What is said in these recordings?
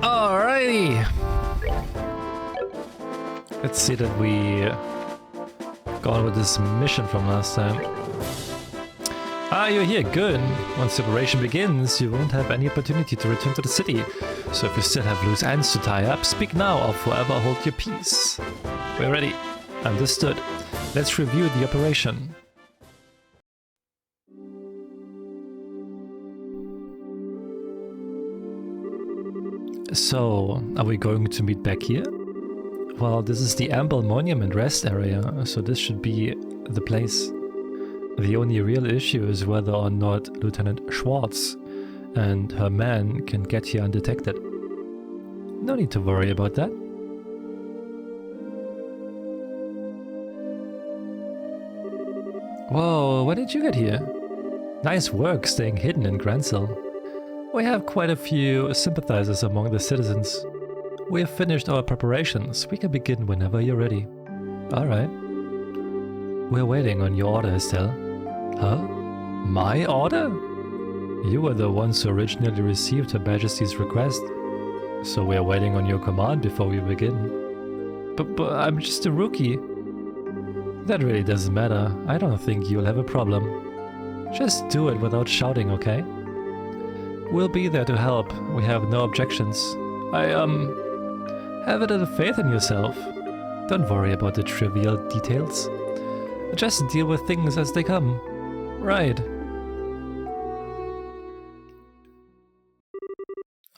Alrighty! Let's see that we go on with this mission from last time. Ah, you're here, good. Once the operation begins, you won't have any opportunity to return to the city. So if you still have loose ends to tie up, speak now or forever hold your peace. We're ready. Understood. Let's review the operation. So, are we going to meet back here? Well, this is the Amble Monument rest area, so this should be the place. The only real issue is whether or not Lieutenant Schwartz and her men can get here undetected. No need to worry about that. Whoa, when did you get here? Nice work staying hidden in Grancel. We have quite a few sympathizers among the citizens. We have finished our preparations. We can begin whenever you're ready. Alright. We're waiting on your order, Estelle. Huh? My order? You were the ones who originally received Her Majesty's request. So we're waiting on your command before we begin. But I'm just a rookie. That really doesn't matter. I don't think you'll have a problem. Just do it without shouting, okay? We'll be there to help. We have no objections. Have a little faith in yourself. Don't worry about the trivial details. Just deal with things as they come. Right.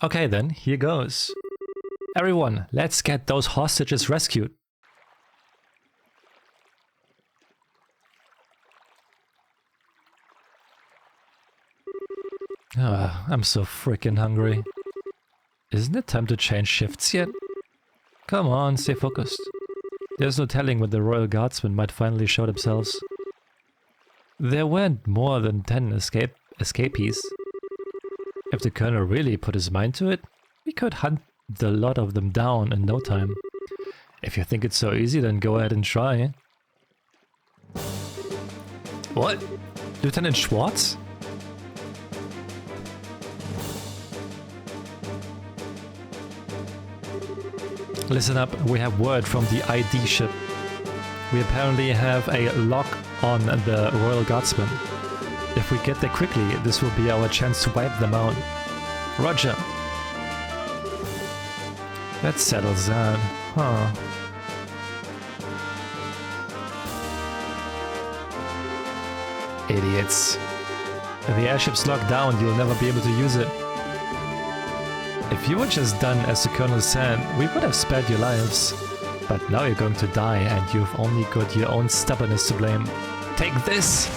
Okay then, here goes. Everyone, let's get those hostages rescued. Ah, I'm so freaking hungry. Isn't it time to change shifts yet? Come on, stay focused. There's no telling when the Royal Guardsmen might finally show themselves. There weren't more than 10 escapees. If the Colonel really put his mind to it, we could hunt the lot of them down in no time. If you think it's so easy, then go ahead and try. What? Lieutenant Schwartz? Listen up, we have word from the ID ship. We apparently have a lock on the Royal Guardsmen. If we get there quickly, this will be our chance to wipe them out. Roger. That settles that. Huh. Idiots. If the airship's locked down, you'll never be able to use it. If you were just done as the Colonel said, we would have spared your lives. But now you're going to die and you've only got your own stubbornness to blame. Take this!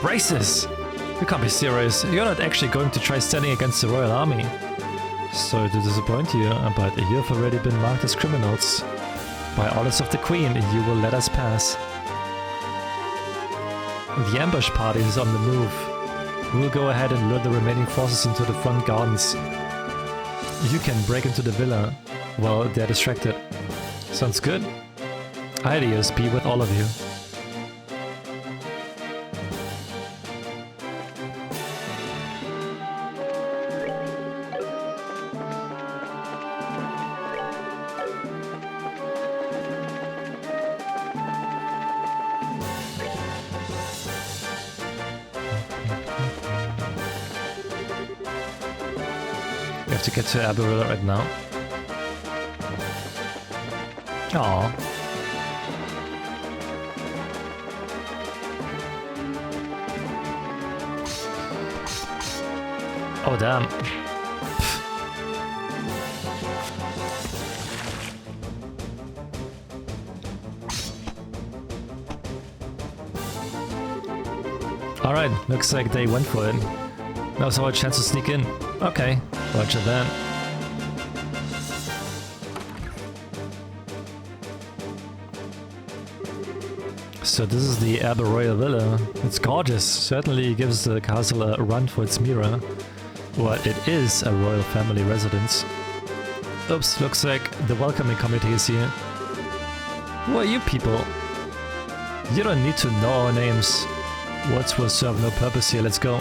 Braces! You can't be serious. You're not actually going to try standing against the Royal Army. Sorry to disappoint you, but you have already been marked as criminals. By orders of the Queen, you will let us pass. The ambush party is on the move. We'll go ahead and lure the remaining forces into the front gardens. You can break into the villa while they're distracted. Sounds good? Ideas be with all of you. We have to get to Aberilla right now. Aww. Oh damn. Alright, looks like they went for it. Now's our chance to sneak in. Okay, roger that. So this is the Aber Royal Villa. It's gorgeous, certainly gives the castle a run for its mirror. Well, it is a royal family residence. Oops, looks like the welcoming committee is here. Who are you people? You don't need to know our names. Words will serve no purpose here, let's go.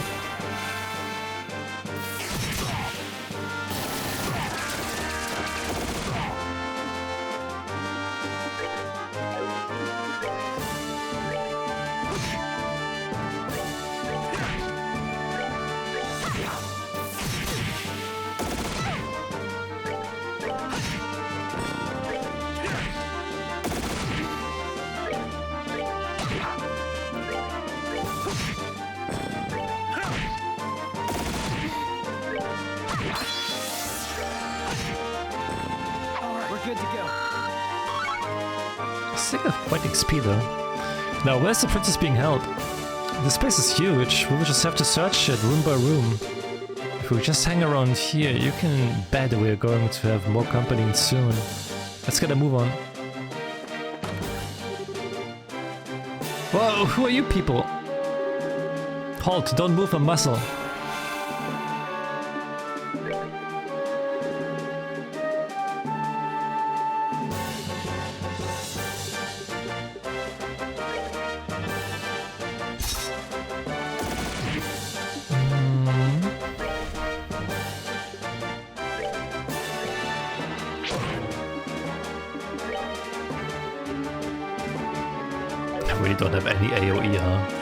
They got quite XP though. Now, where's the princess being held? This place is huge. We will just have to search it room by room. If we just hang around here, you can bet we're going to have more company soon. Let's get a move on. Whoa, who are you people? Halt, don't move a muscle. I really don't have any AoE, huh?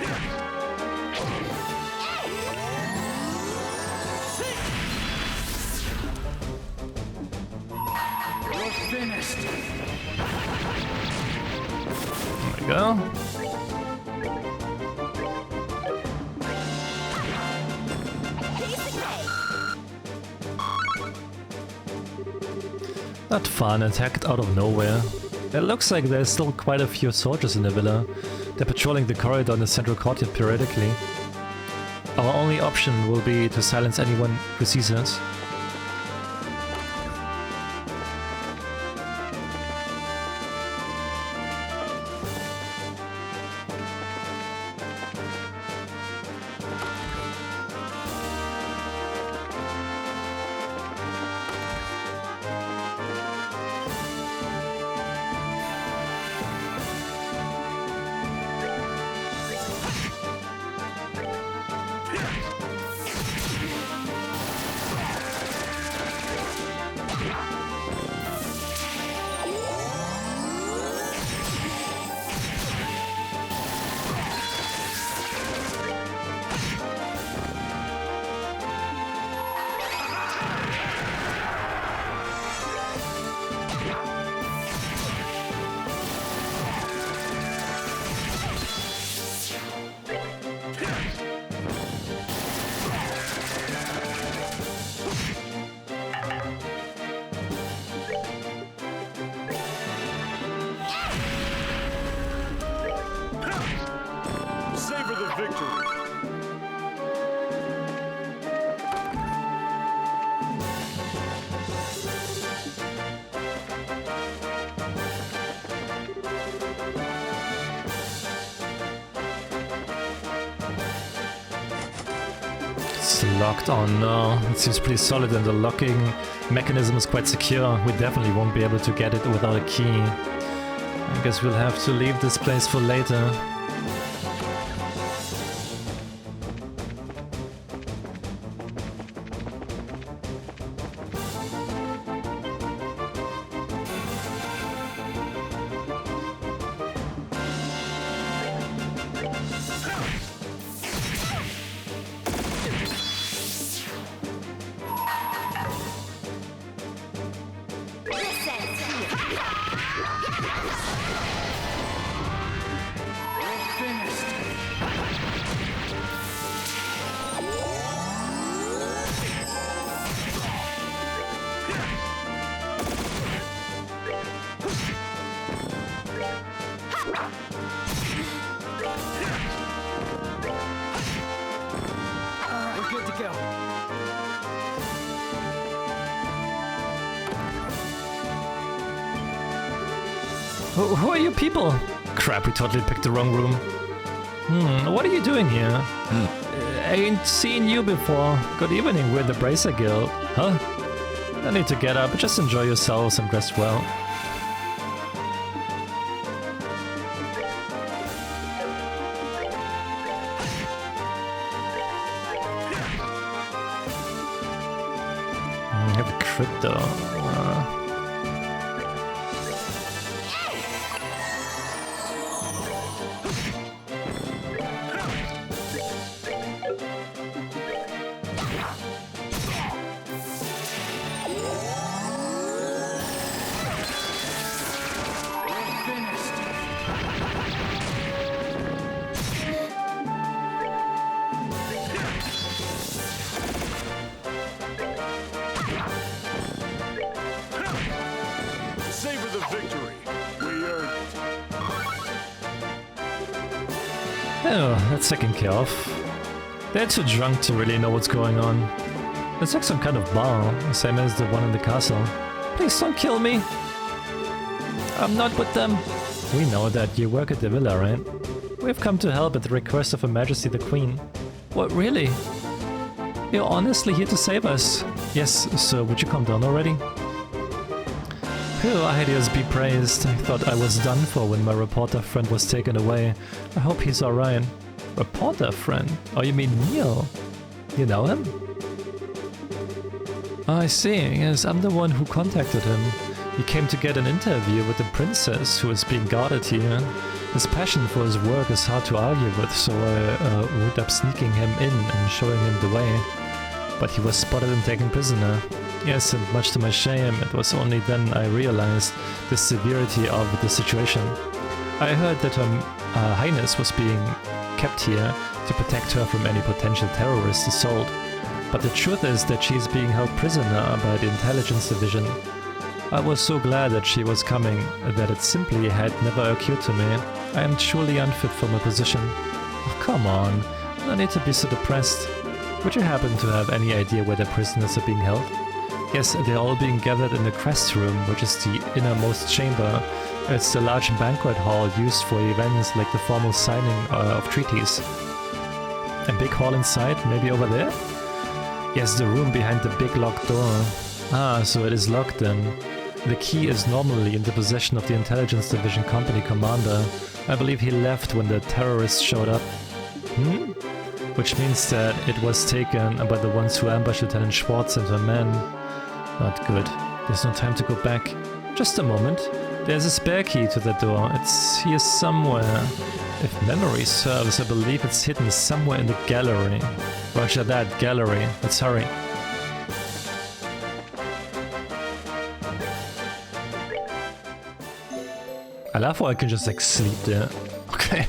There we go. Not fun, attacked out of nowhere. It looks like there's still quite a few soldiers in the villa. They're patrolling the corridor in the central courtyard periodically. Our only option will be to silence anyone who sees us. Locked? Oh no, it seems pretty solid and the locking mechanism is quite secure. We definitely won't be able to get it without a key. I guess we'll have to leave this place for later. Who are you people? Crap, we totally picked the wrong room. What are you doing here? Ain't seen you before. Good evening, we're the Bracer Guild. Huh? No need to get up, just enjoy yourselves and rest well. I have a crypto. Savor the victory. We earned it. Oh, that's taken care of. They're too drunk to really know what's going on. It's like some kind of bar, same as the one in the castle. Please don't kill me! I'm not with them. We know that you work at the villa, right? We've come to help at the request of Her Majesty the Queen. What, really? You're honestly here to save us? Yes, so would you come down already? Phew, Hades be praised. I thought I was done for when my reporter friend was taken away. I hope he's alright. Reporter friend? Oh, you mean Neil? You know him? I see, yes, I'm the one who contacted him. He came to get an interview with the princess who is being guarded here. His passion for his work is hard to argue with, so I wound up sneaking him in and showing him the way. But he was spotted and taken prisoner. Yes, and much to my shame, it was only then I realized the severity of the situation. I heard that Her Highness was being kept here to protect her from any potential terrorist assault. But the truth is that she's being held prisoner by the intelligence division. I was so glad that she was coming that it simply had never occurred to me. I am truly unfit for my position. Oh, come on, no need to be so depressed. Would you happen to have any idea where the prisoners are being held? Yes, they're all being gathered in the crest room, which is the innermost chamber. It's the large banquet hall used for events like the formal signing of treaties. A big hall inside, maybe over there? Yes, the room behind the big locked door. Ah, so it is locked then. The key is normally in the possession of the Intelligence Division Company Commander. I believe he left when the terrorists showed up. Which means that it was taken by the ones who ambushed Lieutenant Schwartz and her men. Not good. There's no time to go back. Just a moment. There's a spare key to the door. It's here somewhere. If memory serves, I believe it's hidden somewhere in the gallery. Roger that, gallery. Let's hurry. I love how I can just like sleep there. Okay.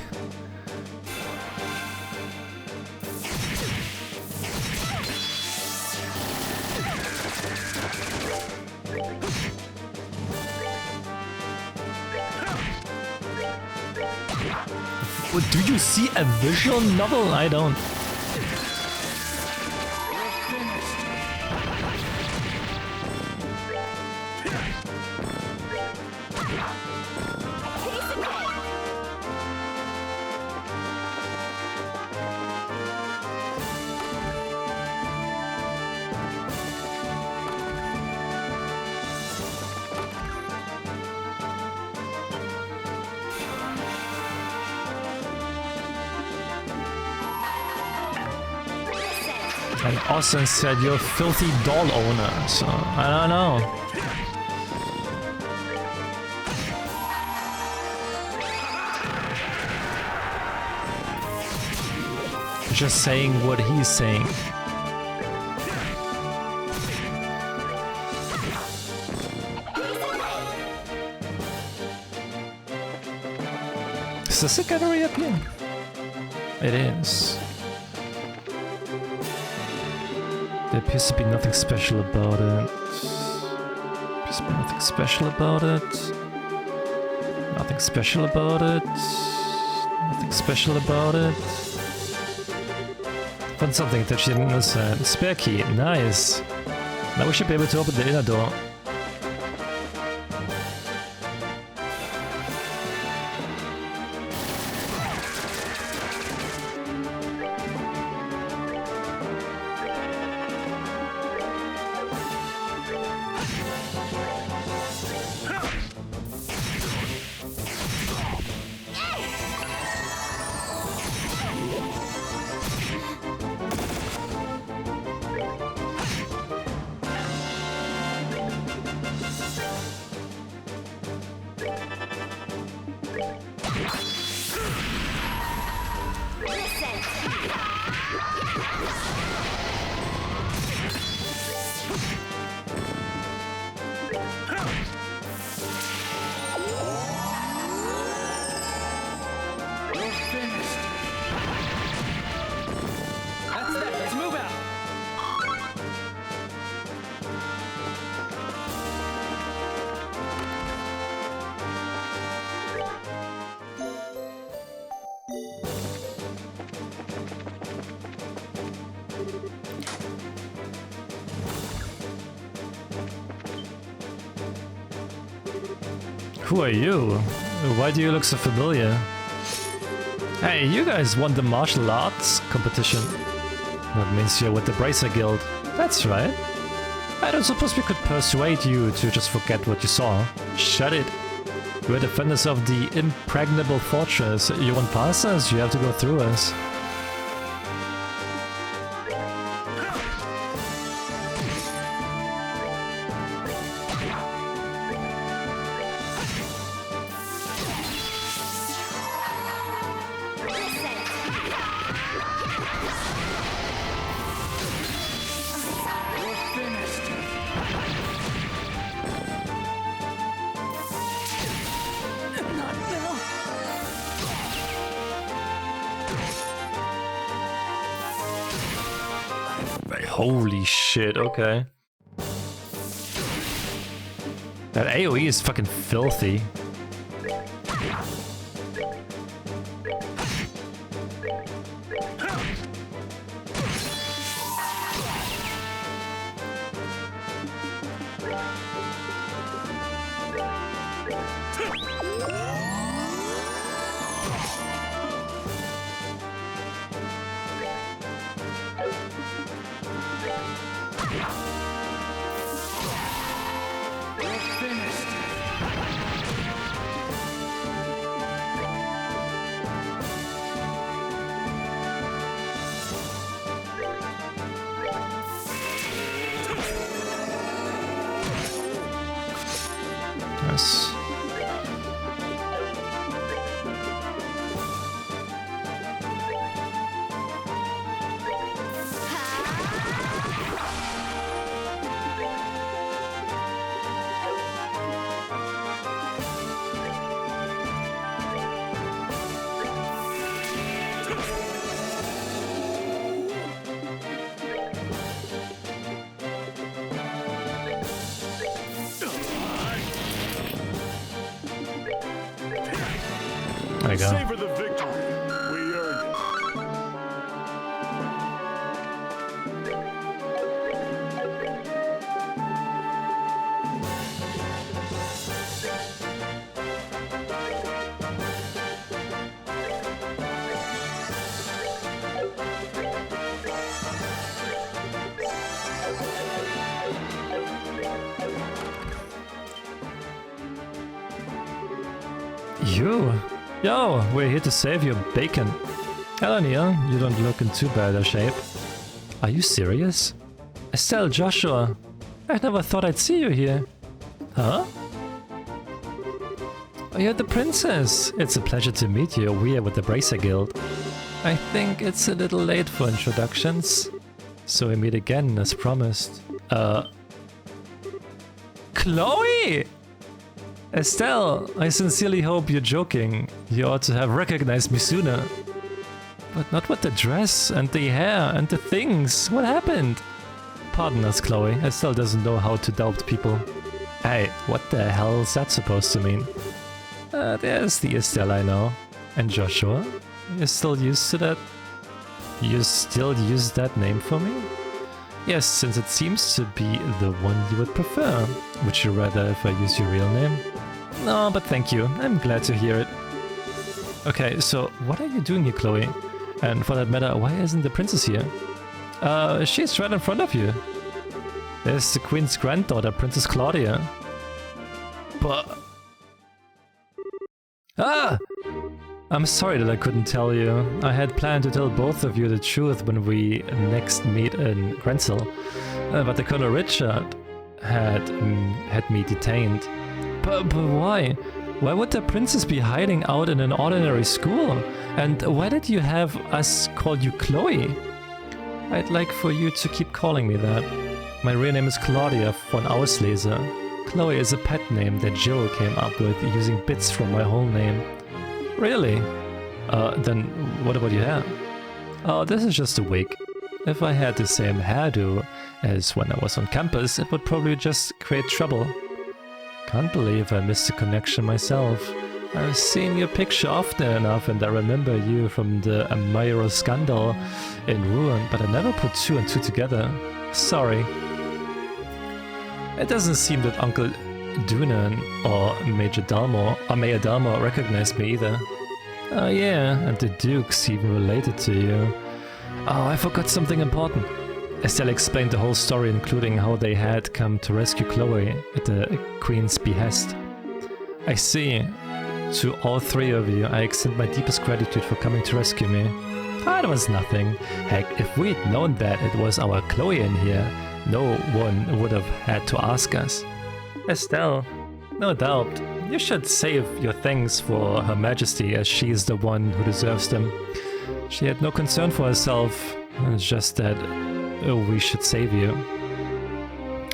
Do you see a visual novel? I don't. And Austin said you're a filthy doll owner, so I don't know. Just saying what he's saying. Is this a gallery up here? It is. There appears to be nothing special about it. Appears to be nothing special about it. Nothing special about it. Nothing special about it. Found something attached to the inner side. Spare key. Nice. Now we should be able to open the inner door. Who are you? Why do you look so familiar? Hey, you guys won the martial arts competition. That means you're with the Bracer Guild. That's right. I don't suppose we could persuade you to just forget what you saw. Shut it. We're defenders of the impregnable fortress. You want past us? You have to go through us. Holy shit, okay. That AoE is fucking filthy. Yes. There you go. Savor the victory. We earned it. You? Yo, we're here to save your bacon. Hello, Neil. You don't look in too bad a shape. Are you serious? Estelle, Joshua. I never thought I'd see you here. Huh? Oh, you're the princess. It's a pleasure to meet you. We're with the Bracer Guild. I think it's a little late for introductions. So we meet again as promised. Chloe! Estelle, I sincerely hope you're joking. You ought to have recognized me sooner. But not with the dress and the hair and the things. What happened? Pardon us, Chloe. Estelle doesn't know how to doubt people. Hey, what the hell is that supposed to mean? There's the Estelle I know. And Joshua? You're still used to that? You still use that name for me? Yes, since it seems to be the one you would prefer. Would you rather if I use your real name? No, but thank you. I'm glad to hear it. Okay, so what are you doing here, Chloe? And for that matter, why isn't the princess here? She's right in front of you. There's the queen's granddaughter, Princess Claudia. But... Ah! I'm sorry that I couldn't tell you. I had planned to tell both of you the truth when we next meet in Grenzel. But the Colonel Richard had me detained. But why? Why would the princess be hiding out in an ordinary school? And why did you have us call you Chloe? I'd like for you to keep calling me that. My real name is Claudia von Auslese. Chloe is a pet name that Joe came up with using bits from my whole name. Really? Then what about your hair? Oh, this is just a wig. If I had the same hairdo as when I was on campus, it would probably just create trouble. Can't believe I missed the connection myself. I've seen your picture often enough and I remember you from the Amiro scandal in Ruin, but I never put two and two together. Sorry. It doesn't seem that Uncle Dunan or Major Dalmor or Mayor Dalmor recognized me either. Oh yeah, and the Duke's even related to you. Oh, I forgot something important. Estelle explained the whole story, including how they had come to rescue Chloe at the Queen's behest. I see. To all three of you, I extend my deepest gratitude for coming to rescue me. Ah, it was nothing. Heck, if we'd known that it was our Chloe in here, no one would have had to ask us. Estelle, no doubt. You should save your thanks for Her Majesty, as she is the one who deserves them. She had no concern for herself, it's just that we should save you.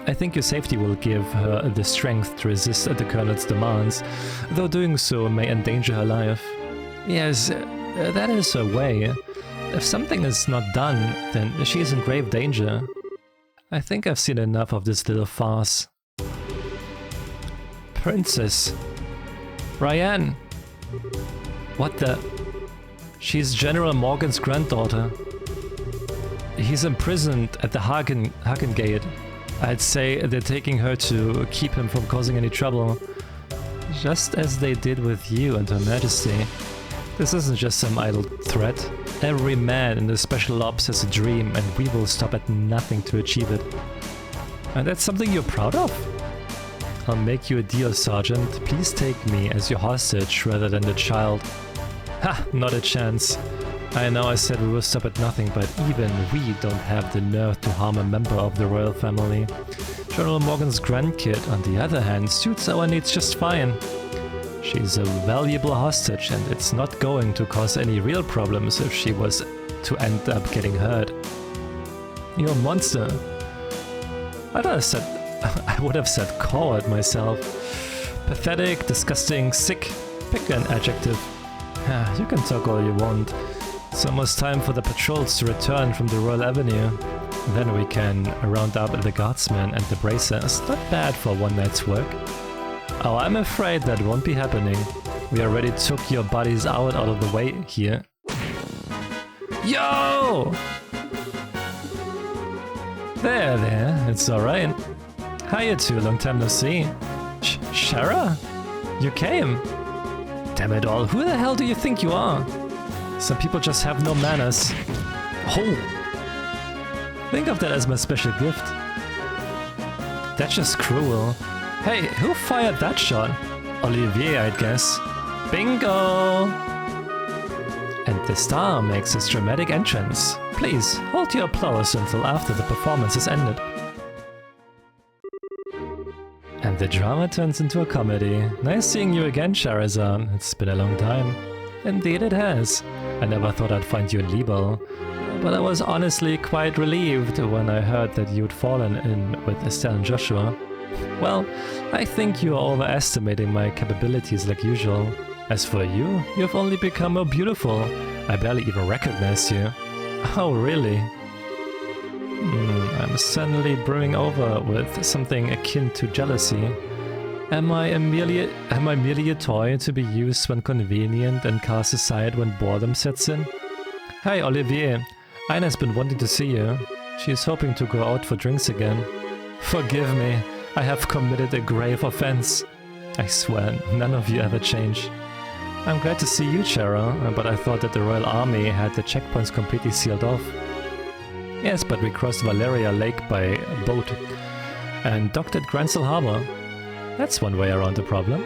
I think your safety will give her the strength to resist the Colonel's demands, though doing so may endanger her life. Yes, that is her way. If something is not done, then she is in grave danger. I think I've seen enough of this little farce. Princess. Ryan. What the? She's General Morgan's granddaughter. He's imprisoned at the Hagen Gate. I'd say they're taking her to keep him from causing any trouble. Just as they did with you and Her Majesty. This isn't just some idle threat. Every man in the Special Ops has a dream, and we will stop at nothing to achieve it. And that's something you're proud of? I'll make you a deal, Sergeant. Please take me as your hostage rather than the child. Ha! Not a chance. I know I said we will stop at nothing, but even we don't have the nerve to harm a member of the royal family. General Morgan's grandkid, on the other hand, suits our needs just fine. She's a valuable hostage, and it's not going to cause any real problems if she was to end up getting hurt. You're a monster. I would have said coward myself. Pathetic, disgusting, sick. Pick an adjective. You can talk all you want. It's almost time for the patrols to return from the Royal Avenue. Then we can round up the guardsmen and the bracers. Not bad for one night's work. Oh, I'm afraid that won't be happening. We already took your bodies out of the way here. Yo! There, it's alright. Hi you two, long time no see. Shara? You came? Damn it all, who the hell do you think you are? Some people just have no manners. Oh! Think of that as my special gift. That's just cruel. Hey, who fired that shot? Olivier, I guess. Bingo! And the star makes his dramatic entrance. Please, hold your applause until after the performance is ended. And the drama turns into a comedy. Nice seeing you again, Charizard. It's been a long time. Indeed it has. I never thought I'd find you in Libo. But I was honestly quite relieved when I heard that you'd fallen in with Estelle and Joshua. Well, I think you are overestimating my capabilities like usual. As for you, you've only become more beautiful. I barely even recognize you. Oh, really? I'm suddenly brimming over with something akin to jealousy. Am I merely a toy to be used when convenient and cast aside when boredom sets in? Hi, Olivier. Ina's been wanting to see you. She's hoping to go out for drinks again. Forgive me. I have committed a grave offense. I swear, none of you ever change. I'm glad to see you, Chara, but I thought that the Royal Army had the checkpoints completely sealed off. Yes, but we crossed Valeria Lake by boat and docked at Gransel Harbor. That's one way around the problem.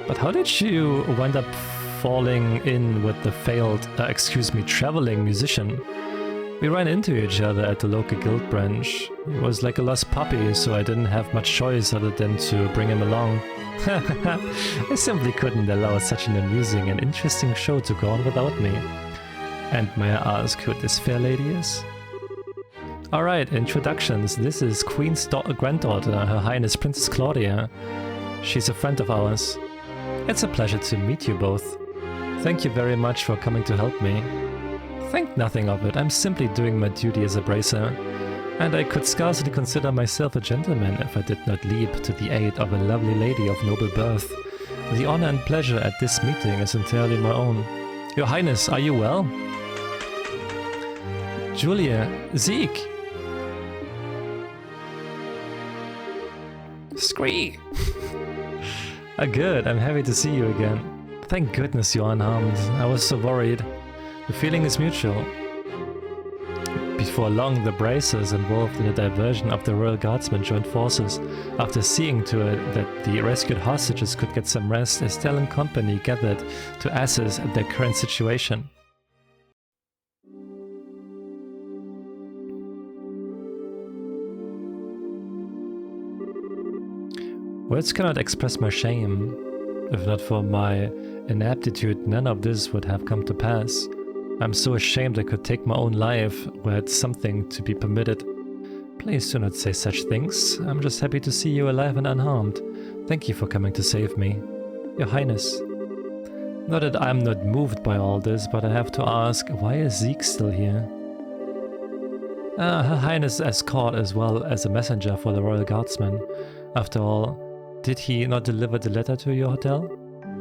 But how did you wind up falling in with the failed, traveling musician? We ran into each other at the local guild branch. He was like a lost puppy, so I didn't have much choice other than to bring him along. I simply couldn't allow such an amusing and interesting show to go on without me. And may I ask who this fair lady is? Alright, introductions. This is Queen's granddaughter, Her Highness Princess Claudia. She's a friend of ours. It's a pleasure to meet you both. Thank you very much for coming to help me. Think nothing of it, I'm simply doing my duty as a bracer. And I could scarcely consider myself a gentleman if I did not leap to the aid of a lovely lady of noble birth. The honor and pleasure at this meeting is entirely my own. Your Highness, are you well? Julia, Zeke! Scree! Good, I'm happy to see you again. Thank goodness you're unharmed. I was so worried. The feeling is mutual. Before long, the bracers involved in the diversion of the Royal Guardsmen joined forces. After seeing to it that the rescued hostages could get some rest, Estelle and company gathered to assess their current situation. Words cannot express my shame. If not for my inaptitude, none of this would have come to pass. I'm so ashamed I could take my own life, were it something to be permitted. Please do not say such things. I'm just happy to see you alive and unharmed. Thank you for coming to save me. Your Highness. Not that I'm not moved by all this, but I have to ask, why is Zeke still here? Her Highness escort as well as a messenger for the Royal Guardsmen. After all, did he not deliver the letter to your hotel?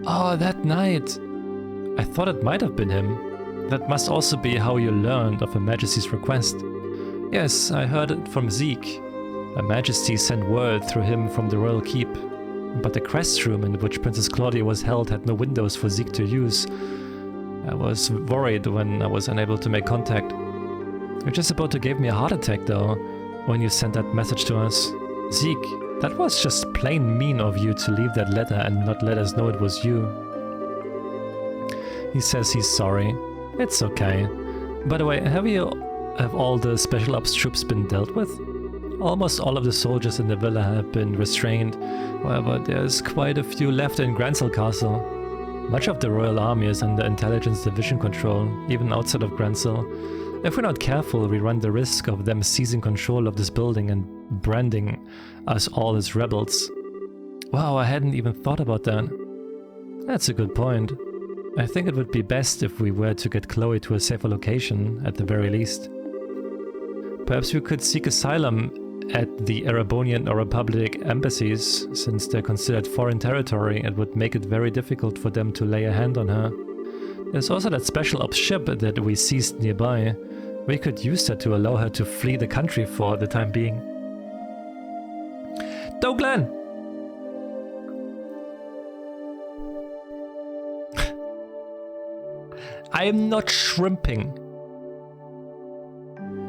Oh, that night! I thought it might have been him. That must also be how you learned of Her Majesty's request. Yes, I heard it from Zeke. Her Majesty sent word through him from the royal keep. But the crest room in which Princess Claudia was held had no windows for Zeke to use. I was worried when I was unable to make contact. You're just about to give me a heart attack though, when you sent that message to us. Zeke, that was just plain mean of you to leave that letter and not let us know it was you. He says he's sorry. It's okay. By the way, have all the special ops troops been dealt with? Almost all of the soldiers in the villa have been restrained. However, there's quite a few left in Grancel Castle. Much of the Royal Army is under Intelligence Division control, even outside of Grancel. If we're not careful, we run the risk of them seizing control of this building and branding us all as rebels. Wow, I hadn't even thought about that. That's a good point. I think it would be best if we were to get Chloe to a safer location, at the very least. Perhaps we could seek asylum at the Erebonian or Republic embassies. Since they're considered foreign territory, it would make it very difficult for them to lay a hand on her. There's also that special ops ship that we seized nearby. We could use that to allow her to flee the country for the time being. Douglan! I am not shrimping.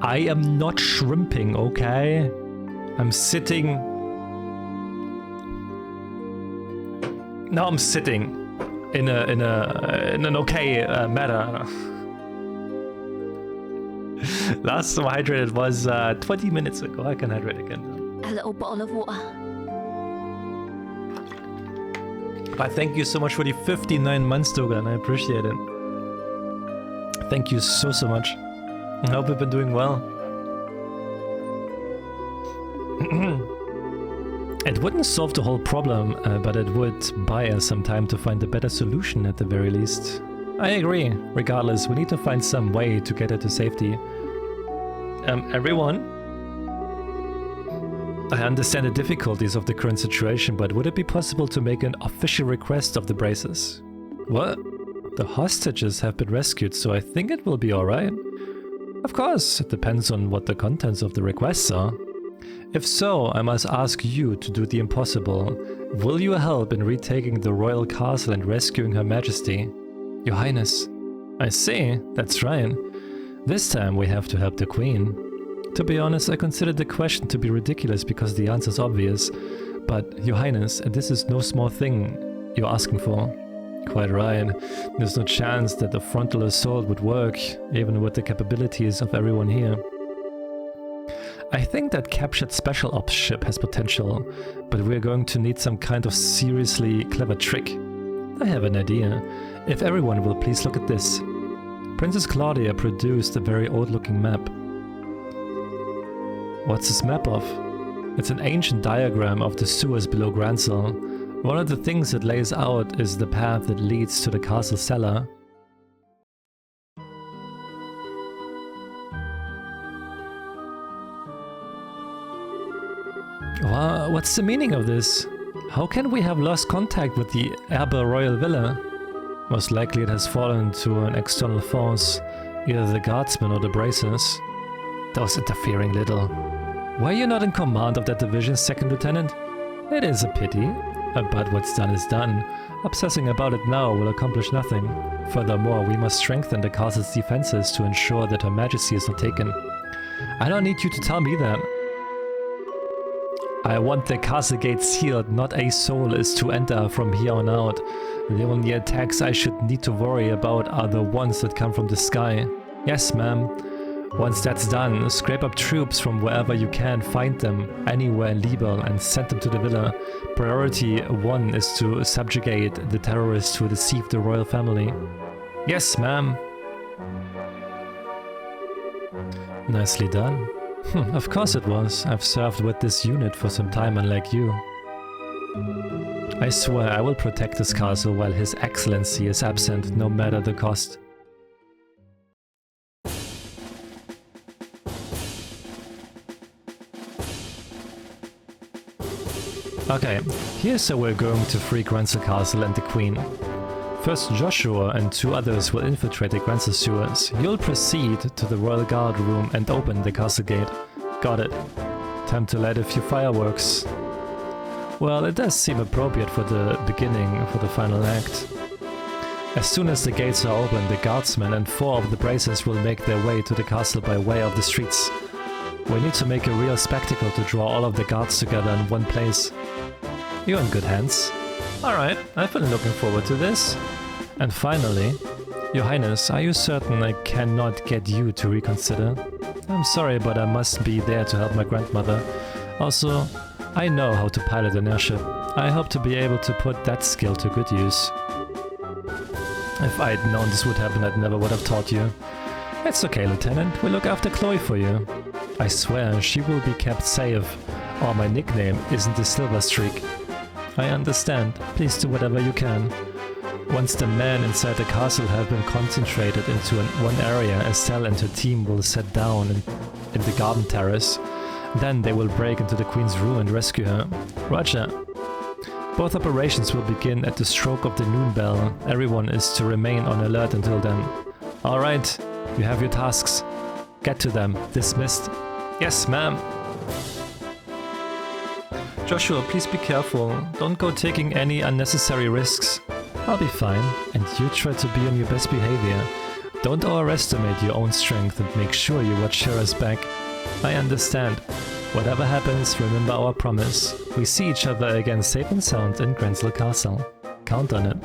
I am not shrimping, okay? I'm sitting. Now I'm sitting in an okay manner. Last time I hydrated was 20 minutes ago. I can hydrate again. A little bottle of water. I thank you so much for the 59 months, Dogan. I appreciate it. Thank you so much. I hope you've been doing well. It wouldn't solve the whole problem, but it would buy us some time to find a better solution at the very least. I agree. Regardless, we need to find some way to get her to safety. Everyone? I understand the difficulties of the current situation, but would it be possible to make an official request of the braces? What? The hostages have been rescued, so I think it will be alright. Of course, it depends on what the contents of the requests are. If so, I must ask you to do the impossible. Will you help in retaking the royal castle and rescuing Her Majesty? Your Highness. I see, that's right. This time we have to help the Queen. To be honest, I consider the question to be ridiculous because the answer is obvious. But, Your Highness, this is no small thing you're asking for. Quite right. There's no chance that a frontal assault would work, even with the capabilities of everyone here. I think that captured special ops ship has potential, but we're going to need some kind of seriously clever trick. I have an idea. If everyone will please look at this. Princess Claudia produced a very old-looking map. What's this map of? It's an ancient diagram of the sewers below Grancel. One of the things it lays out is the path that leads to the castle cellar. What's the meaning of this? How can we have lost contact with the Erbe Royal Villa? Most likely it has fallen to an external force, either the guardsmen or the bracers. Those interfering little. Why are you not in command of that division, Second Lieutenant? It is a pity. But what's done is done. Obsessing about it now will accomplish nothing. Furthermore, we must strengthen the castle's defenses to ensure that Her Majesty is not taken. I don't need you to tell me that. I want the castle gate sealed, not a soul is to enter from here on out. The only attacks I should need to worry about are the ones that come from the sky. Yes, ma'am. Once that's done, scrape up troops from wherever you can, find them anywhere in Liebel and send them to the villa. Priority 1 is to subjugate the terrorists who deceive the royal family. Yes, ma'am. Nicely done. Of course it was. I've served with this unit for some time, unlike you. I swear I will protect this castle while His Excellency is absent, no matter the cost. Okay, here's how we're going to free Grancel Castle and the Queen. First, Joshua and 2 others will infiltrate the Grancel sewers. You'll proceed to the Royal Guard room and open the castle gate. Got it. Time to light a few fireworks. Well, it does seem appropriate for the beginning, for the final act. As soon as the gates are open, the guardsmen and 4 of the bracers will make their way to the castle by way of the streets. We need to make a real spectacle to draw all of the guards together in one place. You're in good hands. Alright, I've been looking forward to this. And finally, Your Highness, are you certain I cannot get you to reconsider? I'm sorry, but I must be there to help my grandmother. Also, I know how to pilot an airship. I hope to be able to put that skill to good use. If I'd known this would happen, I never would have taught you. It's okay, Lieutenant. We'll look after Chloe for you. I swear, she will be kept safe. Or my nickname isn't the Silver Streak. I understand. Please do whatever you can. Once the men inside the castle have been concentrated into one area, Estelle and her team will set down in the garden terrace. Then they will break into the Queen's room and rescue her. Roger. Both operations will begin at the stroke of the noon bell. Everyone is to remain on alert until then. Alright, you have your tasks. Get to them. Dismissed. Yes, ma'am. Joshua, please be careful. Don't go taking any unnecessary risks. I'll be fine, and you try to be on your best behavior. Don't overestimate your own strength and make sure you watch Shira's back. I understand. Whatever happens, remember our promise. We see each other again safe and sound in Grancel Castle. Count on it.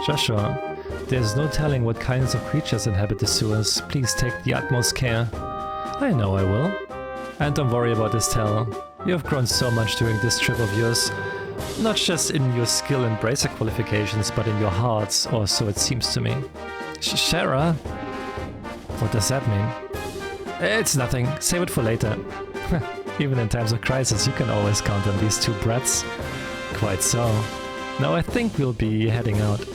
Joshua, there's no telling what kinds of creatures inhabit the sewers. Please take the utmost care. I know I will. And don't worry about Estelle. You have grown so much during this trip of yours. Not just in your skill and bracer qualifications, but in your hearts, or so it seems to me. Shara? What does that mean? It's nothing. Save it for later. Even in times of crisis, you can always count on these 2 brats. Quite so. Now I think we'll be heading out.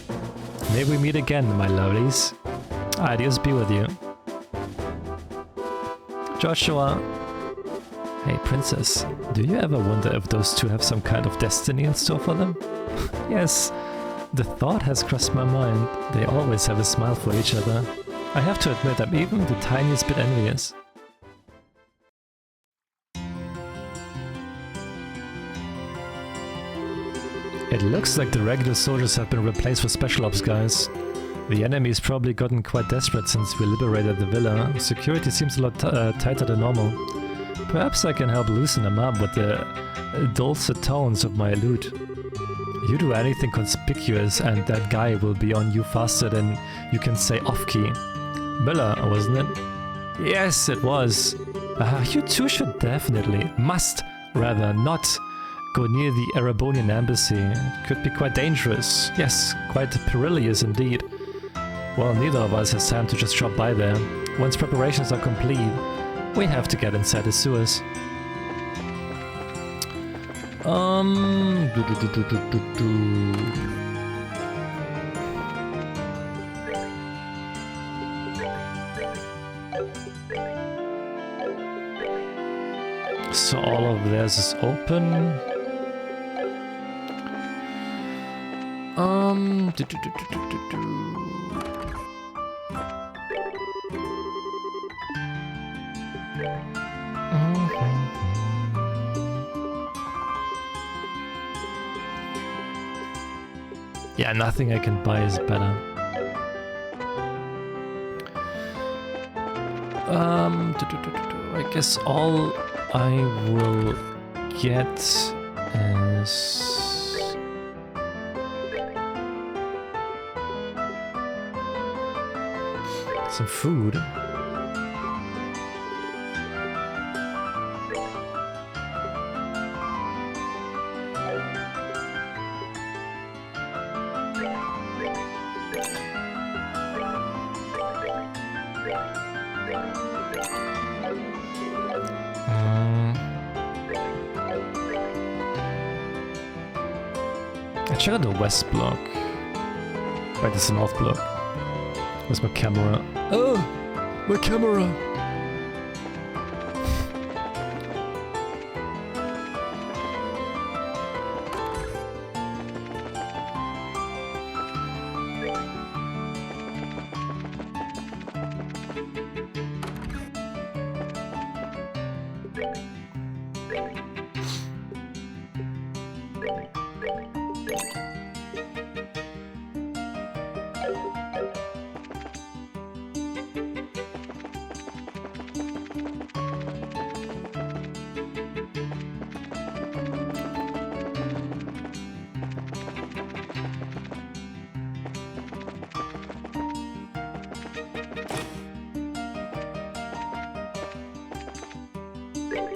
May we meet again, my lovelies. Ideas be with you. Joshua. Hey, Princess, do you ever wonder if those 2 have some kind of destiny in store for them? Yes, the thought has crossed my mind. They always have a smile for each other. I have to admit I'm even the tiniest bit envious. It looks like the regular soldiers have been replaced with special ops guys. The enemy's probably gotten quite desperate since we liberated the villa. Security seems a lot tighter than normal. Perhaps I can help loosen them up with the dulcet tones of my lute. You do anything conspicuous and that guy will be on you faster than you can say off-key. Miller, wasn't it? Yes, it was. You 2 should must not go near the Erebonian embassy. It could be quite dangerous. Yes, quite perilous indeed. Well, neither of us has time to just drop by there. Once preparations are complete, we have to get inside the sewers. So all of this is open. Yeah, nothing I can buy is better. I guess all I will get is some food. Check out the west block. Right, it's the north block. Where's my camera? Oh! My camera!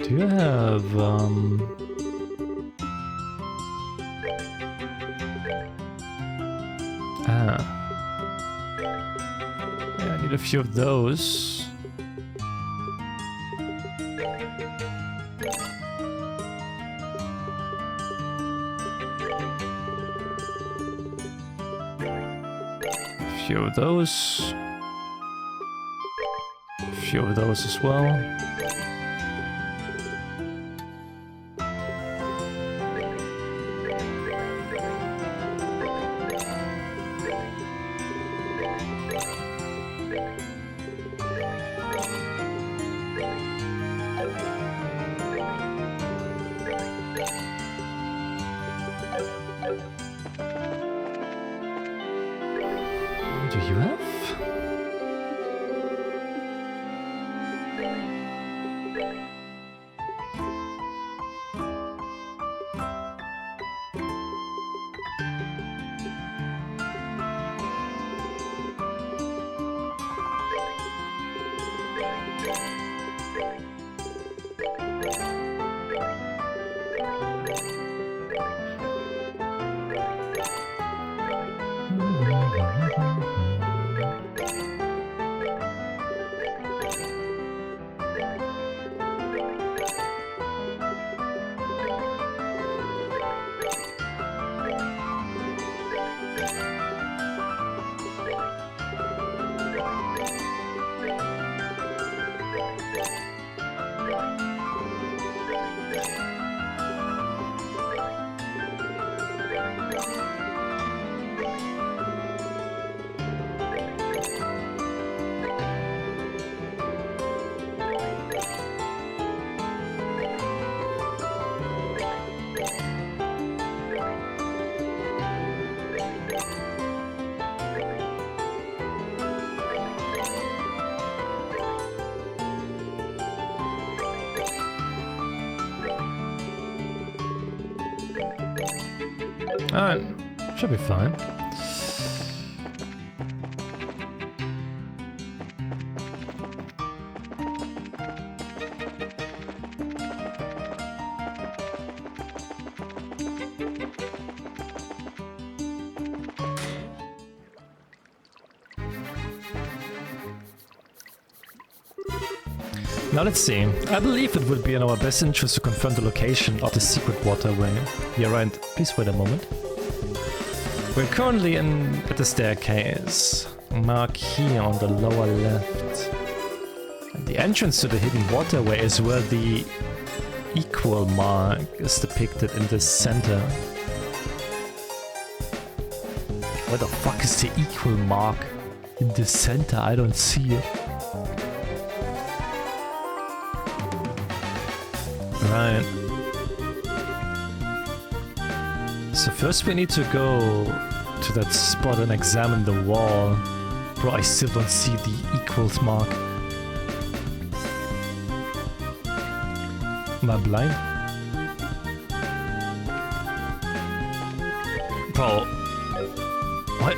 Do you have, yeah, I need a few of those. A few of those. A few of those as well. Do you have? Alright, should be fine. Now let's see. I believe it would be in our best interest to confirm the location of the secret waterway. Yeah, right. Please wait a moment. We're currently at the staircase. Mark here on the lower left. And the entrance to the hidden waterway is where the equal mark is depicted in the center. Where the fuck is the equal mark in the center? I don't see it. Right. So first we need to go to that spot and examine the wall. Bro, I still don't see the equals mark. Am I blind? Bro. What?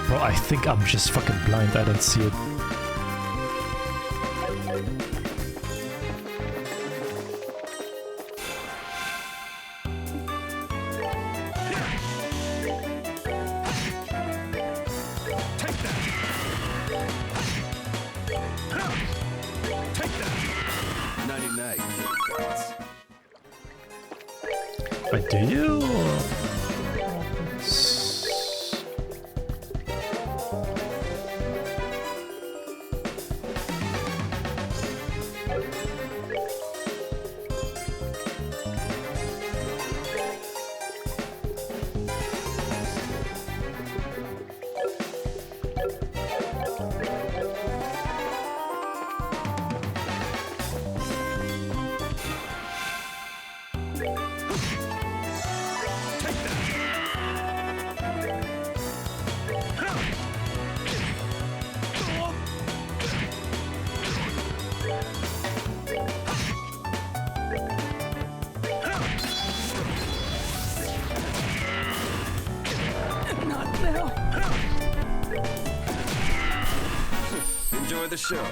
Bro, I think I'm just fucking blind. I don't see it. Wait, do you? Enjoy the show.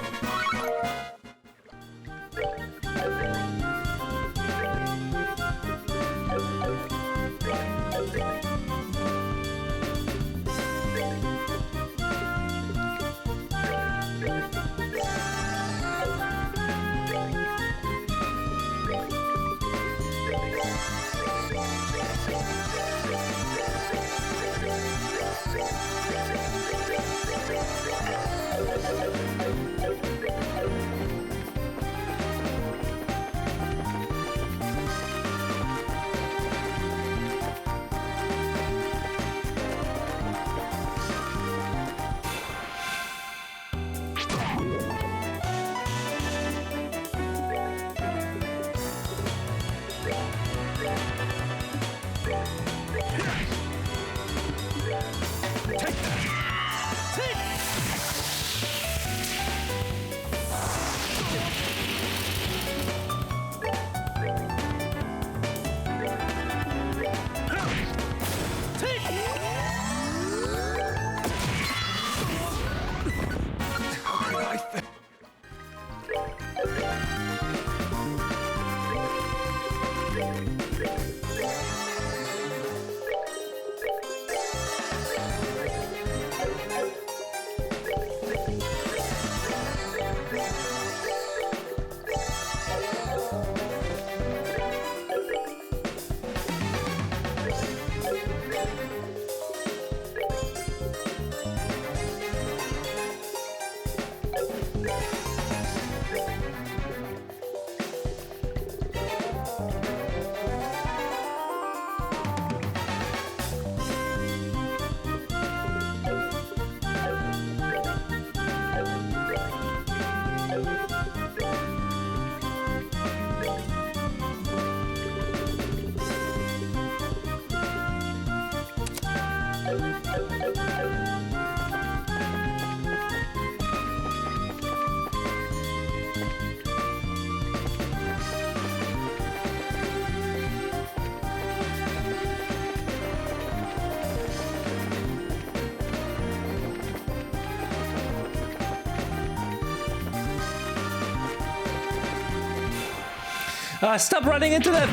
Stop running into them!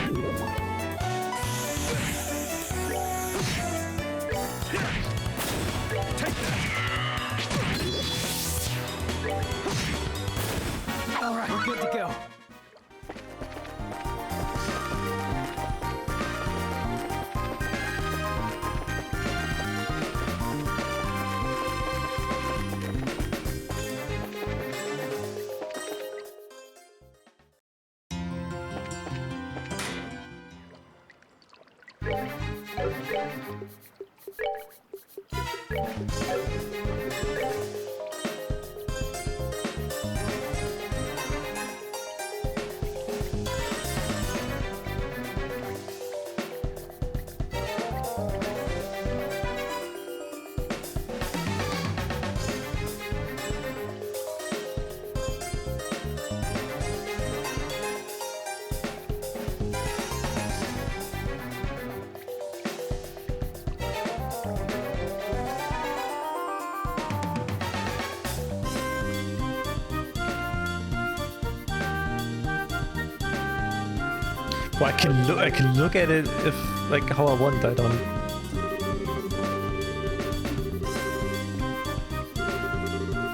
All right, we're good to go. Well, I can look at it if like how I want. I don't.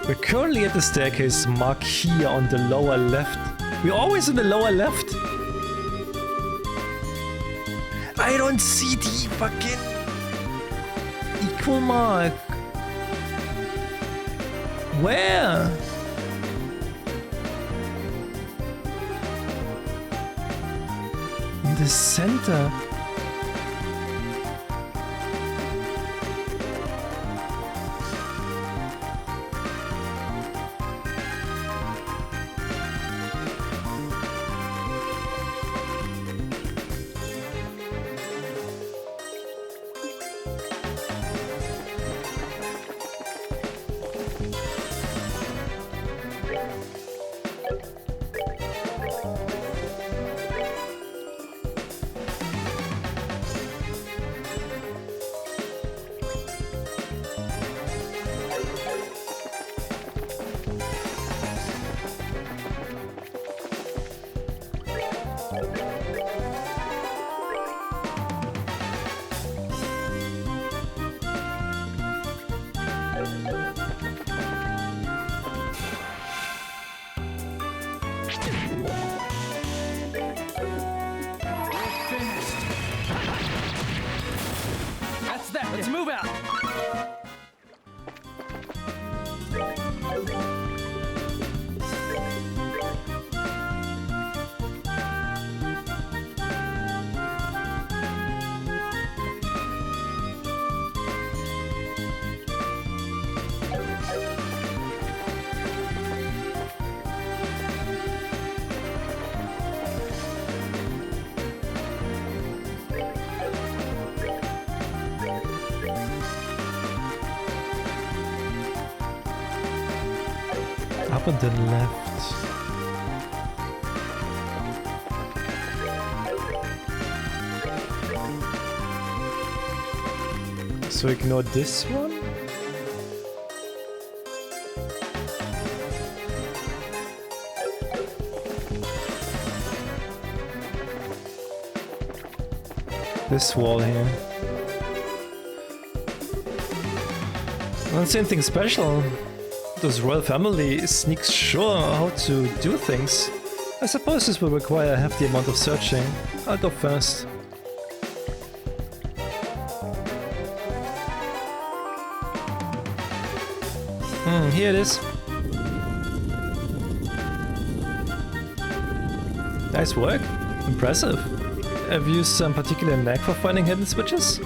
We're currently at the staircase mark here on the lower left. We're always in the lower left. I don't see the fucking equal mark. Where? In the center. That's that. Let's move out. Up and then left. So ignore this one? This wall here. Not saying anything special. This royal family sneaks sure how to do things. I suppose this will require a hefty amount of searching. I'll go first. Here it is. Nice work. Impressive. Have you some particular knack for finding hidden switches?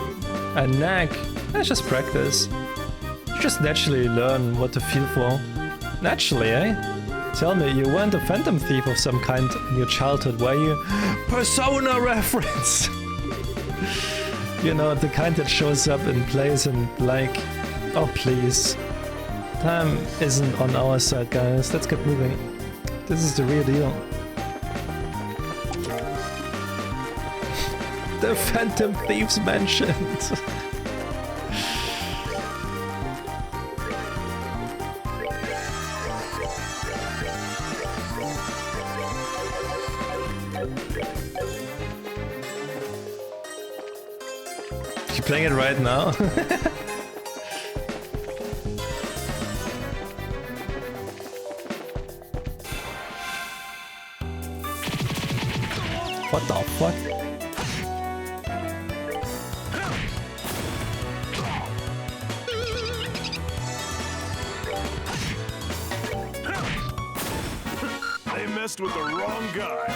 A knack? That's just practice. You just naturally learn what to feel for. Naturally, eh? Tell me, you weren't a phantom thief of some kind in your childhood, were you? Persona reference! You know, the kind that shows up in plays and like... Oh, please. Time isn't on our side, guys. Let's get moving. This is the real deal. The Phantom Thieves mentioned. You playing it right now? What the fuck? They messed with the wrong guy.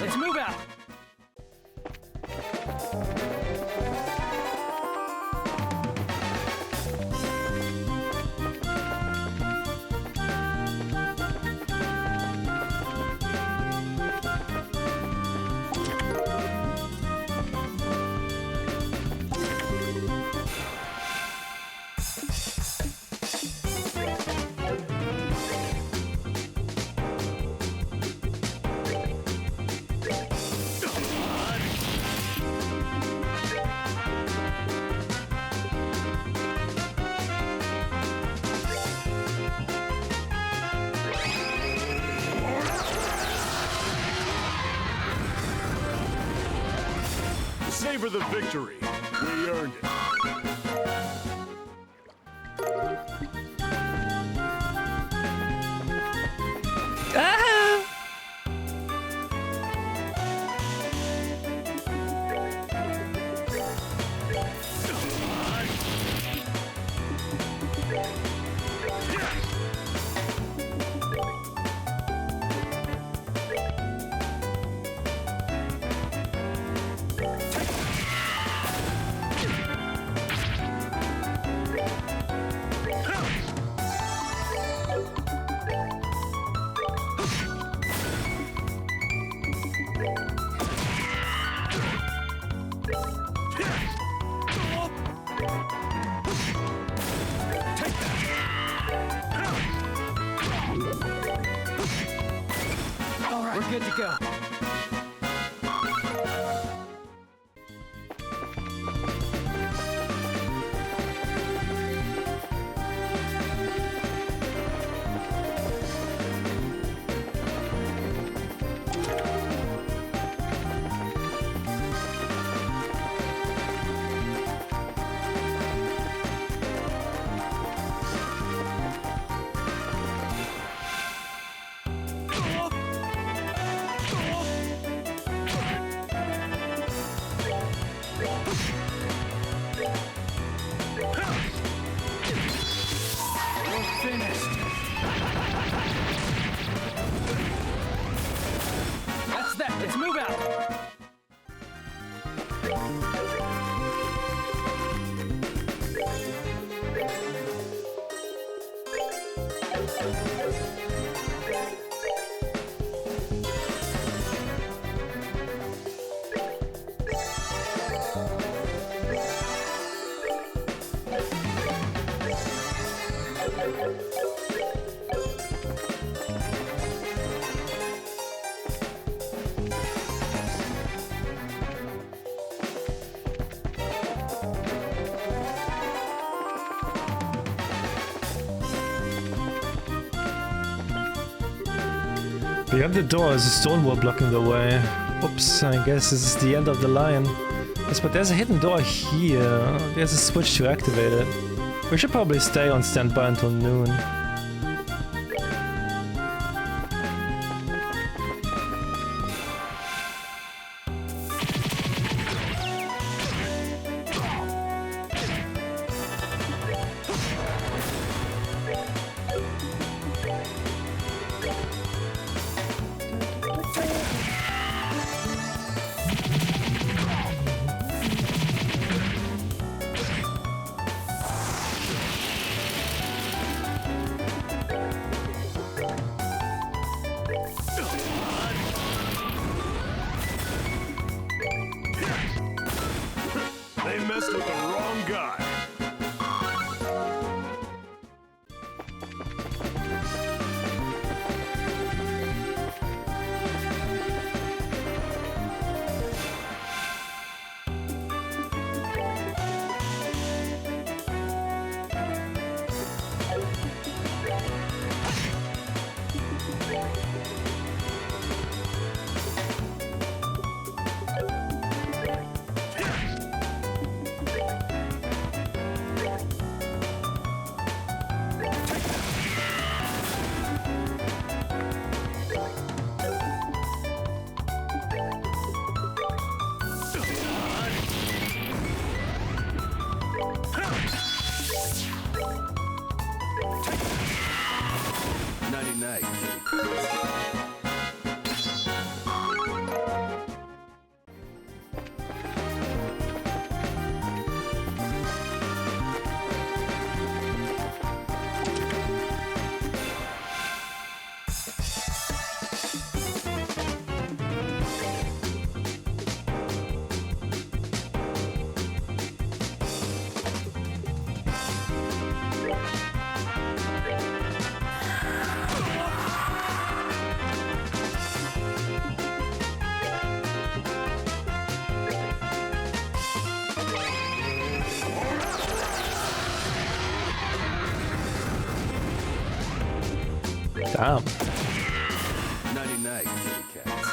Let's move out. Savor the victory. We earned it. Ah! All right, we're good to go. Finished. That's that. Let's move out. Behind the door is a stone wall blocking the way. Oops, I guess this is the end of the line. Yes, but there's a hidden door here. There's a switch to activate it. We should probably stay on standby until noon. They messed with the wrong guy. Damn. Nighty night, kitty cats.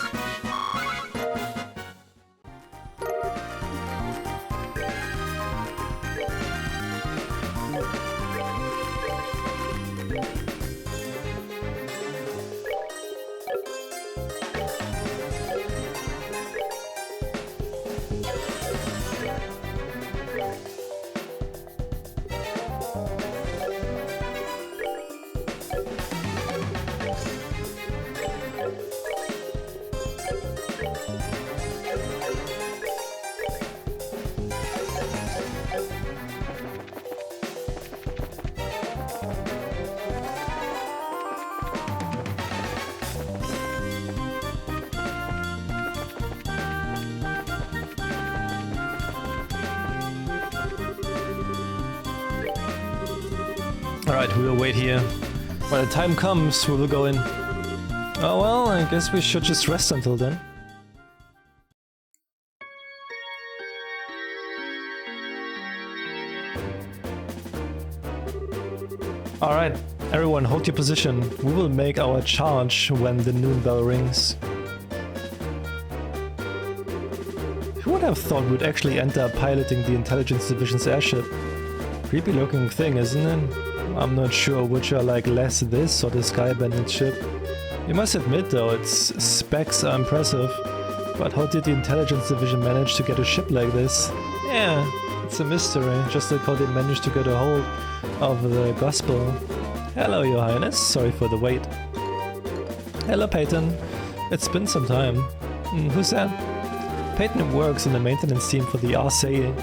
Alright, we'll wait here. When the time comes, we will go in. Oh well, I guess we should just rest until then. Alright, everyone hold your position. We will make our charge when the noon bell rings. Who would have thought we'd actually end up piloting the Intelligence Division's airship? Creepy looking thing, isn't it? I'm not sure which are like less this or the Sky Bandit ship. You must admit though, its specs are impressive. But how did the Intelligence Division manage to get a ship like this? Yeah, it's a mystery, just like how they managed to get a hold of the gospel. Hello, Your Highness, sorry for the wait. Hello, Peyton. It's been some time. Who's that? Peyton works in the maintenance team for the RCA.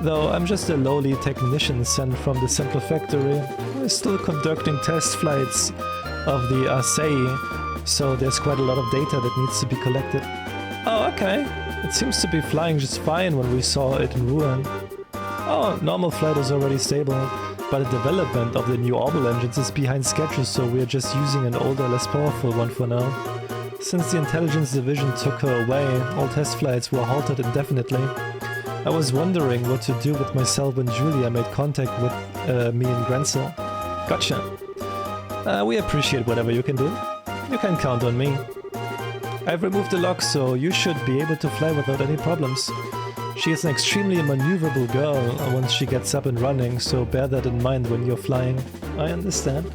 Though I'm just a lowly technician sent from the central factory. We're still conducting test flights of the RCA, so there's quite a lot of data that needs to be collected. Oh, okay. It seems to be flying just fine when we saw it in Wuhan. Oh, normal flight is already stable, but the development of the new orbital engines is behind schedule, so we're just using an older, less powerful one for now. Since the Intelligence Division took her away, all test flights were halted indefinitely. I was wondering what to do with myself when Julia made contact with me in Grenzel. Gotcha. We appreciate whatever you can do. You can count on me. I've removed the lock, so you should be able to fly without any problems. She is an extremely maneuverable girl once she gets up and running, so bear that in mind when you're flying. I understand.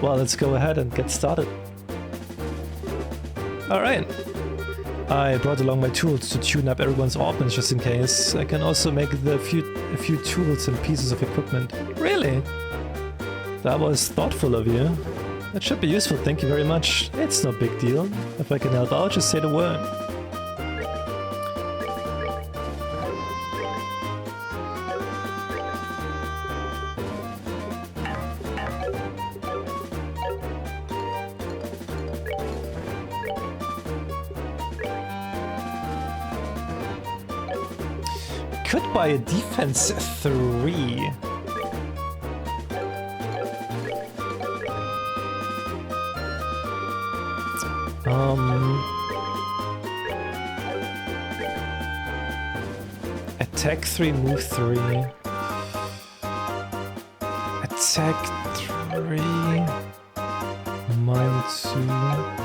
Well, let's go ahead and get started. Alright. I brought along my tools to tune up everyone's ordnance just in case. I can also make a few tools and pieces of equipment. Really? That was thoughtful of you. That should be useful, thank you very much. It's no big deal. If I can help out, just say the word. Could buy a defense 3. Attack 3, move 3. Attack 3. Mine 2.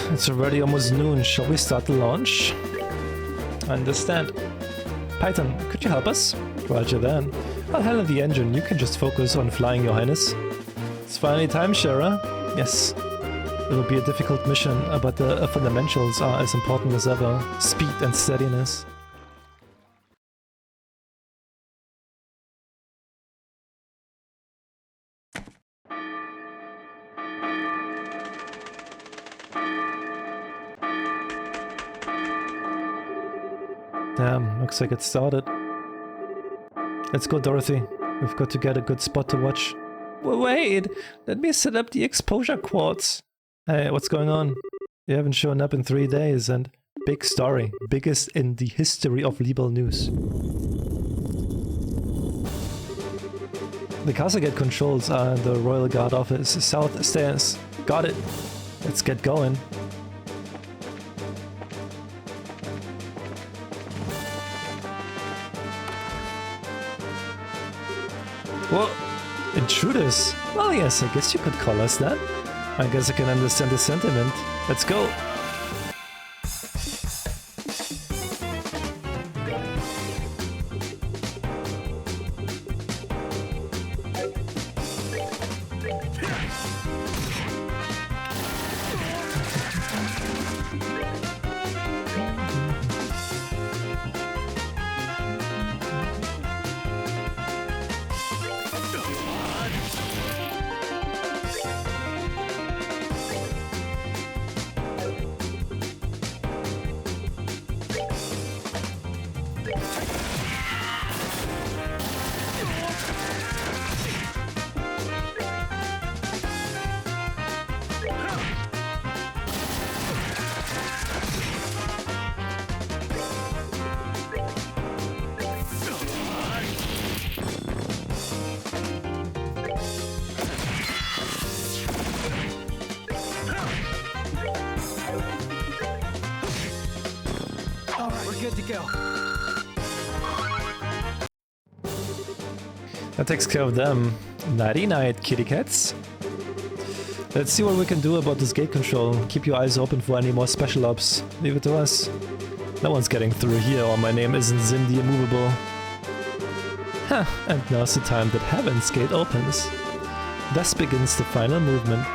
It's already almost noon. Shall we start the launch? Understand. Python, could you help us? Roger then. I'll handle the engine. You can just focus on flying, Your Highness. It's finally time, Shara. Yes. It will be a difficult mission, but the fundamentals are as important as ever. Speed and steadiness. Damn, looks like it started. Let's go, Dorothy. We've got to get a good spot to watch. Wait! Let me set up the exposure quads. Hey, what's going on? You haven't shown up in 3 days and... Big story. Biggest in the history of Libel news. The castle gate controls are in the Royal Guard office. South stairs. Got it. Let's get going. Whoa! Intruders? Well, yes, I guess you could call us that. I guess I can understand the sentiment. Let's go! Good to go. That takes care of them. Nighty night, kitty cats. Let's see what we can do about this gate control. Keep your eyes open for any more special ops. Leave it to us. No one's getting through here, or my name isn't Zim the Immovable. Huh, and now's the time that Heaven's Gate opens. Thus begins the final movement.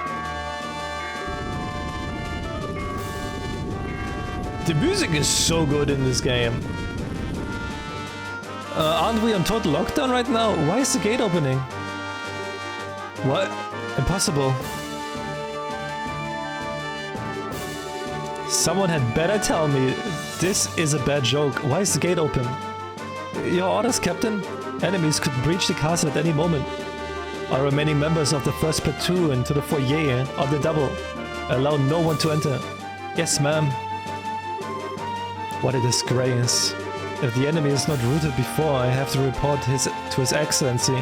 The music is so good in this game. Aren't we on total lockdown right now? Why is the gate opening? What? Impossible. Someone had better tell me this is a bad joke. Why is the gate open? Your orders, Captain? Enemies could breach the castle at any moment. Our remaining members of the 1st platoon to the foyer on the double. Allow no one to enter. Yes, ma'am. What a disgrace. If the enemy is not routed before, I have to report to His Excellency.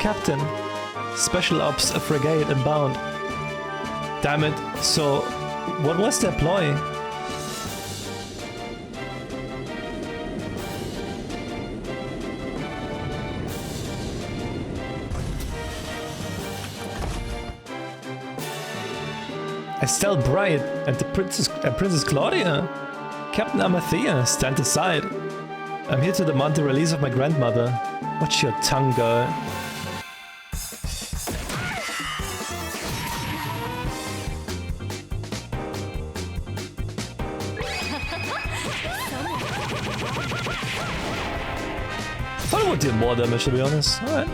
Captain, Special Ops Frigate inbound. Damn it, so what was their ploy? Estelle Bright and the Princess Claudia. Captain Amathea, stand aside. I'm here to demand the release of my grandmother. Watch your tongue, girl. Thought it would deal more damage, to be honest. Alright.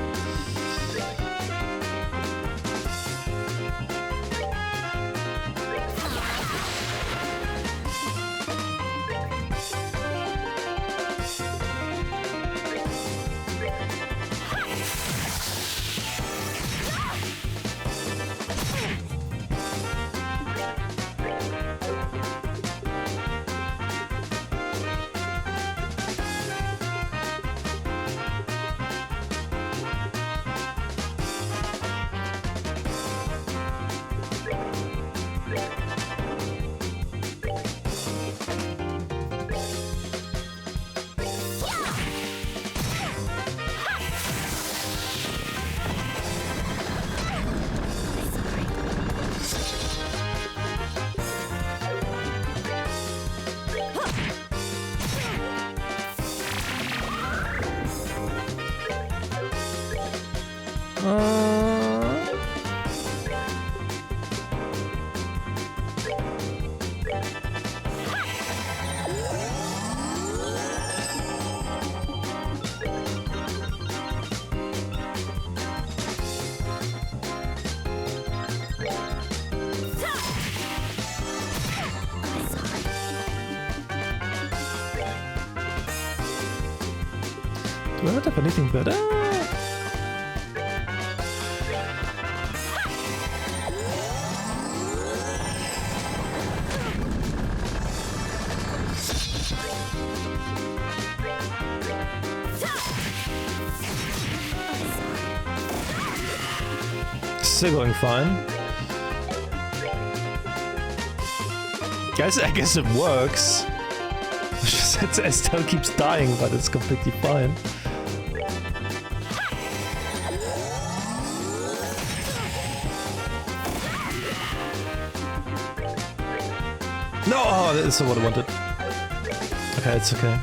Do I not have anything better? Still going fine. Guys, I guess it works. It still keeps dying, but it's completely fine. No! Oh, this is what I wanted. Okay, it's okay.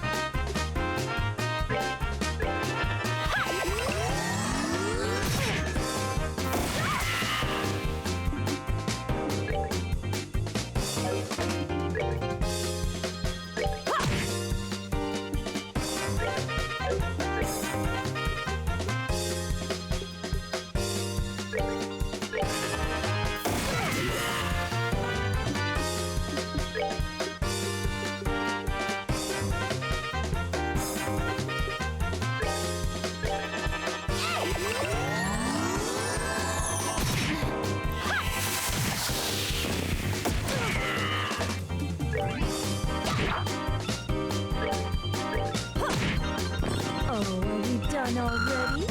Already?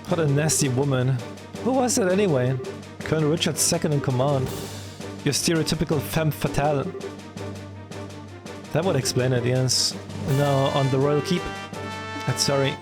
What a nasty woman. Who was that anyway? Colonel Richard's second in command. Your stereotypical femme fatale. That would explain it, yes. Now on the royal keep. Sorry.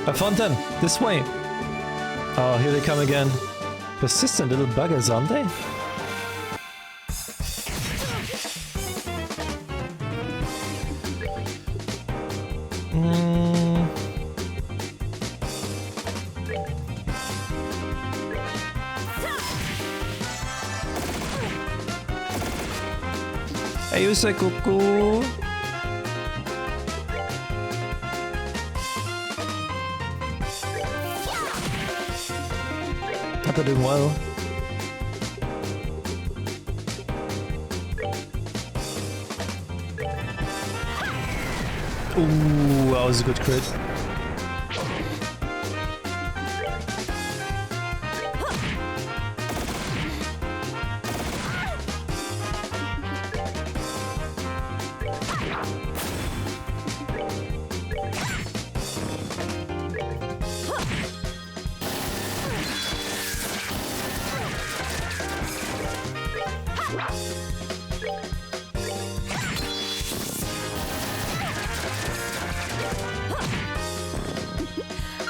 A fountain! This way! Oh, here they come again. Persistent little buggers, aren't they? Hey, you say cuckoo! They're doing well. Ooh, that was a good crit.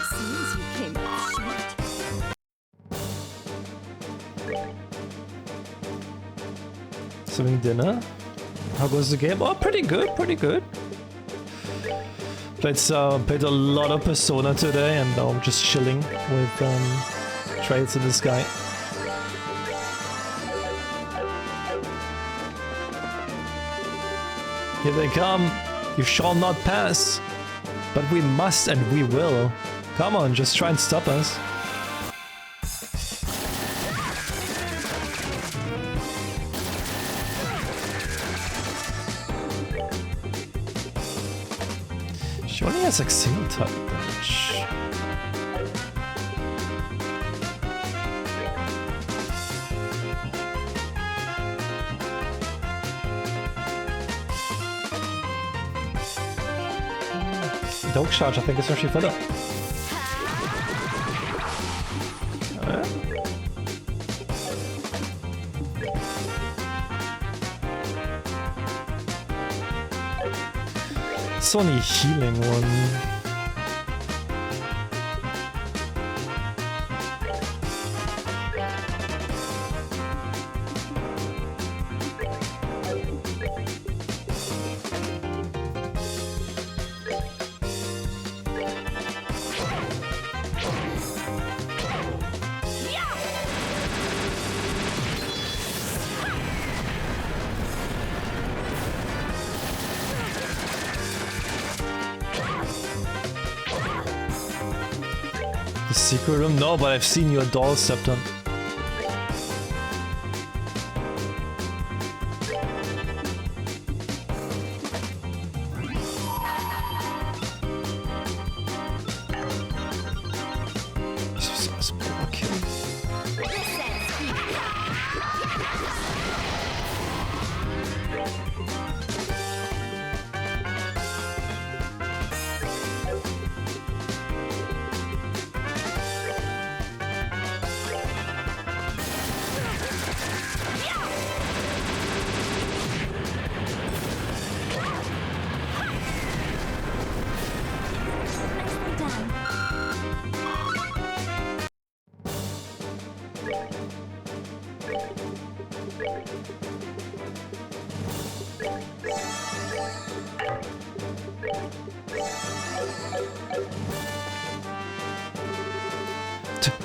Seems you came up short. Having dinner. How goes the game? Oh, pretty good, pretty good. Played a lot of Persona today, and now I'm just chilling with Trails in the Sky. Here they come. You shall not pass. But we must and we will. Come on, just try and stop us. She only has like single target damage. Dog charge, I think, is actually filler. It's only healing one. The secret room? No, but I've seen your doll scepter.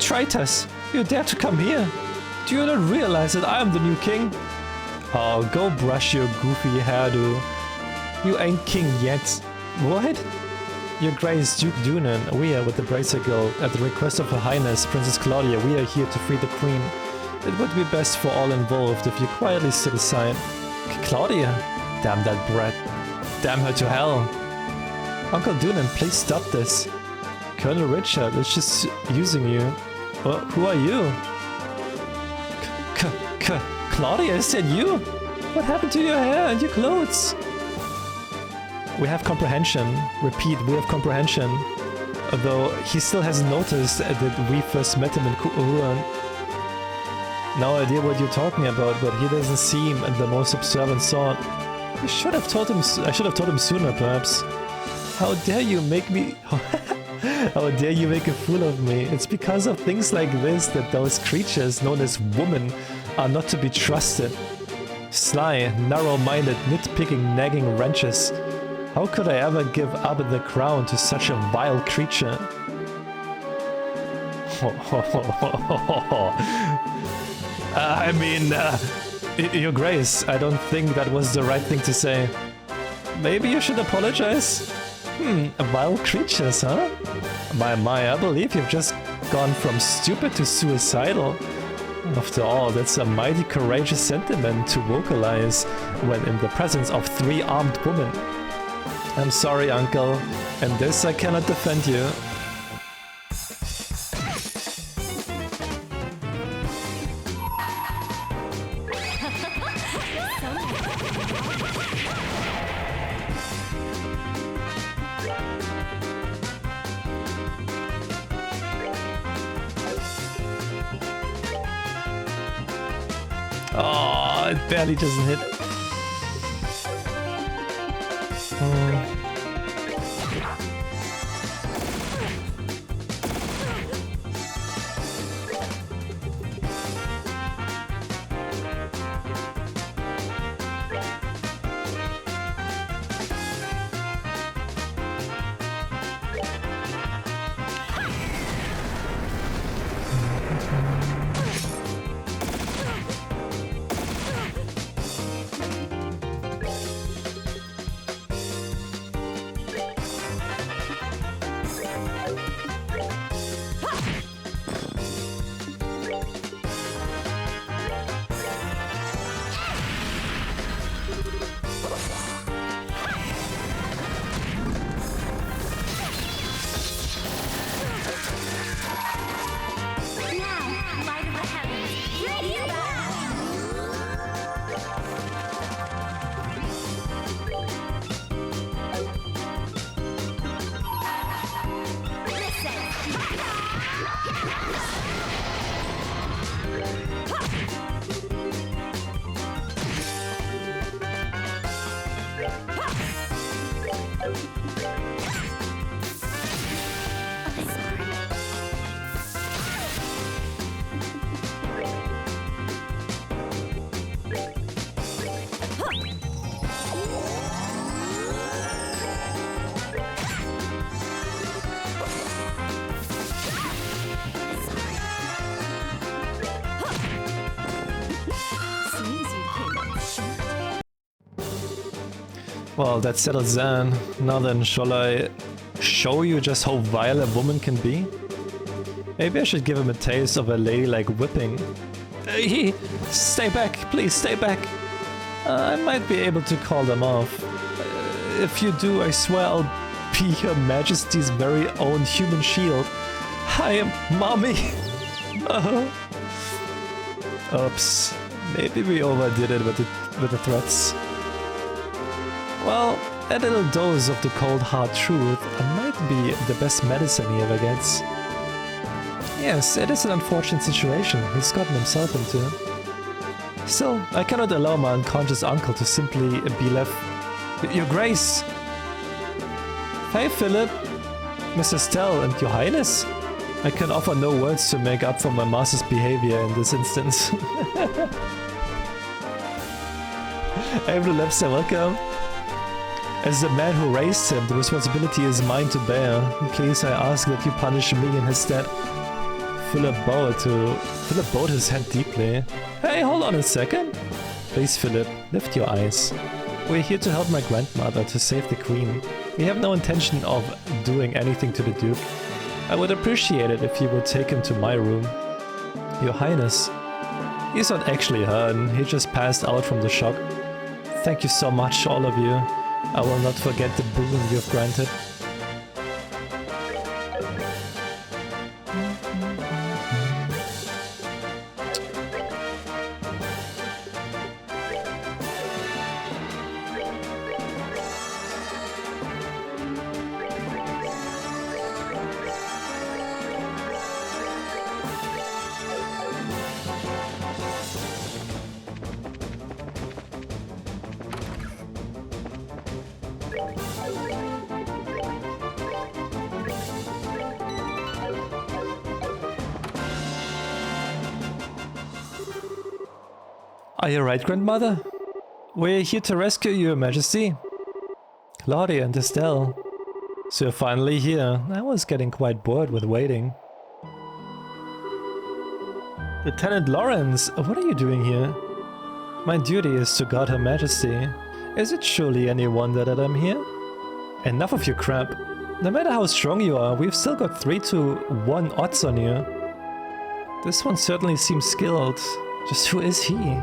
Traitors! You dare to come here? Do you not realize that I am the new king? Oh, go brush your goofy hairdo. You ain't king yet. What? Your Grace Duke Dunan, we are with the Bracer Guild. At the request of Her Highness, Princess Claudia, we are here to free the Queen. It would be best for all involved if you quietly sit aside. Claudia? Damn that brat. Damn her to hell. Uncle Dunan, please stop this. Colonel Richard is just using you. Well, who are you? Claudia, is that you? What happened to your hair and your clothes? We have comprehension. Repeat, we have comprehension. Although he still hasn't noticed that we first met him in Ruan. No idea what you're talking about, but he doesn't seem the most observant sort. I should have told him sooner, perhaps. How dare you make me... How dare you make a fool of me? It's because of things like this that those creatures known as women are not to be trusted. Sly, narrow-minded, nitpicking, nagging wretches. How could I ever give up the crown to such a vile creature? I mean, Your Grace, I don't think that was the right thing to say. Maybe you should apologize? Vile creatures, huh? My, I believe you've just gone from stupid to suicidal. After all, that's a mighty courageous sentiment to vocalize when in the presence of 3 armed women. I'm sorry, Uncle, and this I cannot defend you. Oh, it barely doesn't hit. Well, that settles then. Now then, shall I show you just how vile a woman can be? Maybe I should give him a taste of a ladylike whipping. Stay back, please stay back. I might be able to call them off. If you do, I swear I'll be Her Majesty's very own human shield. I am mommy. Oops. Maybe we overdid it with the threats. Well, a little dose of the cold hard truth might be the best medicine he ever gets. Yes, it is an unfortunate situation he's gotten himself into. Still, I cannot allow my unconscious uncle to simply be left... Your Grace! Hey Philip! Mr. Stell and Your Highness! I can offer no words to make up for my master's behavior in this instance. Hey Blue Lobster, welcome! As the man who raised him, the responsibility is mine to bear. Please, I ask that you punish me in his stead. Philip bowed his head deeply. Hey, hold on a second. Please, Philip, lift your eyes. We're here to help my grandmother to save the queen. We have no intention of doing anything to the Duke. I would appreciate it if you would take him to my room. Your Highness. He's not actually hurt, he just passed out from the shock. Thank you so much, all of you. I will not forget the boon you have granted. Are you right, Grandmother? We're here to rescue you, Your Majesty. Claudia and Estelle. So you're finally here. I was getting quite bored with waiting. Lieutenant Lawrence, what are you doing here? My duty is to guard Her Majesty. Is it surely any wonder that I'm here? Enough of your crap. No matter how strong you are, we've still got 3-1 odds on you. This one certainly seems skilled. Just who is he?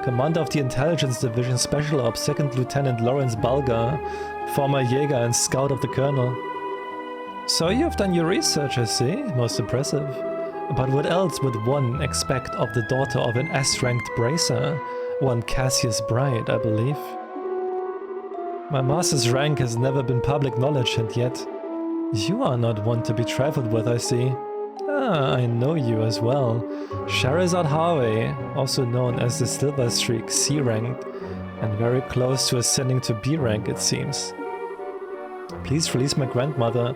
Commander of the Intelligence Division Special Ops, 2nd Lieutenant Lawrence Balga, former Jäger and Scout of the Colonel. So you've done your research, I see. Most impressive. But what else would one expect of the daughter of an S-ranked bracer? One Cassius Bright, I believe. My master's rank has never been public knowledge, and yet you are not one to be trifled with, I see. Ah, I know you as well. Shahrazad Harvey, also known as the Silver Streak, C-ranked, and very close to ascending to B-rank, it seems. Please release my grandmother.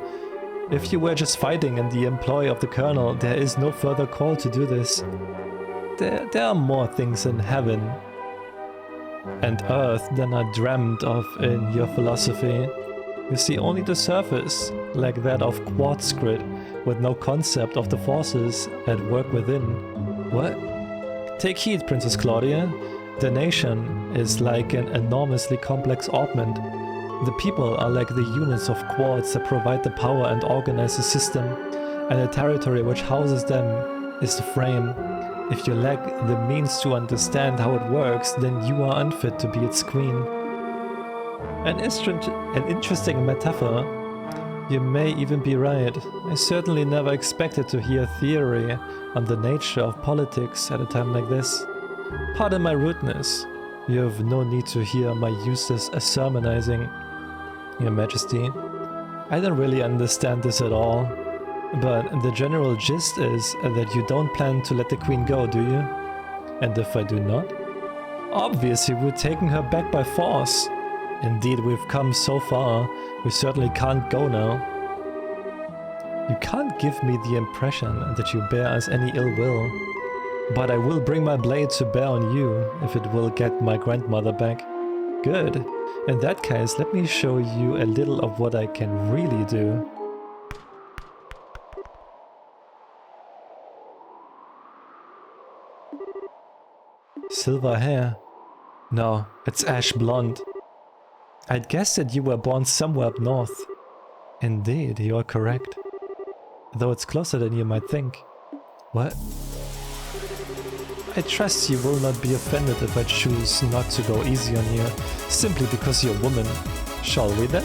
If you were just fighting in the employ of the Colonel, there is no further call to do this. There are more things in heaven and earth than are dreamt of in your philosophy. You see only the surface, like that of quartz grid, with no concept of the forces at work within. What? Take heed, Princess Claudia. The nation is like an enormously complex augment. The people are like the units of quartz that provide the power and organize the system, and the territory which houses them is the frame. If you lack the means to understand how it works, then you are unfit to be its queen. An interesting metaphor. You may even be right. I certainly never expected to hear theory on the nature of politics at a time like this. Pardon my rudeness. You have no need to hear my useless sermonizing, Your Majesty. I don't really understand this at all. But the general gist is that you don't plan to let the Queen go, do you? And if I do not? Obviously we're taking her back by force. Indeed, we've come so far, we certainly can't go now. You can't give me the impression that you bear us any ill will. But I will bring my blade to bear on you, if it will get my grandmother back. Good. In that case, let me show you a little of what I can really do. Silver hair. No, it's ash blonde. I'd guess that you were born somewhere up north. Indeed, you are correct. Though it's closer than you might think. What? I trust you will not be offended if I choose not to go easy on you, simply because you're a woman. Shall we then?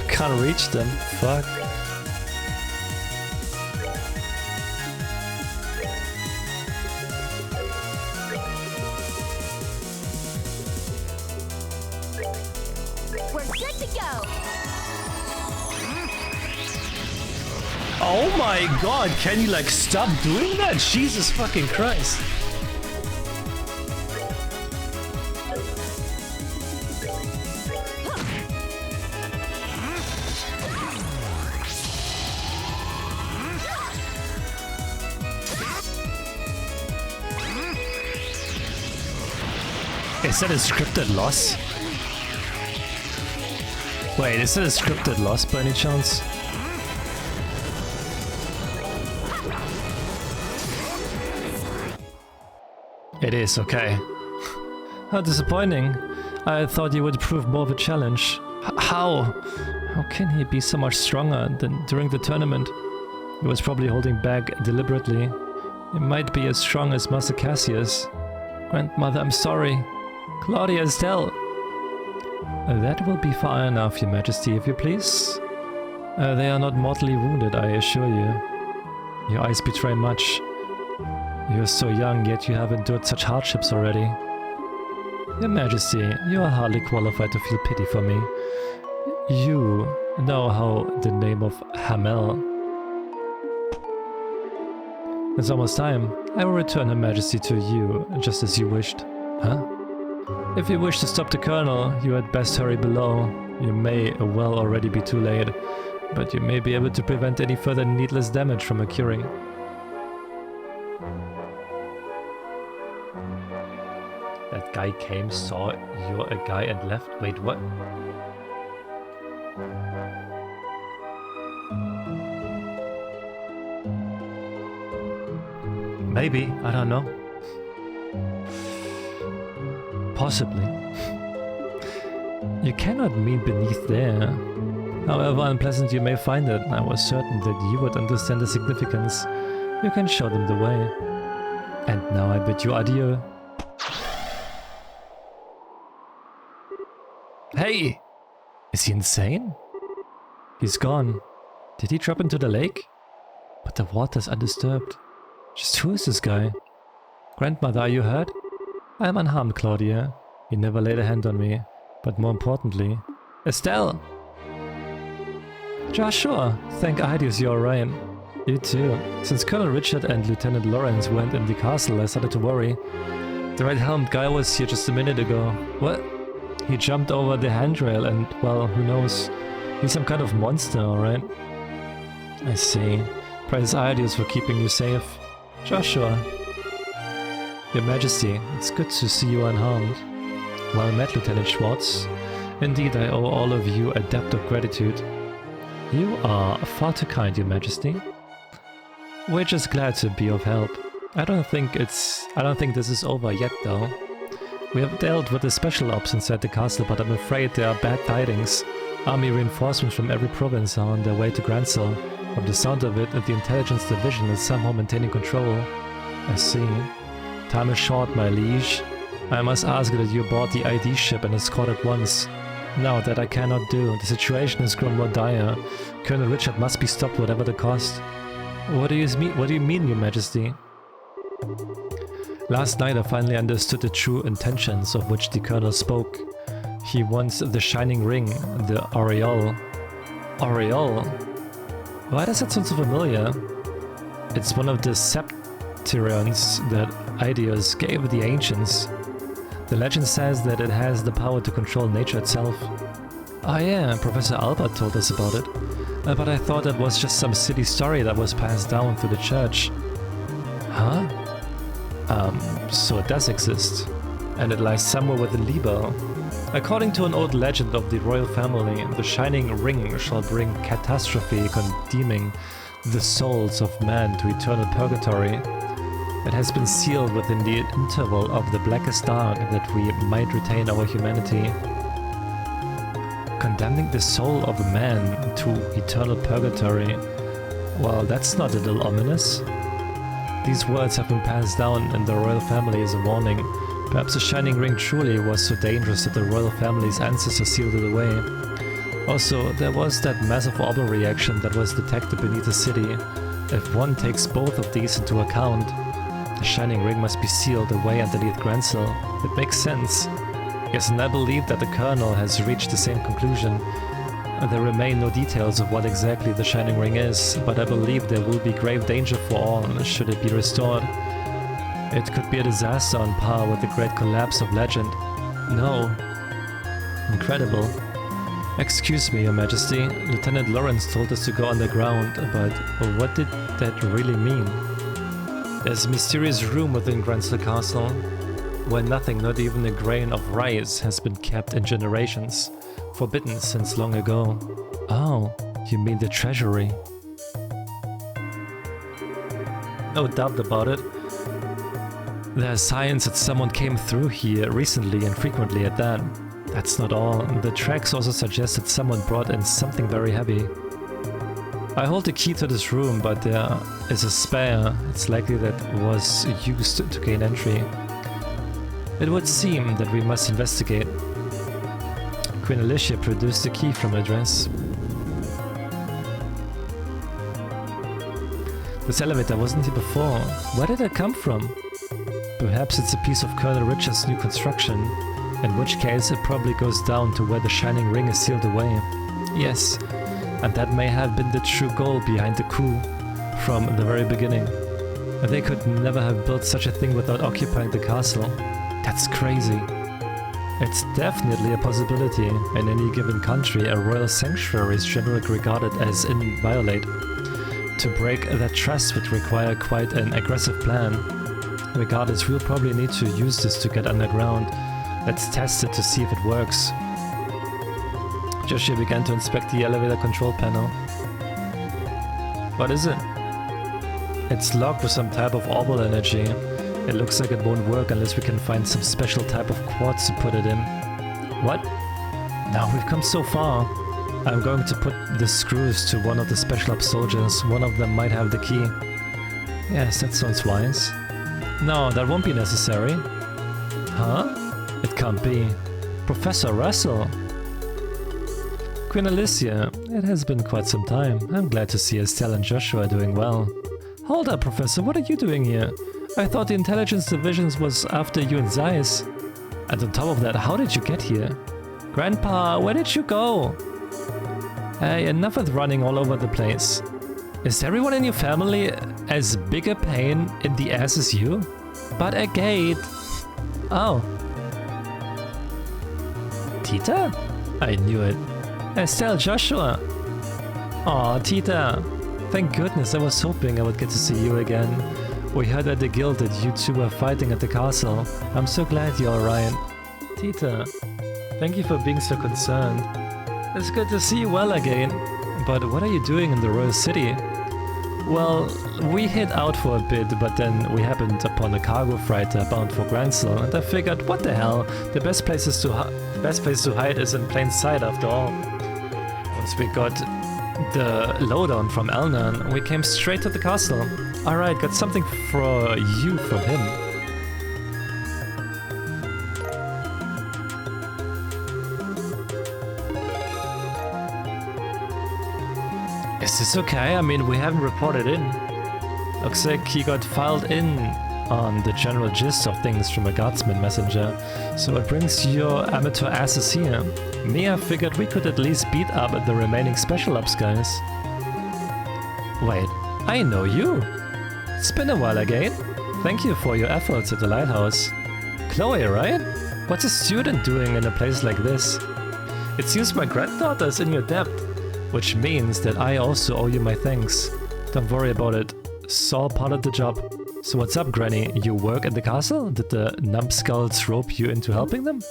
Can't reach them. Fuck. We're good to go. Oh my god, can you like stop doing that? Jesus fucking Christ. Is that a scripted loss? Wait, is that a scripted loss by any chance? It is, okay. How disappointing. I thought you would prove more of a challenge. How? How can he be so much stronger than during the tournament? He was probably holding back deliberately. He might be as strong as Master Cassius. Grandmother, I'm sorry. Claudia, Estelle. That will be far enough, Your Majesty, if you please. They are not mortally wounded, I assure you. Your eyes betray much. You're so young, yet you have endured such hardships already. Your Majesty, you are hardly qualified to feel pity for me. You know how the name of Hamel. It's almost time. I will return Her Majesty to you, just as you wished. Huh? If you wish to stop the Colonel, you had best hurry below. You may well already be too late, but you may be able to prevent any further needless damage from occurring. That guy came, saw you're a guy and left? Wait, what? Maybe, I don't know. Possibly. You cannot mean beneath there. However unpleasant you may find it, I was certain that you would understand the significance. You can show them the way. And now I bid you adieu. Hey! Is he insane? He's gone. Did he drop into the lake? But the water's undisturbed. Just who is this guy? Grandmother, are you hurt? I am unharmed, Claudia. He never laid a hand on me. But more importantly... Estelle! Joshua! Thank Ideus you're alright. You too. Since Colonel Richard and Lieutenant Lawrence weren't in the castle, I started to worry. The red-helmed guy was here just a minute ago. What? He jumped over the handrail and, well, who knows? He's some kind of monster, alright? I see. Praise Ideus for keeping you safe. Joshua. Your Majesty, it's good to see you unharmed. Well met, Lieutenant Schwartz. Indeed, I owe all of you a debt of gratitude. You are far too kind, Your Majesty. We're just glad to be of help. I don't think this is over yet, though. We have dealt with the special ops inside the castle, but I'm afraid there are bad tidings. Army reinforcements from every province are on their way to Gransel. From the sound of it, the intelligence division is somehow maintaining control. I see. Time is short, my liege. I must ask that you board the ID ship and escort at once. Now that I cannot do, the situation has grown more dire. Colonel Richard must be stopped whatever the cost. What do you mean, Your Majesty? Last night I finally understood the true intentions of which the Colonel spoke. He wants the Shining Ring, the Aureole. Aureole? Why does that sound so familiar? It's one of the Septirions that Ideus gave the ancients. The legend says that it has the power to control nature itself. Oh yeah, Professor Albert told us about it. But I thought it was just some silly story that was passed down through the church. Huh? So it does exist. And it lies somewhere within Liber. According to an old legend of the royal family, the Shining Ring shall bring catastrophe, condemning the souls of men to eternal purgatory. It has been sealed within the interval of the blackest dark that we might retain our humanity. Condemning the soul of a man to eternal purgatory. Well, that's not a little ominous. These words have been passed down in the royal family as a warning. Perhaps the Shining Ring truly was so dangerous that the royal family's ancestors sealed it away. Also, there was that massive orbital reaction that was detected beneath the city. If one takes both of these into account, the Shining Ring must be sealed away underneath Gransel. It makes sense. Yes, and I believe that the Colonel has reached the same conclusion. There remain no details of what exactly the Shining Ring is, but I believe there will be grave danger for all should it be restored. It could be a disaster on par with the great collapse of legend. No. Incredible. Excuse me, Your Majesty. Lieutenant Lawrence told us to go underground, but what did that really mean? There's a mysterious room within Gransel Castle, where nothing, not even a grain of rice, has been kept in generations. Forbidden since long ago. Oh, you mean the treasury? No doubt about it. There's signs that someone came through here recently and frequently at that. That's not all. The tracks also suggest that someone brought in something very heavy. I hold the key to this room, but there is a spare. It's likely that was used to gain entry. It would seem that we must investigate. Queen Alicia produced the key from her dress. This elevator wasn't here before. Where did it come from? Perhaps it's a piece of Colonel Richard's new construction, in which case it probably goes down to where the shining ring is sealed away. Yes, and that may have been the true goal behind the coup from the very beginning. They could never have built such a thing without occupying the castle. That's crazy. It's definitely a possibility. In any given country, a royal sanctuary is generally regarded as inviolate. To break that trust would require quite an aggressive plan. Regardless, we'll probably need to use this to get underground. Let's test it to see if it works. Joshua began to inspect the elevator control panel. What is it? It's locked with some type of orbital energy. It looks like it won't work unless we can find some special type of quartz to put it in. What? Now we've come so far. I'm going to put the screws to one of the special ops soldiers. One of them might have the key. Yes, that sounds wise. No, that won't be necessary. Huh? It can't be. Professor Russell! Queen Alicia, it has been quite some time. I'm glad to see Estelle and Joshua doing well. Hold up, Professor, what are you doing here? I thought the intelligence divisions was after you and Zeiss. And on top of that, how did you get here? Grandpa, where did you go? Hey, enough with running all over the place. Is everyone in your family as big a pain in the ass as you? But a gate. Oh. Tita? I knew it. Estelle, Joshua. Aw, Tita. Thank goodness, I was hoping I would get to see you again. We heard at the guild that you two were fighting at the castle. I'm so glad you're alright. Tita, thank you for being so concerned. It's good to see you well again. But what are you doing in the royal city? Well, we hid out for a bit, but then we happened upon a cargo freighter bound for Gransel, and I figured, what the hell, the best place to hide is in plain sight after all. Once we got the lowdown from Elnan, we came straight to the castle. Alright, got something for you from him. Is this okay? I mean, we haven't reported in. Looks like he got filed in on the general gist of things from a guardsman messenger. So it brings your amateur asses here. Me, I figured we could at least beat up the remaining special ops guys. Wait, I know you. It's been a while again. Thank you for your efforts at the lighthouse. Chloe, right? What's a student doing in a place like this? It seems my granddaughter is in your debt. Which means that I also owe you my thanks. Don't worry about it. It's all part of the job. So what's up, Granny? You work at the castle? Did the numbskulls rope you into helping them?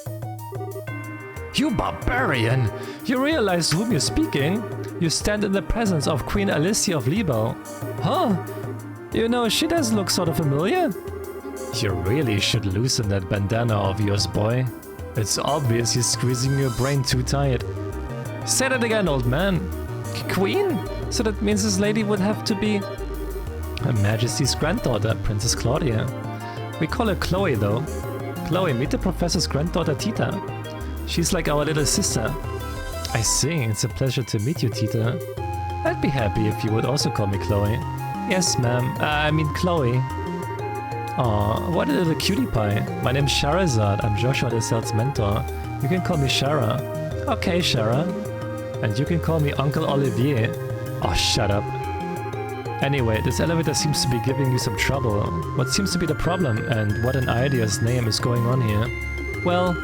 You barbarian! You realize whom you're speaking? You stand in the presence of Queen Alicia of Libel. Huh? You know, she does look sort of familiar. You really should loosen that bandana of yours, boy. It's obvious you're squeezing your brain too tight. Say that again, old man. Queen? So that means this lady would have to be Her Majesty's granddaughter, Princess Claudia. We call her Chloe, though. Chloe, meet the professor's granddaughter, Tita. She's like our little sister. I see, it's a pleasure to meet you, Tita. I'd be happy if you would also call me Chloe. Yes, ma'am. I mean Chloe. Aw, what a little cutie pie. My name's Charizard. I'm Joshua the Cell's mentor. You can call me Shara. Okay, Shara. And you can call me Uncle Olivier. Oh, shut up. Anyway, this elevator seems to be giving you some trouble. What seems to be the problem, and what in idea's name is going on here? Well,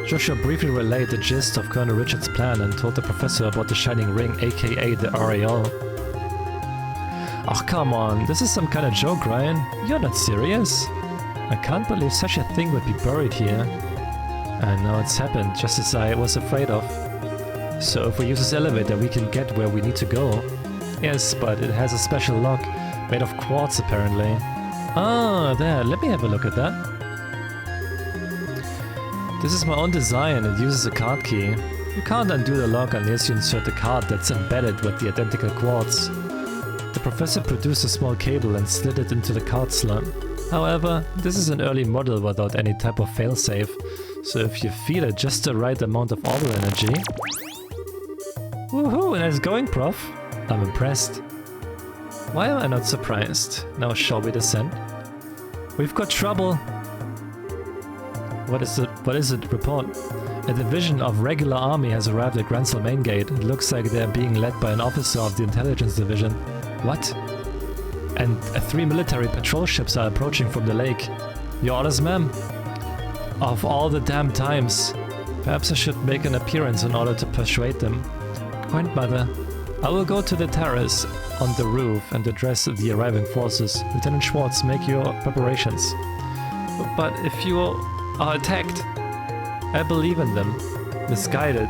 Joshua briefly relayed the gist of Colonel Richard's plan and told the professor about the Shining Ring, aka the Aureole. Oh, come on, this is some kind of joke, Ryan. You're not serious? I can't believe such a thing would be buried here. And now it's happened, just as I was afraid of. So if we use this elevator, we can get where we need to go. Yes, but it has a special lock, made of quartz apparently. Ah, there, let me have a look at that. This is my own design, it uses a card key. You can't undo the lock unless you insert the card that's embedded with the identical quartz. The professor produced a small cable and slid it into the card slot. However, this is an early model without any type of failsafe, so if you feed it just the right amount of orbital energy... Woohoo, nice going, Prof. I'm impressed. Why am I not surprised? Now shall we descend? We've got trouble. What is it? What is it? Report. A division of regular army has arrived at Gransel main gate. It looks like they're being led by an officer of the intelligence division. What? And 3 military patrol ships are approaching from the lake. Your orders, ma'am? Of all the damn times. Perhaps I should make an appearance in order to persuade them. Grandmother, I will go to the terrace on the roof and address the arriving forces. Lieutenant Schwartz, make your preparations. But if you are attacked, I believe in them. Misguided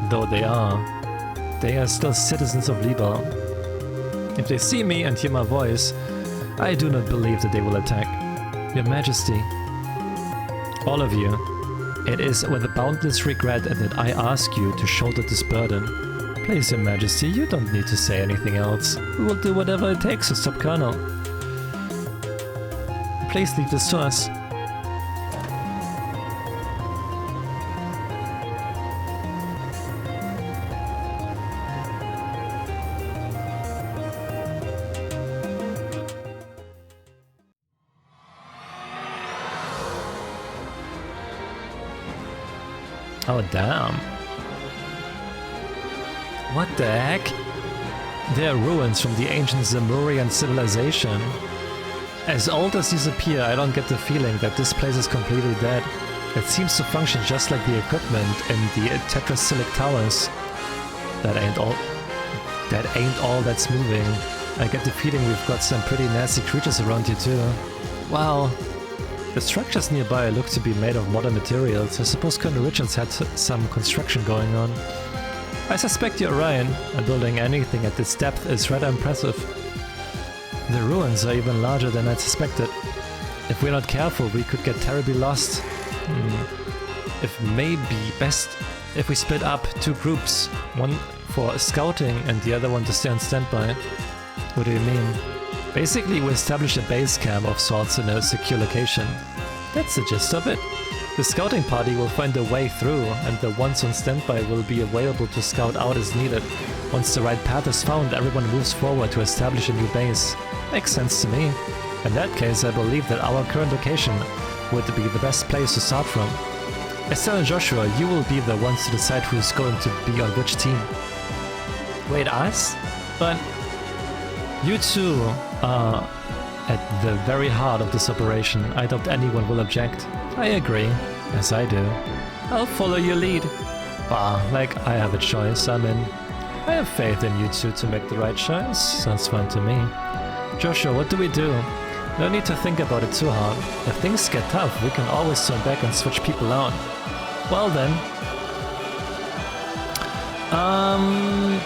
though they are still citizens of Liebel. If they see me and hear my voice, I do not believe that they will attack. Your Majesty, all of you, it is with boundless regret that I ask you to shoulder this burden. Please, Your Majesty, you don't need to say anything else. We will do whatever it takes to stop Colonel. Please leave this to us. Oh, damn. What the heck? They are ruins from the ancient Zemurian civilization. As old as these appear, I don't get the feeling that this place is completely dead. It seems to function just like the equipment in the Tetrasilic Towers. That ain't all that's moving. I get the feeling we've got some pretty nasty creatures around here too. Wow. The structures nearby look to be made of modern materials. I suppose Colonel Richards had some construction going on. I suspect you're right, and building anything at this depth is rather impressive. The ruins are even larger than I suspected. If we're not careful, we could get terribly lost. If maybe best if we split up 2 groups, one for scouting and the other one to stay on standby. What do you mean? Basically, we establish a base camp of sorts in a secure location. That's the gist of it. The scouting party will find a way through, and the ones on standby will be available to scout out as needed. Once the right path is found, everyone moves forward to establish a new base. Makes sense to me. In that case, I believe that our current location would be the best place to start from. Estelle and Joshua, you will be the ones to decide who's going to be on which team. Wait, us? But you two are at the very heart of this operation. I doubt anyone will object. I agree. Yes, I do. I'll follow your lead. Bah, like I have a choice, I'm in. I have faith in you two to make the right choice. Sounds fun to me. Joshua, what do we do? No need to think about it too hard. If things get tough, we can always turn back and switch people out. Well then.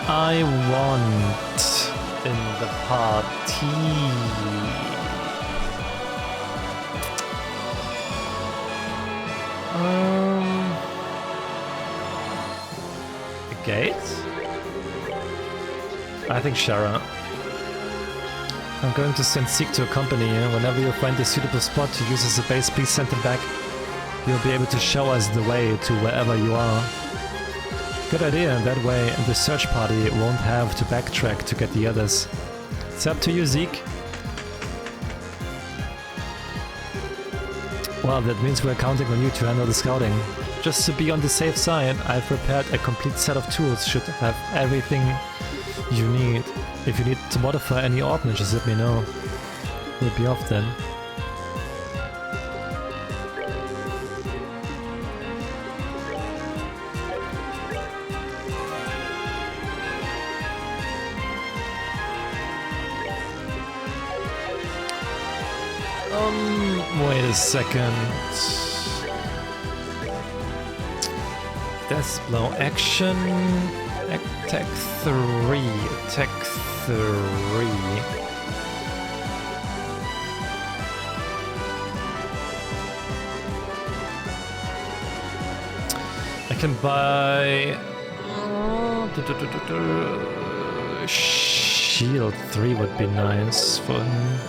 I want in the party. A gate? I think Shara. I'm going to send Zeke to accompany you. Whenever you find a suitable spot to use as a base, please send him back. You'll be able to show us the way to wherever you are. Good idea, and that way the search party won't have to backtrack to get the others. It's up to you, Zeke. Well, that means we're counting on you to handle the scouting. Just to be on the safe side, I've prepared a complete set of tools, should have everything you need. If you need to modify any ordnance, just let me know. We'll be off then. Wait a second. Death blow action. Attack 3. Attack 3. I can buy shield 3 would be nice for him.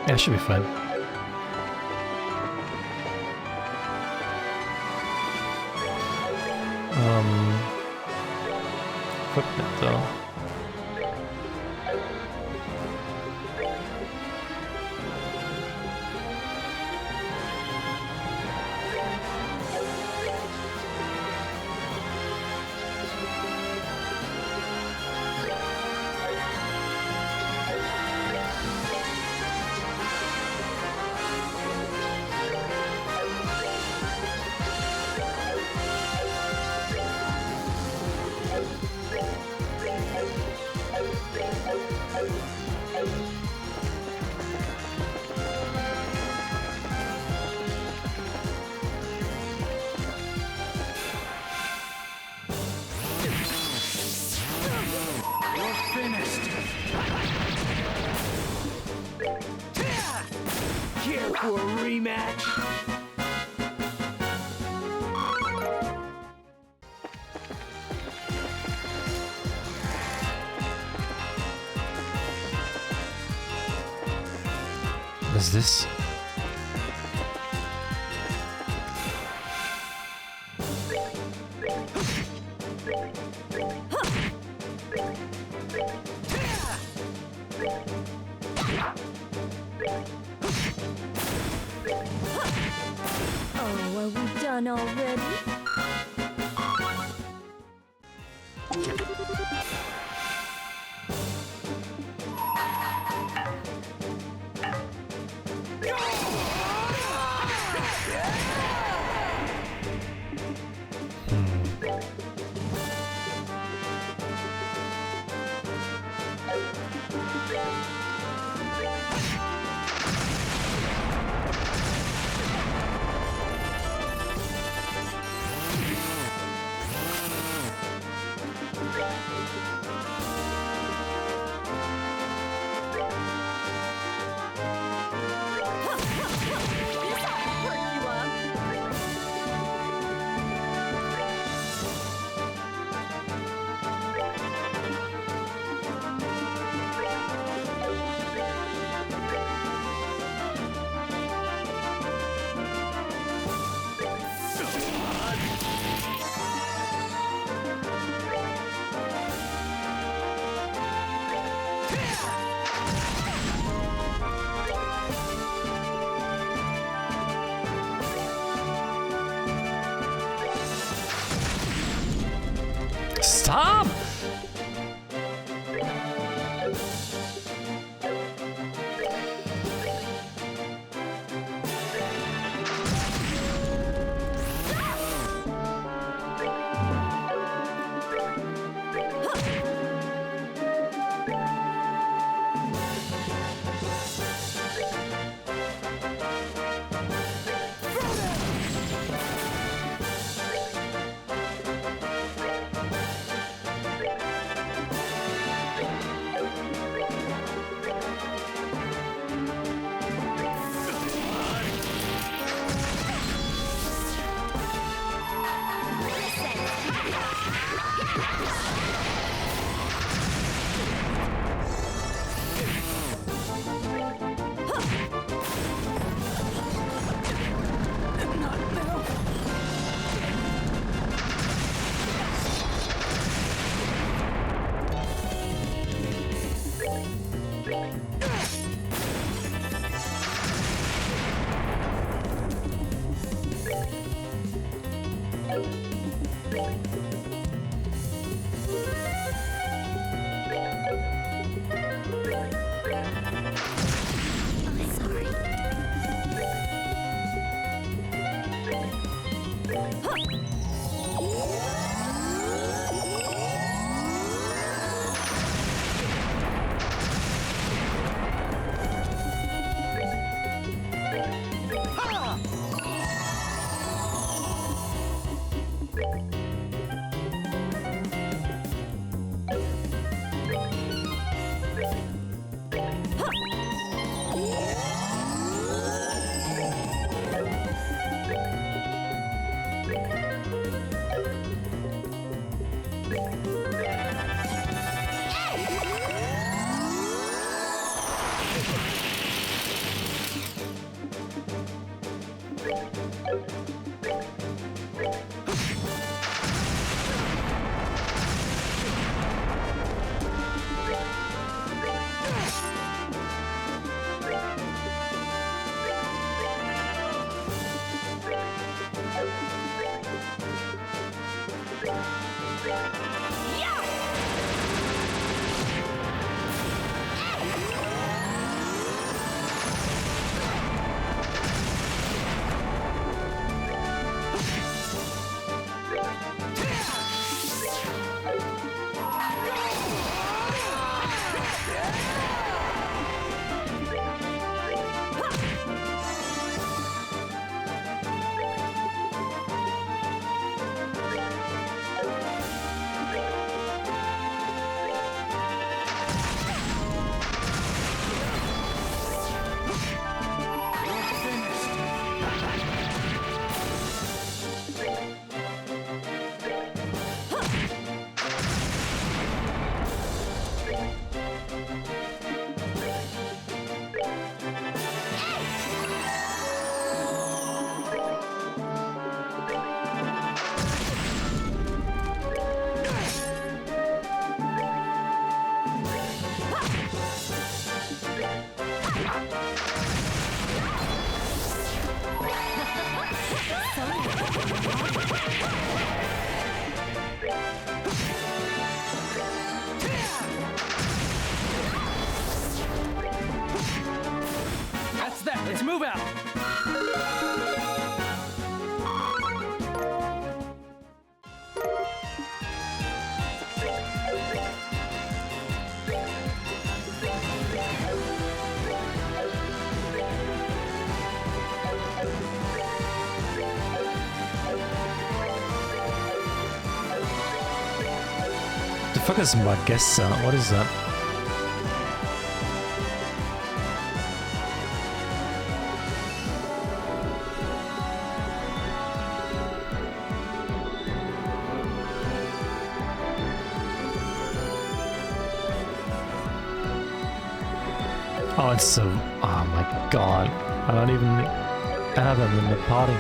Yeah, should be fine. Equipment though. Care for a rematch? What is this? Oh, are we done already? Stop! That's that. Let's move out. The fuck is Magessa? What is that? Oh, it's so... Oh my god. I don't even have them in the party.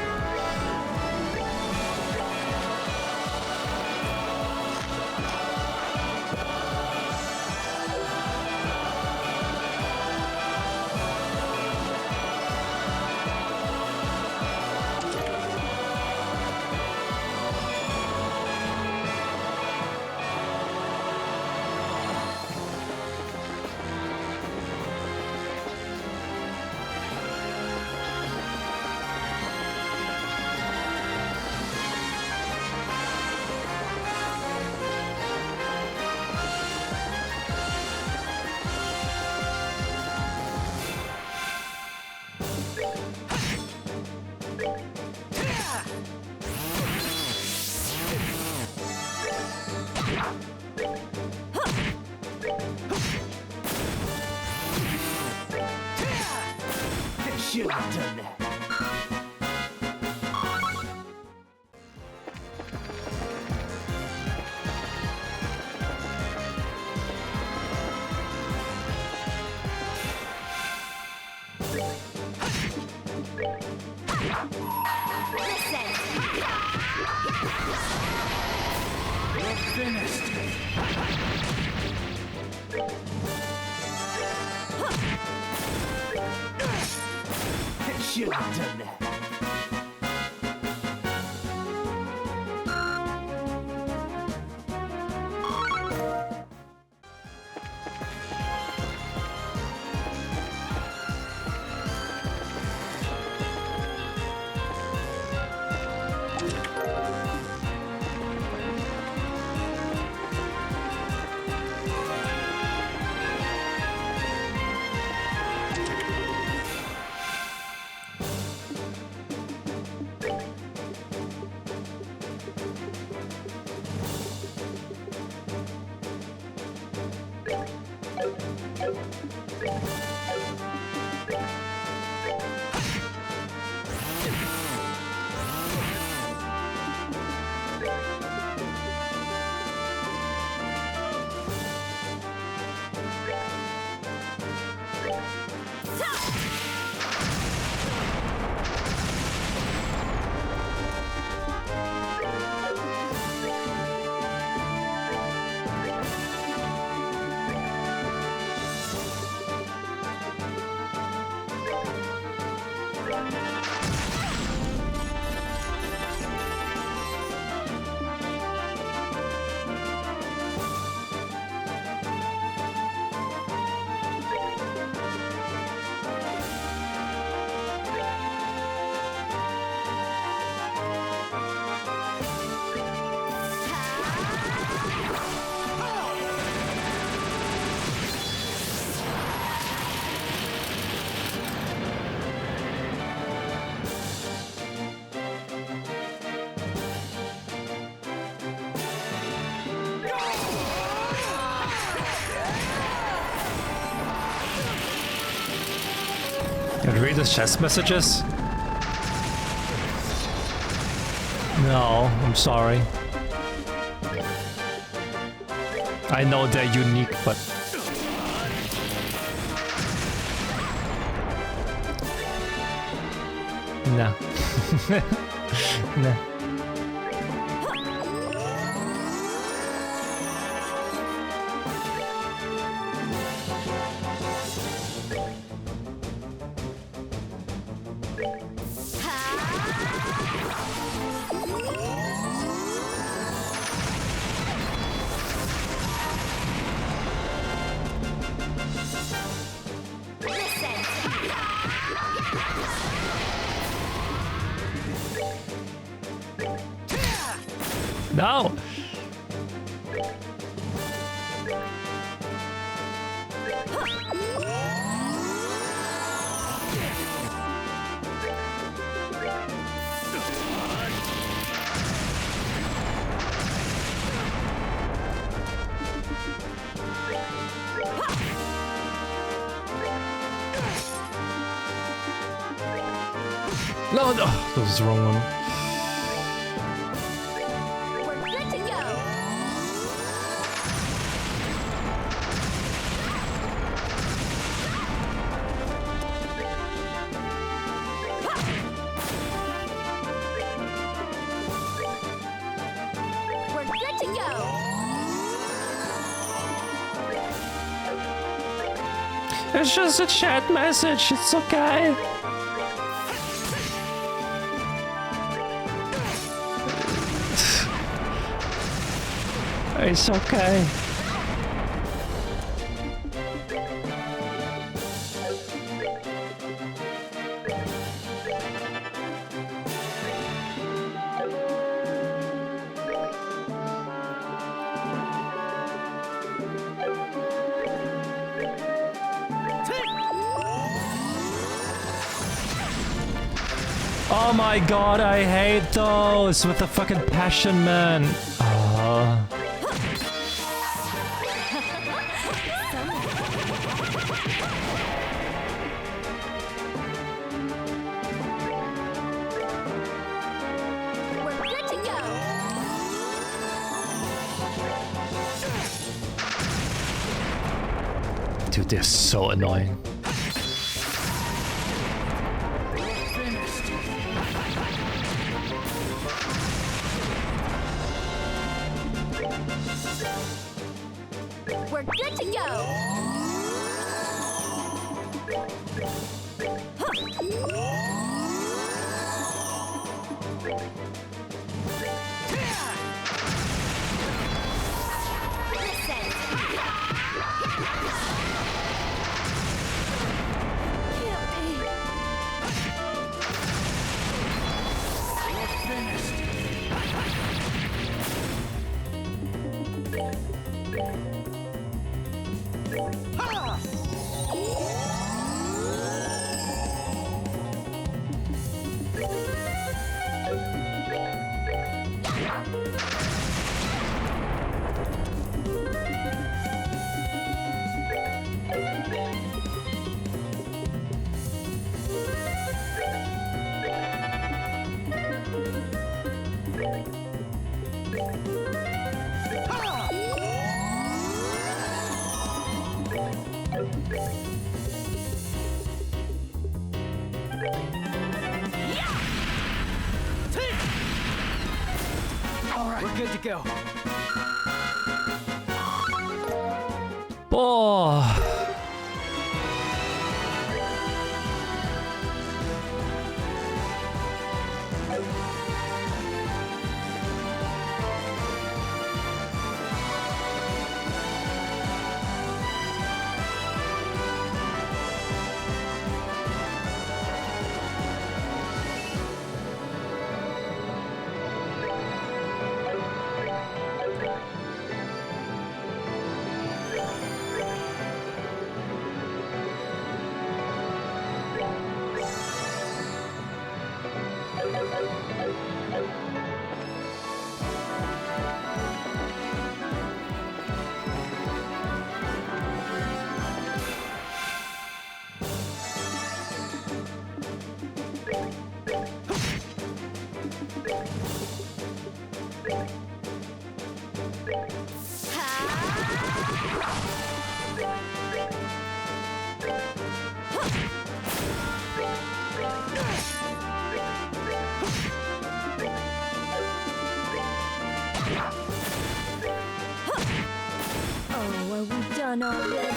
Should have done that. Listen. We're finished. Should have done that. Can you read the chess messages? No, I'm sorry. I know they're unique, but... Nah. Nah. No! No, no, that was the wrong one. We're good to go. We're good to go. It's just a chat message, it's okay. It's okay. Oh my god, I hate those with the fucking passion, man. We're good to go. Dude, they're so annoying. We're good to go. Listen. All right, we're good to go. Oh. Oh, are we done already?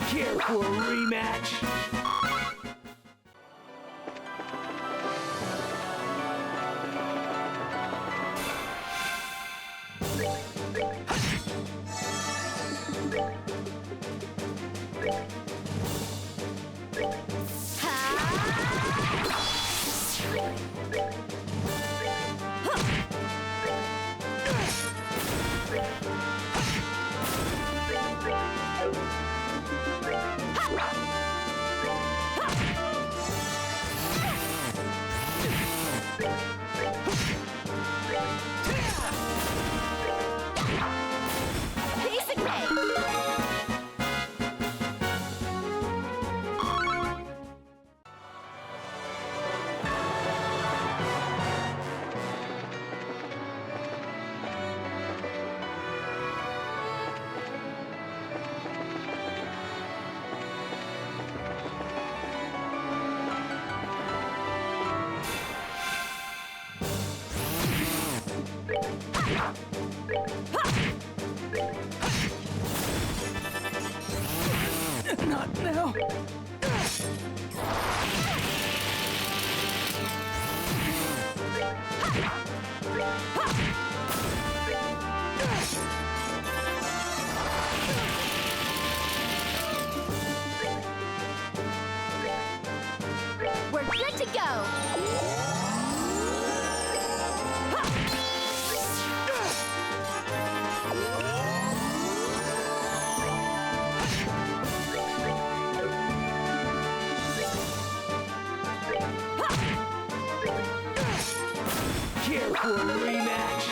Care for a rematch? Basic way. Not now. We're good to go. Care for a rematch?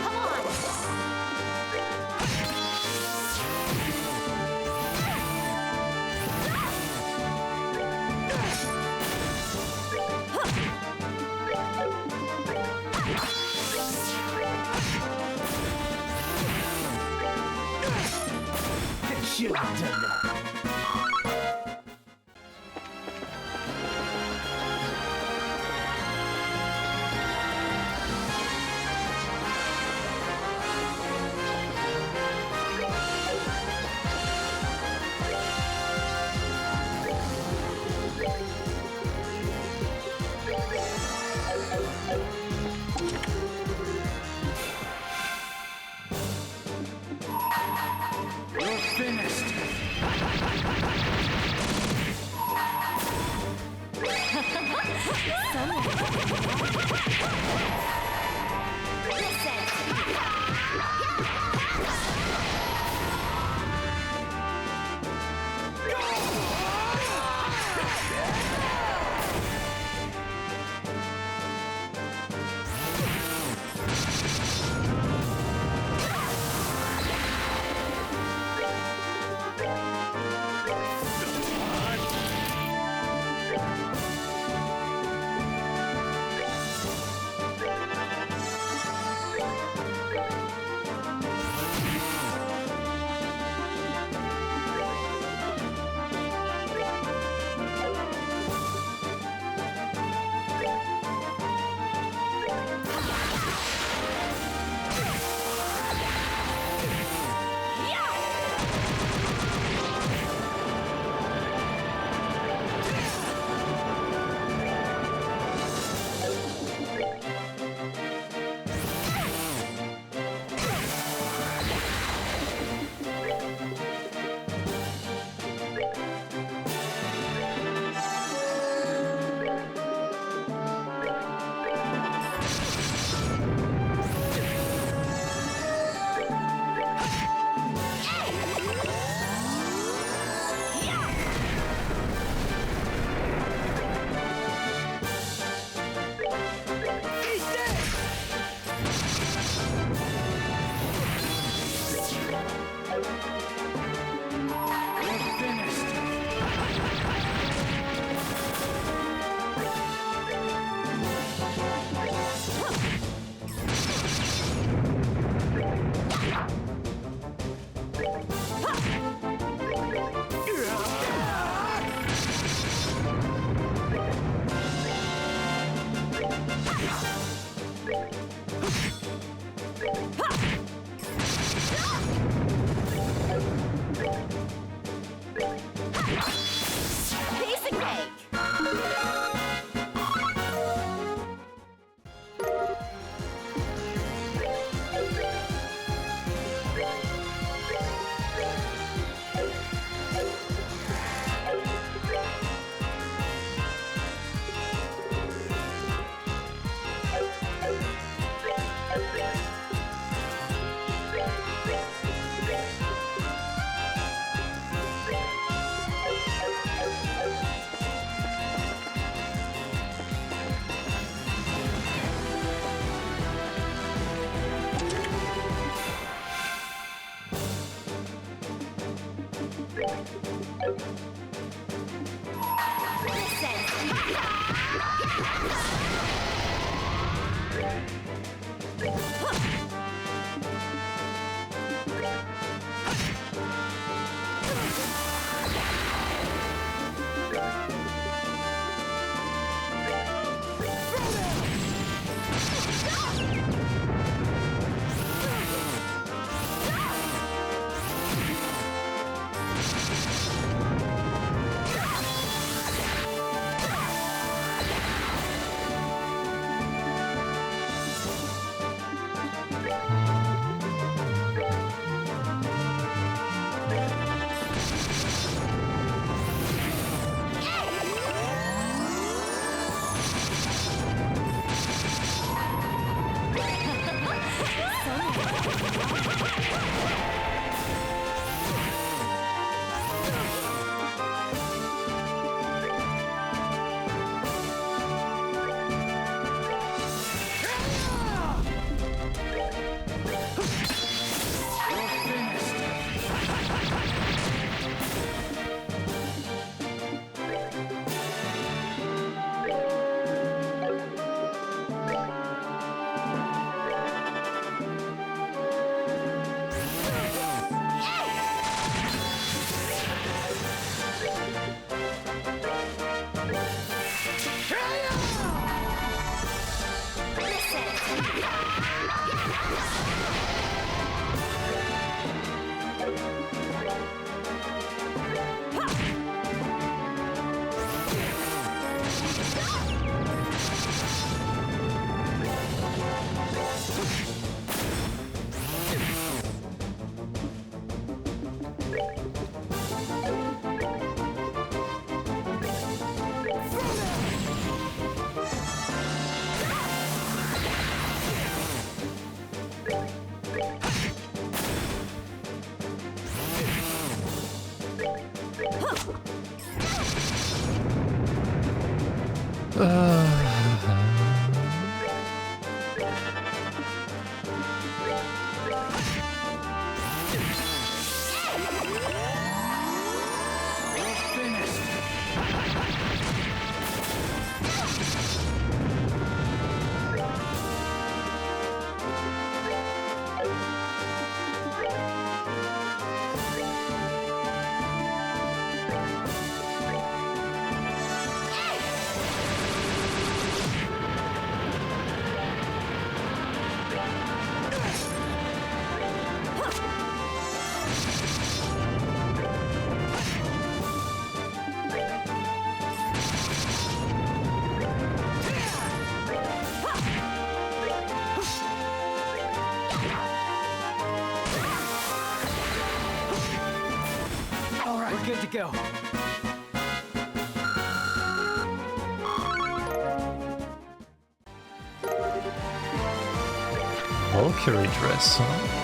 Come on. Should have done that. You're finished. All right, we're good to go. Valkyrie dress, huh?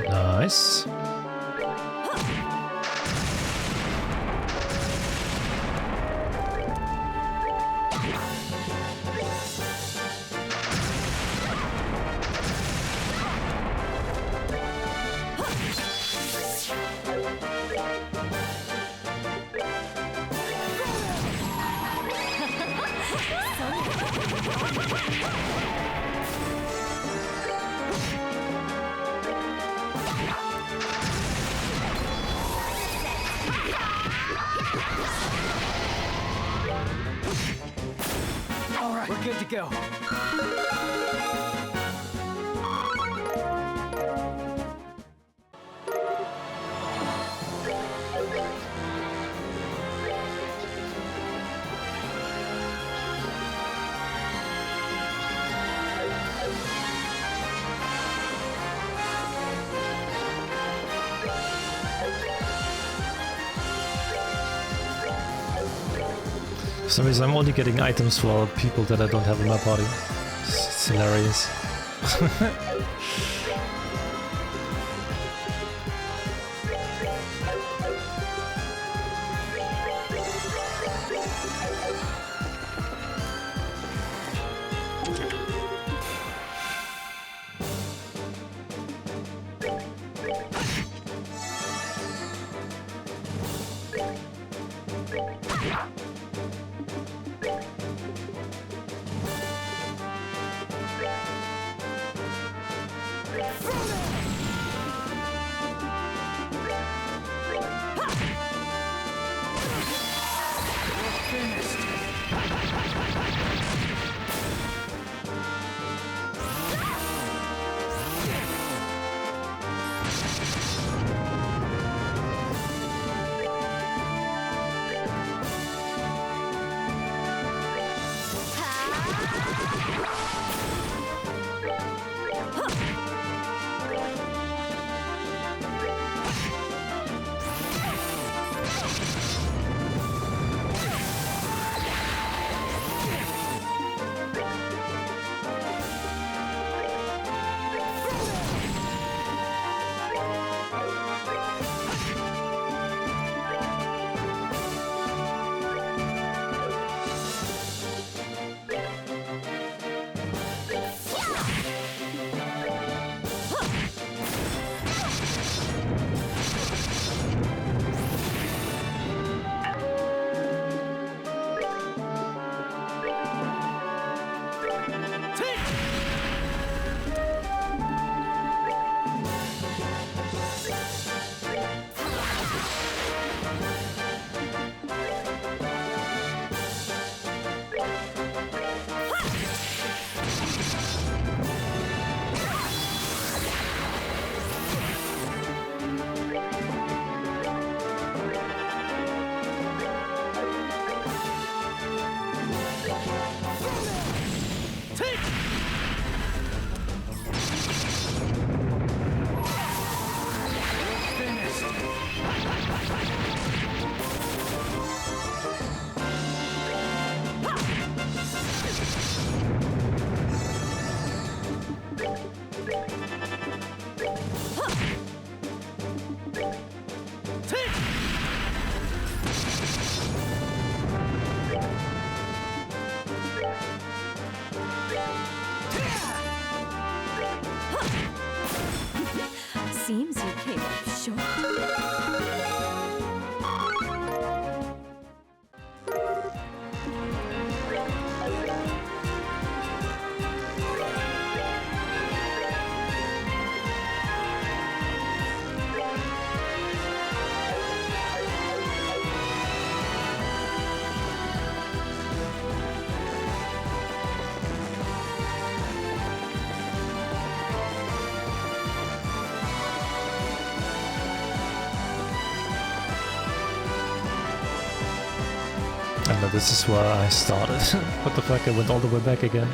Nice. All right, we're good to go. For some reason I'm only getting items for people that I don't have in my party. It's hilarious. Seems you came up short. I know this is where I started. What the fuck, I went all the way back again.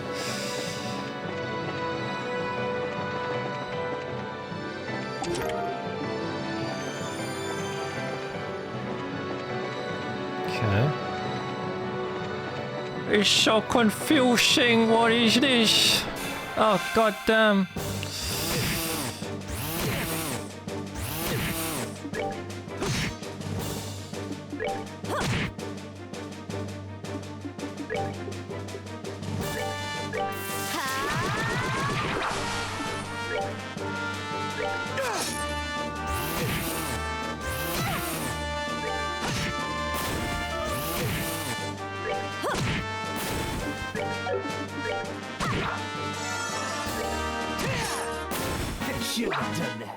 Okay. It's so confusing, what is this? Oh god damn. Should have done that.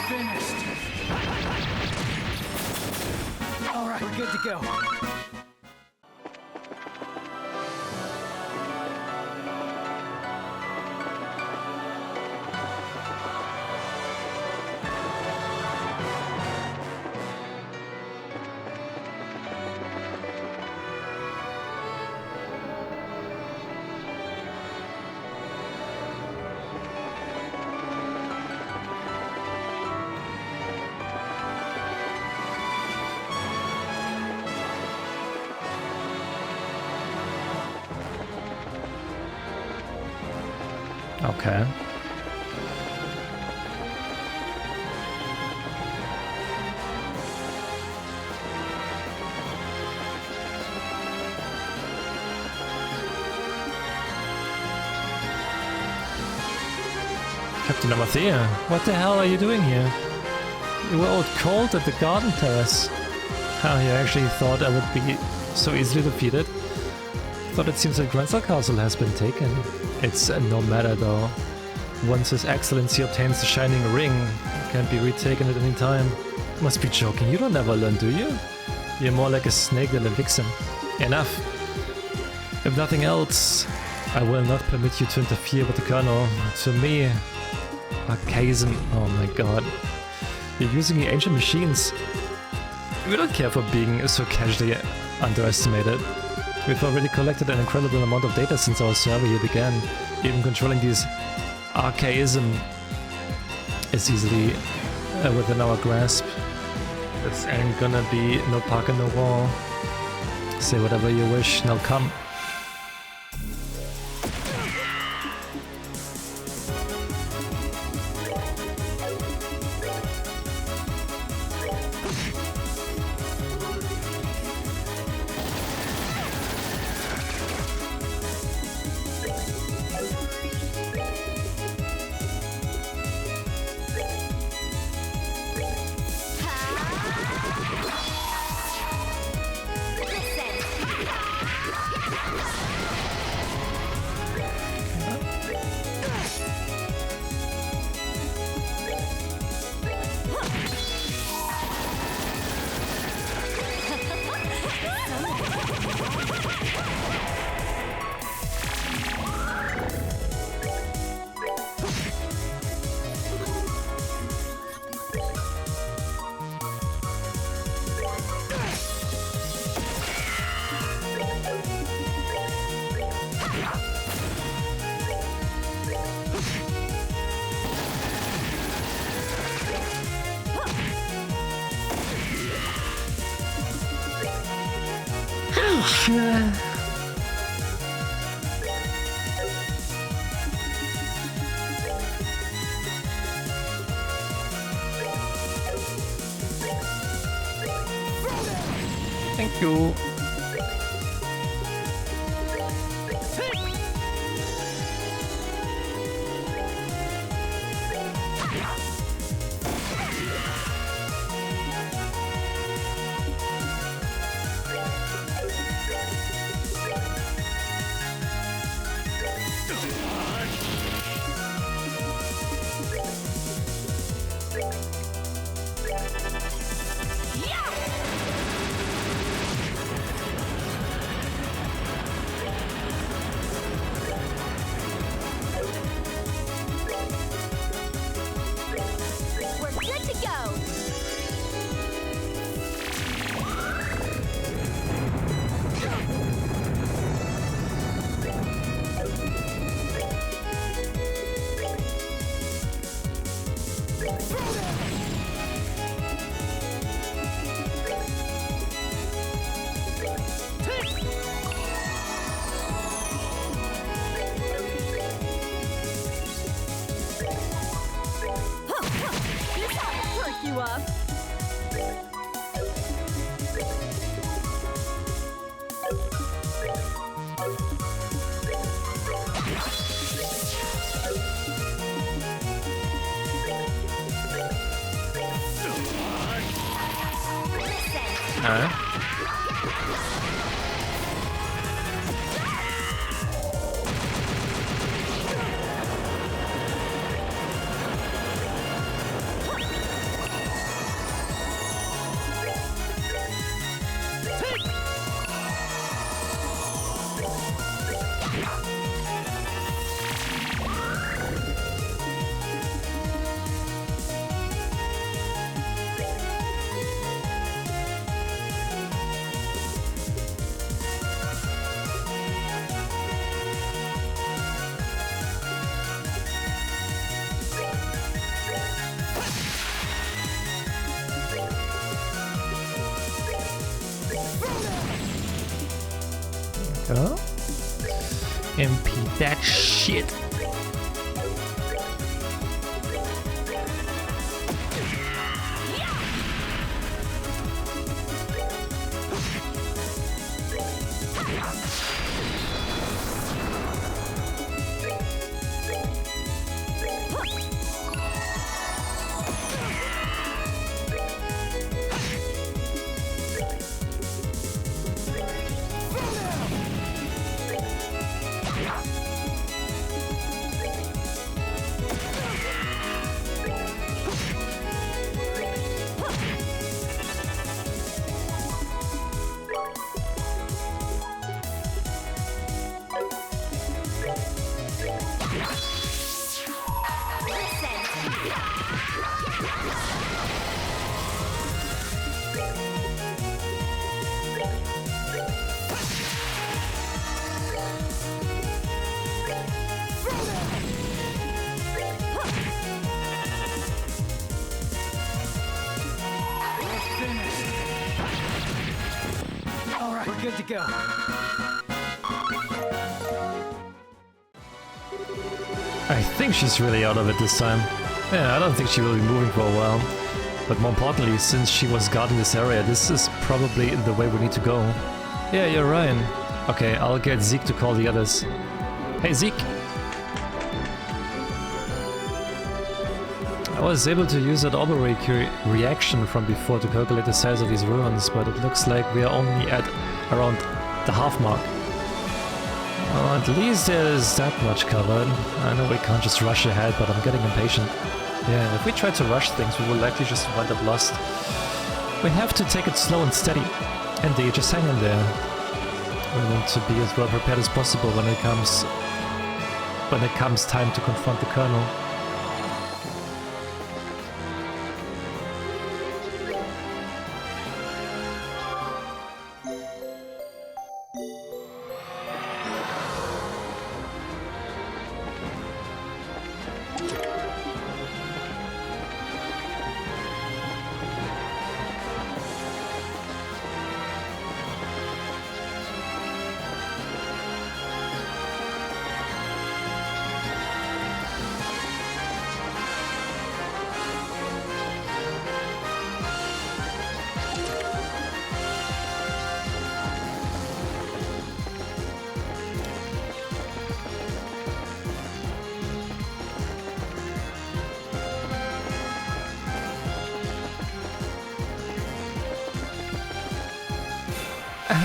Finished. All right, we're good to go. Okay. Captain Amathea, what the hell are you doing here? You were out cold at the garden terrace. How you actually thought I would be so easily defeated? Thought it seems that Grancel Castle has been taken. It's no matter though. Once His Excellency obtains the Shining Ring, it can't be retaken at any time. Must be joking, you don't ever learn, do you? You're more like a snake than a vixen. Enough! If nothing else, I will not permit you to interfere with the Colonel. To me, archaism, oh my god. You're using the ancient machines. We don't care for being so casually underestimated. We've already collected an incredible amount of data since our survey here began. Even controlling these archaism is easily within our grasp. This ain't gonna be no park in the wall. Say whatever you wish, now come. Thank you. We're good to go. This ought to perk you up. Go. Impede that shit. All right, we're good to go. I think she's really out of it this time. Yeah, I don't think she will be moving for a while. But more importantly, since she was guarding this area, this is probably the way we need to go. Yeah, you're Ryan. Okay, I'll get Zeke to call the others. Hey Zeke! I was able to use that orbital reaction from before to calculate the size of these ruins, but it looks like we are only at around the half mark. Well, at least there's that much covered. I know we can't just rush ahead, but I'm getting impatient. Yeah, if we try to rush things, we will likely just wind up lost. We have to take it slow and steady. Indeed, just hang in there. We want to be as well prepared as possible when it comes time to confront the Colonel. All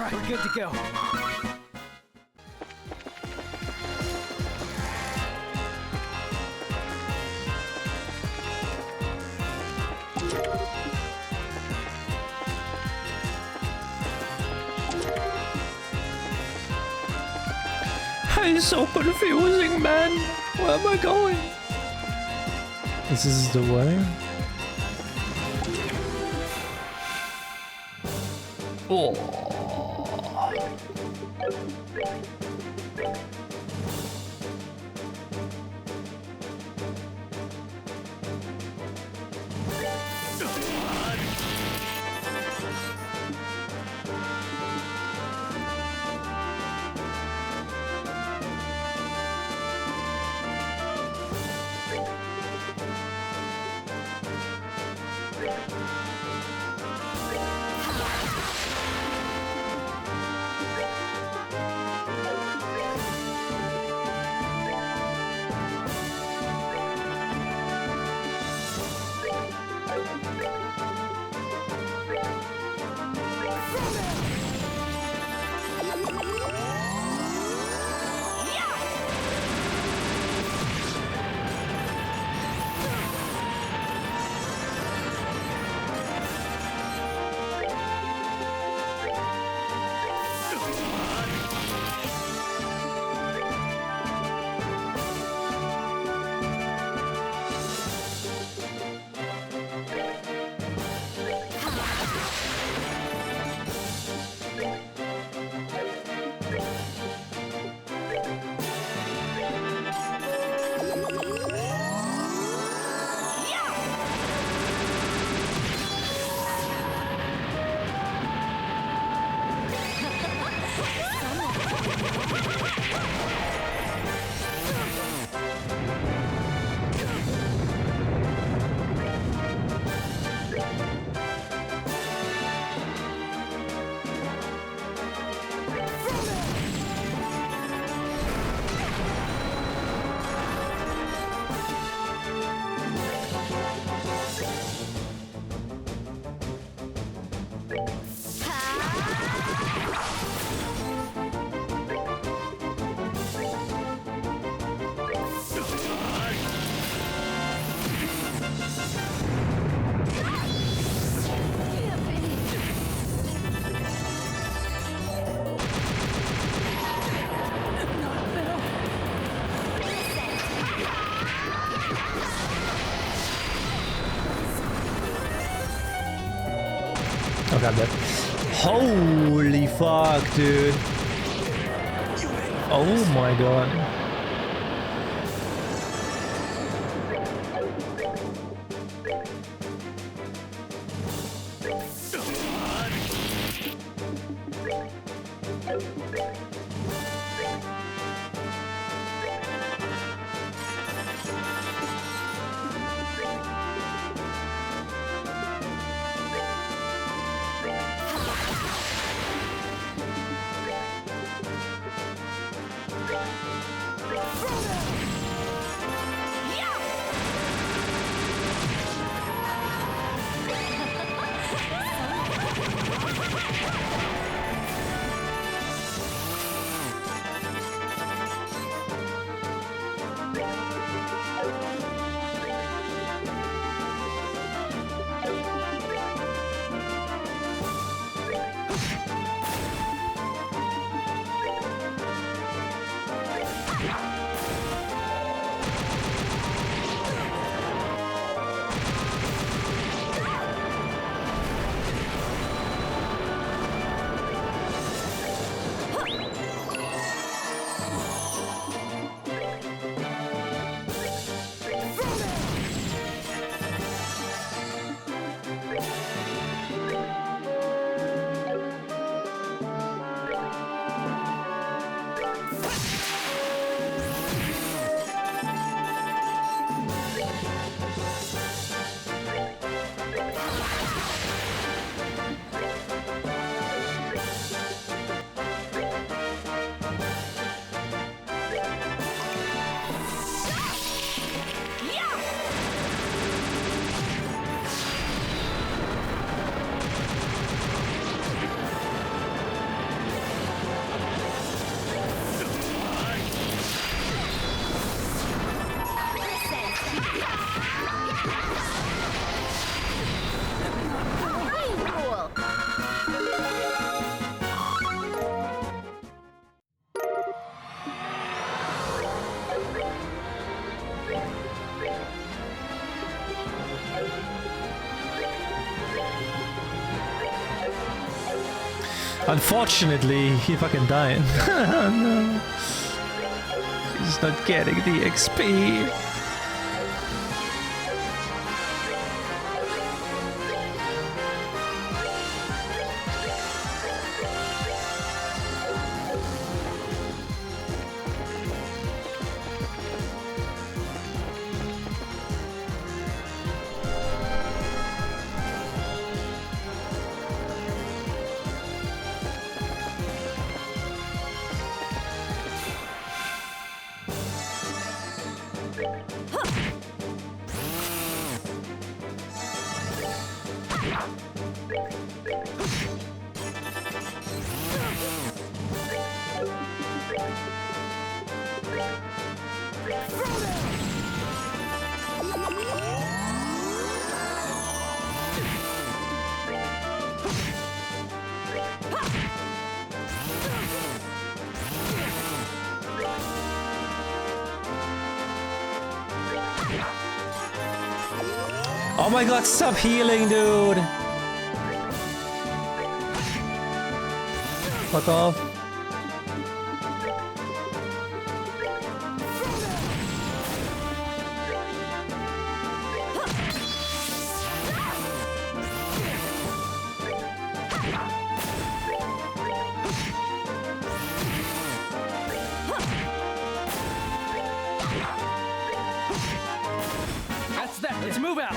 right, we're good to go. It's so confusing, man. Where am I going? This is the way. Oh. Oh god, that. Holy fuck, dude. Oh my god. Unfortunately, he fucking died. No. He's not getting the XP. Oh my god, stop healing, dude! Fuck off. That's that. Let's move out.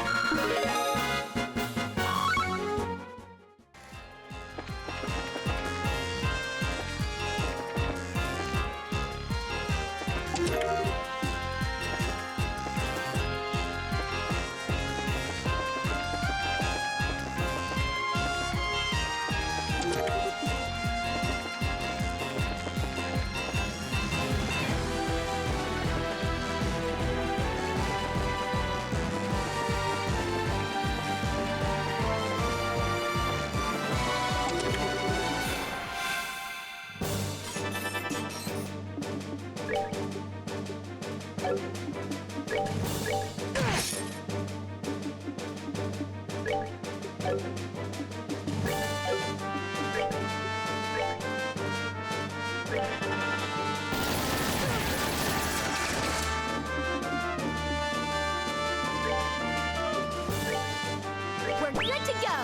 We're good to go.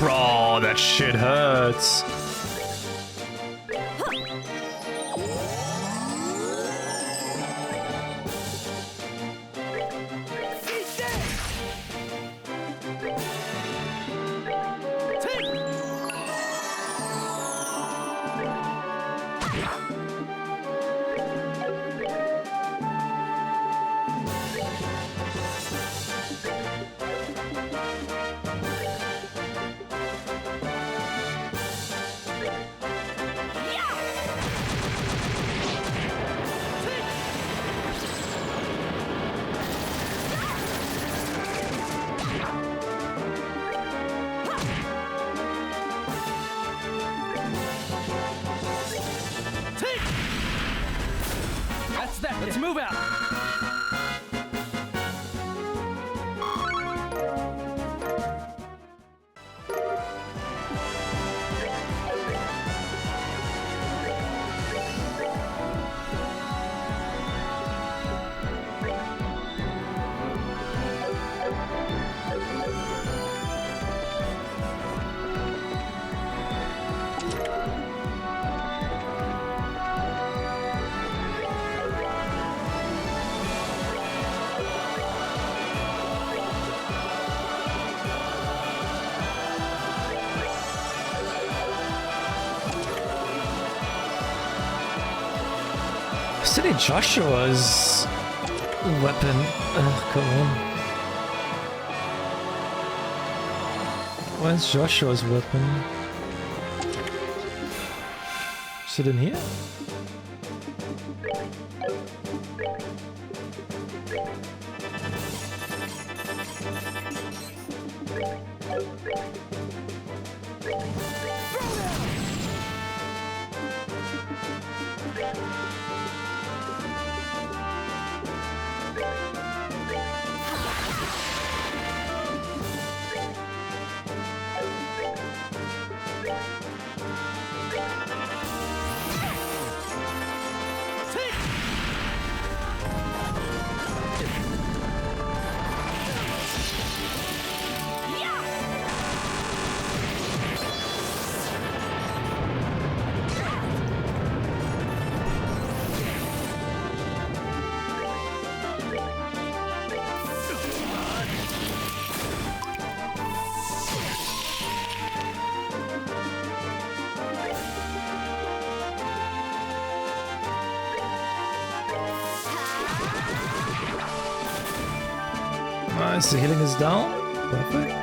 Bro, that shit hurts. That's that. Let's move out. Silly Joshua's weapon. Ugh, come on. Where's Joshua's weapon? Is it in here? Nice, the healing is down. Perfect.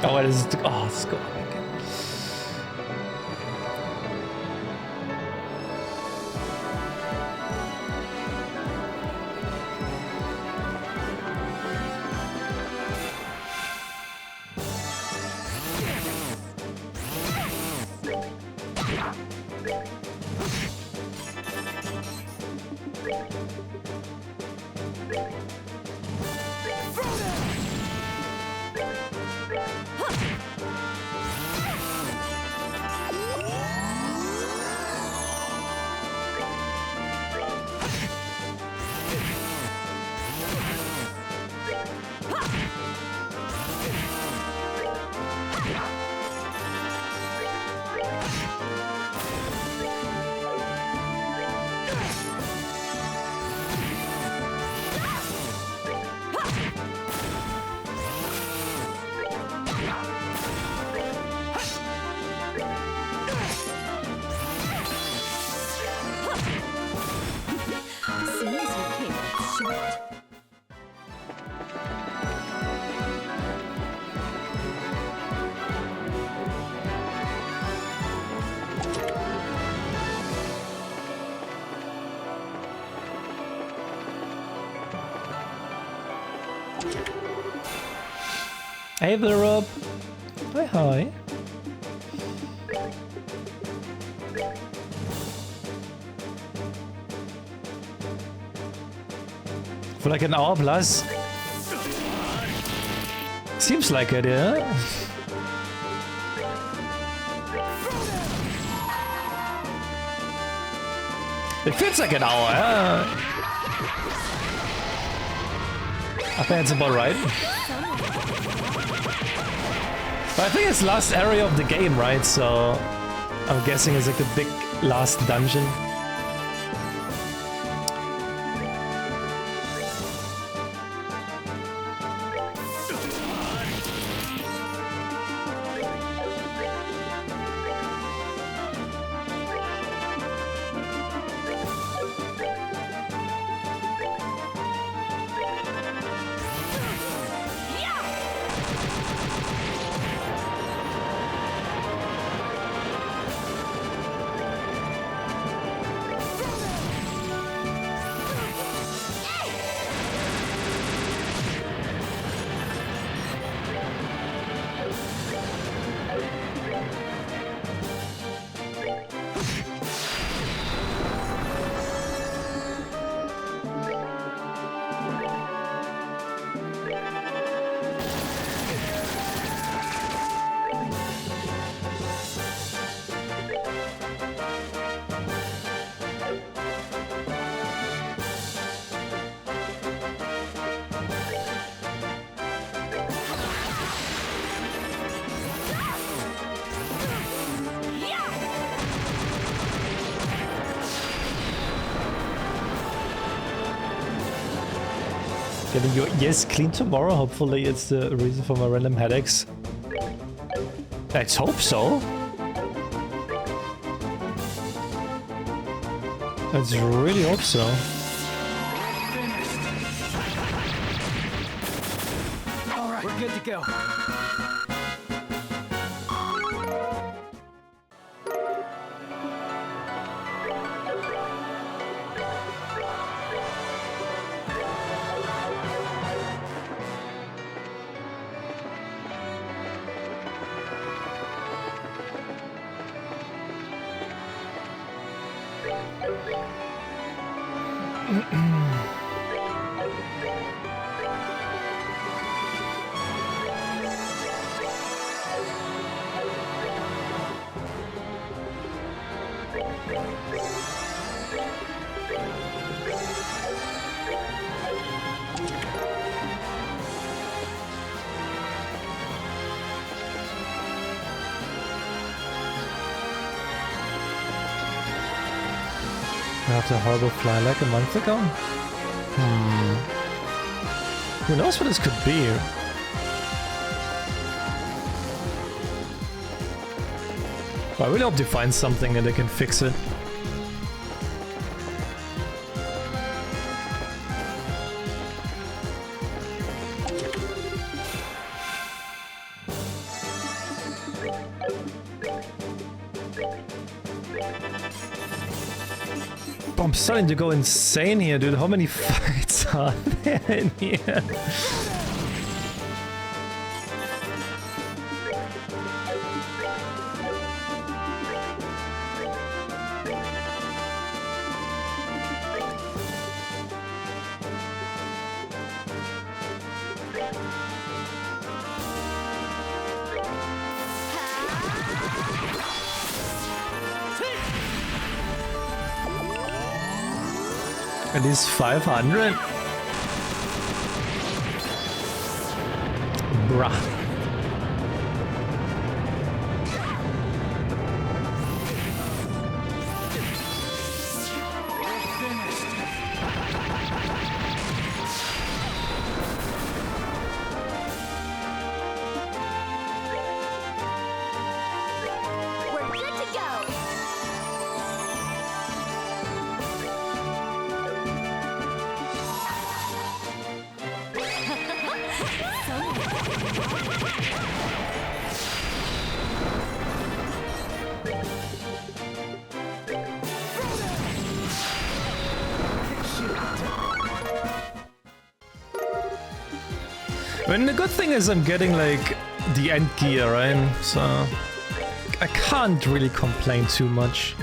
Oh, it is. Oh, it's good. Hey there, Rob. Hi, hi. For like an hour plus. Seems like it, yeah? It feels like an hour, yeah. I think it's about right. But I think it's last area of the game, right? So I'm guessing it's like the big last dungeon. Getting your ears clean tomorrow. Hopefully it's the reason for my random headaches. Let's hope so. Let's really hope so. All right, we're good to go. After a horrible fly like a month ago? Who knows what this could be? I really hope they find something and they can fix it. I'm starting to go insane here, dude. How many fights are there in here? At least 500? Bruh. We're good to go. I mean, the good thing is I'm getting, like, the end gear, right? So I can't really complain too much.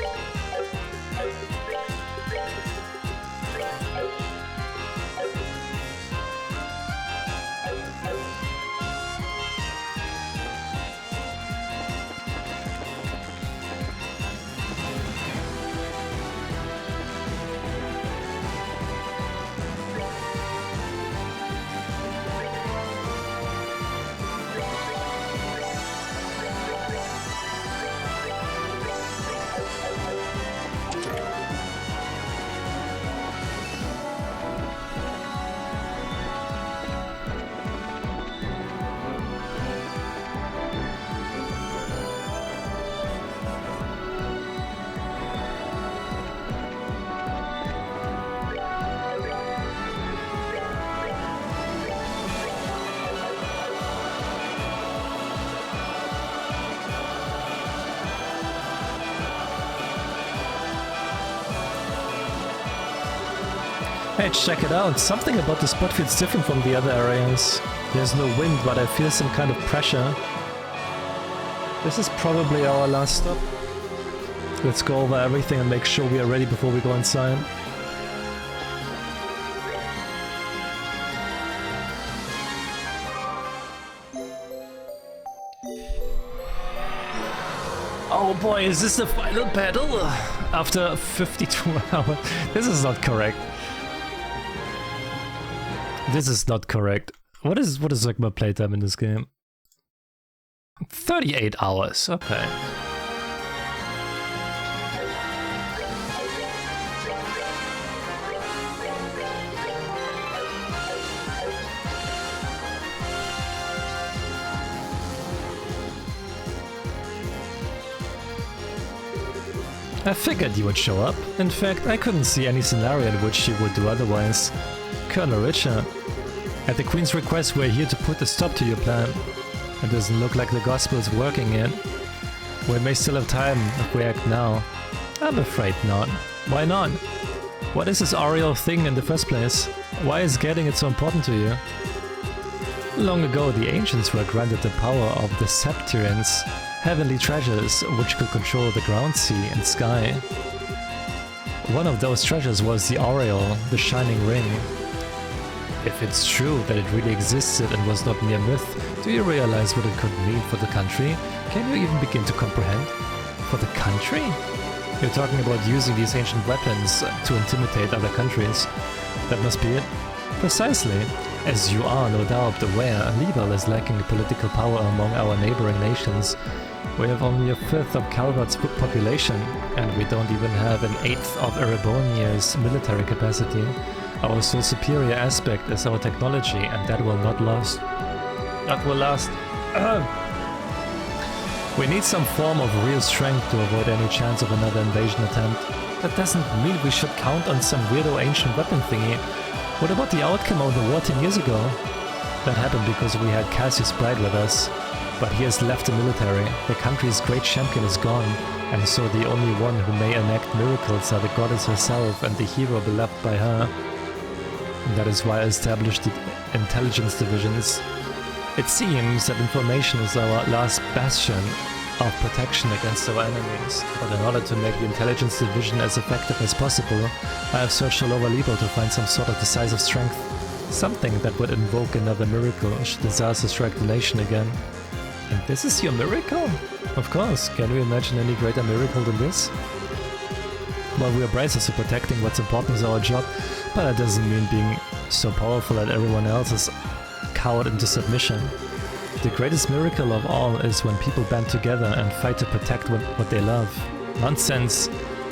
Hey, check it out. Something about the spot feels different from the other areas. There's no wind, but I feel some kind of pressure. This is probably our last stop. Let's go over everything and make sure we are ready before we go inside. Oh boy, is this the final battle? After 52 hours. This is not correct. This is not correct. What is like my playtime in this game? 38 hours, okay. I figured you would show up. In fact, I couldn't see any scenario in which you would do otherwise. Colonel Richard, at the Queen's request, we're here to put a stop to your plan. It doesn't look like the gospel is working yet. We may still have time if we act now. I'm afraid not. Why not? What is this Ariel thing in the first place? Why is getting it so important to you? Long ago, the ancients were granted the power of the Septarians, heavenly treasures which could control the ground, sea and sky. One of those treasures was the Aureole, the shining ring. If it's true that it really existed and was not mere myth, do you realize what it could mean for the country? Can you even begin to comprehend? For the country? You're talking about using these ancient weapons to intimidate other countries. That must be it. Precisely. As you are no doubt aware, Libel is lacking political power among our neighboring nations. We have only a fifth of Calvert's population, and we don't even have an eighth of Erebonia's military capacity. Our sole superior aspect is our technology, and that will not last. That will last. We need some form of real strength to avoid any chance of another invasion attempt. That doesn't mean we should count on some weirdo ancient weapon thingy. What about the outcome of the war 10 years ago? That happened because we had Cassius Bright with us. But he has left the military, the country's great champion is gone, and so the only one who may enact miracles are the goddess herself and the hero beloved by her. And that is why I established the intelligence divisions. It seems that information is our last bastion of protection against our enemies, but in order to make the intelligence division as effective as possible, I have searched all over Libel to find some sort of decisive strength. Something that would invoke another miracle should disaster strike the nation again. And this is your miracle? Of course, can you imagine any greater miracle than this? Well, we are bracers to protecting what's important is our job, but that doesn't mean being so powerful that everyone else is cowed into submission. The greatest miracle of all is when people band together and fight to protect what they love. Nonsense!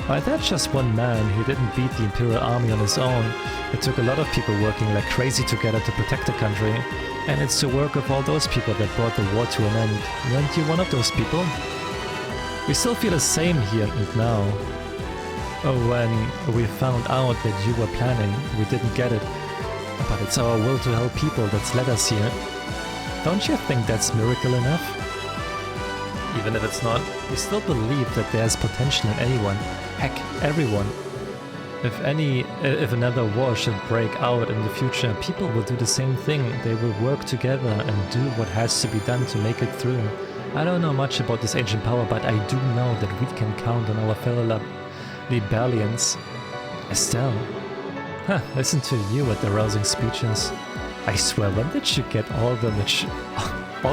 Why, that's just one man. He didn't beat the Imperial Army on his own. It took a lot of people working like crazy together to protect the country. And it's the work of all those people that brought the war to an end. Weren't you one of those people? We still feel the same here and now. When we found out that you were planning, we didn't get it. But it's our will to help people that's led us here. Don't you think that's miracle enough? Even if it's not, we still believe that there's potential in anyone. Heck, everyone. If another war should break out in the future, people will do the same thing. They will work together and do what has to be done to make it through. I don't know much about this ancient power, but I do know that we can count on our fellow Libellians. Estelle. Huh, listen to you with the rousing speeches. I swear, when did you get all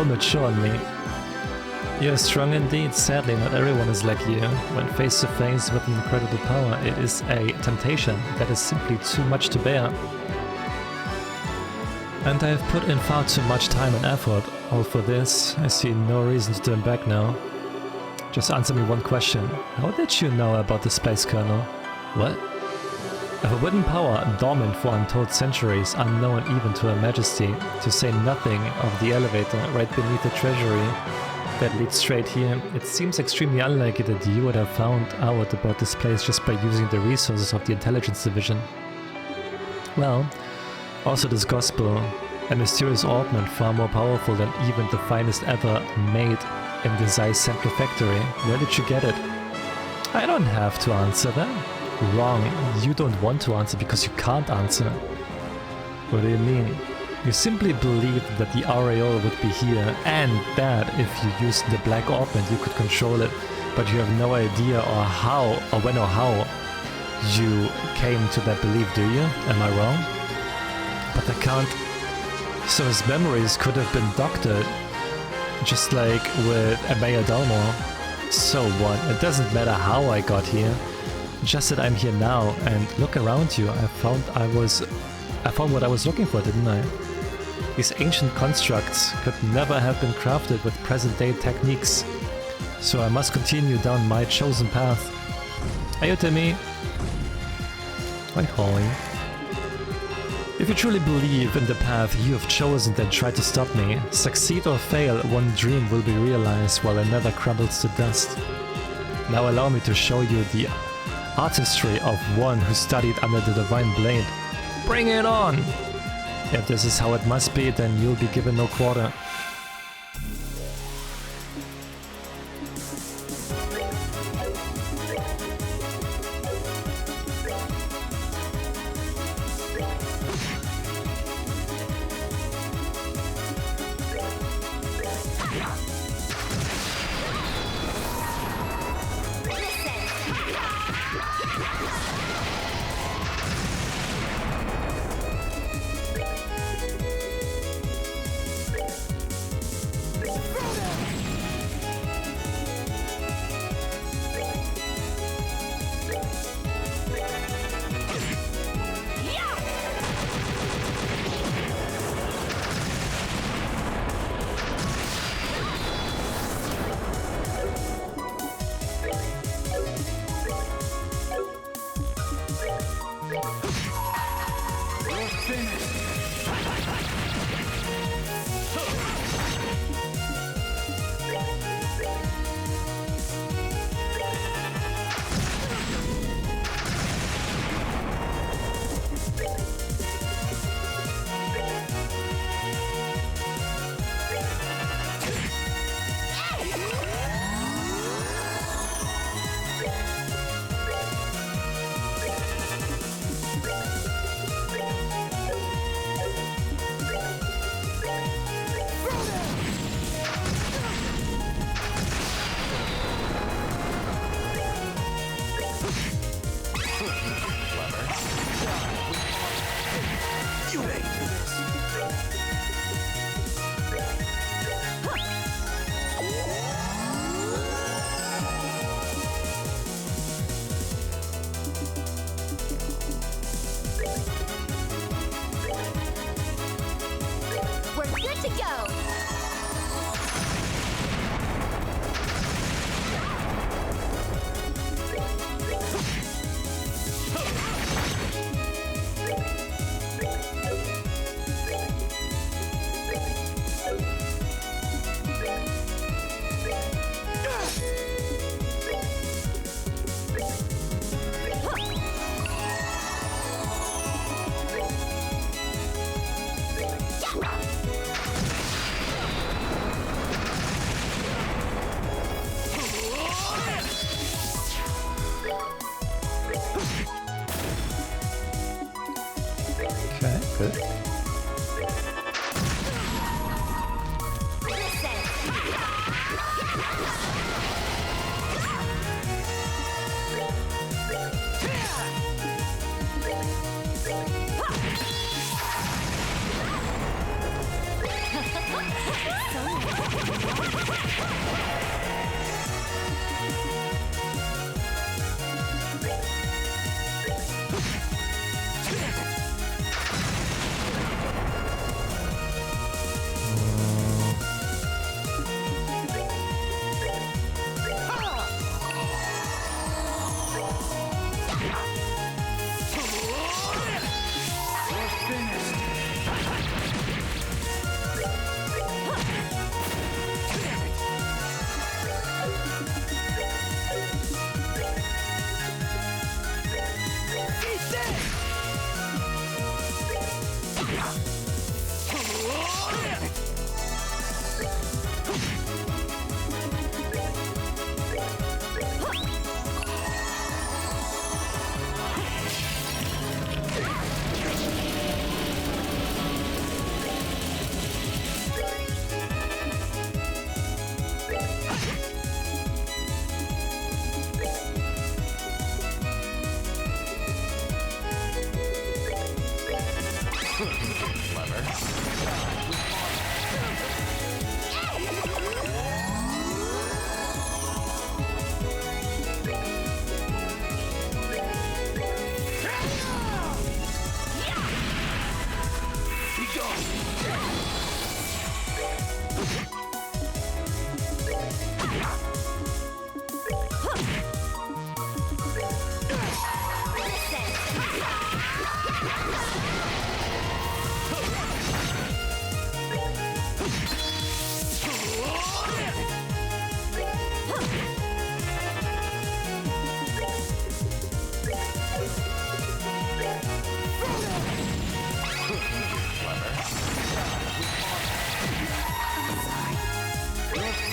mature on me? You're strong indeed. Sadly, not everyone is like you. When face to face with an incredible power, it is a temptation that is simply too much to bear. And I have put in far too much time and effort. All for this. I see no reason to turn back now. Just answer me one question. How did you know about this place, Colonel? What? A forbidden power, dormant for untold centuries, unknown even to Her Majesty, to say nothing of the elevator right beneath the treasury that leads straight here. It seems extremely unlikely that you would have found out about this place just by using the resources of the intelligence division. Well, also this gospel, a mysterious ornament far more powerful than even the finest ever made in the Zeiss Central Factory. Where did you get it? I don't have to answer that. Wrong. You don't want to answer because you can't answer. What do you mean? You simply believe that the aureole would be here and that if you used the black orbment you could control it, but you have no idea or how or when or how you came to that belief, do you? Am I wrong? But I can't. So his memories could have been doctored, just like with Amaya Dalmor. So what? It doesn't matter how I got here. Just that I'm here now, and look around you. I found what I was looking for, didn't I? These ancient constructs could never have been crafted with present-day techniques. So I must continue down my chosen path. Ayutami. Hi, Holly. If you truly believe in the path you have chosen, then try to stop me. Succeed or fail, one dream will be realized while another crumbles to dust. Now allow me to show you the artistry of one who studied under the divine blade. Bring it on! If this is how it must be, then you'll be given no quarter. Okay, good.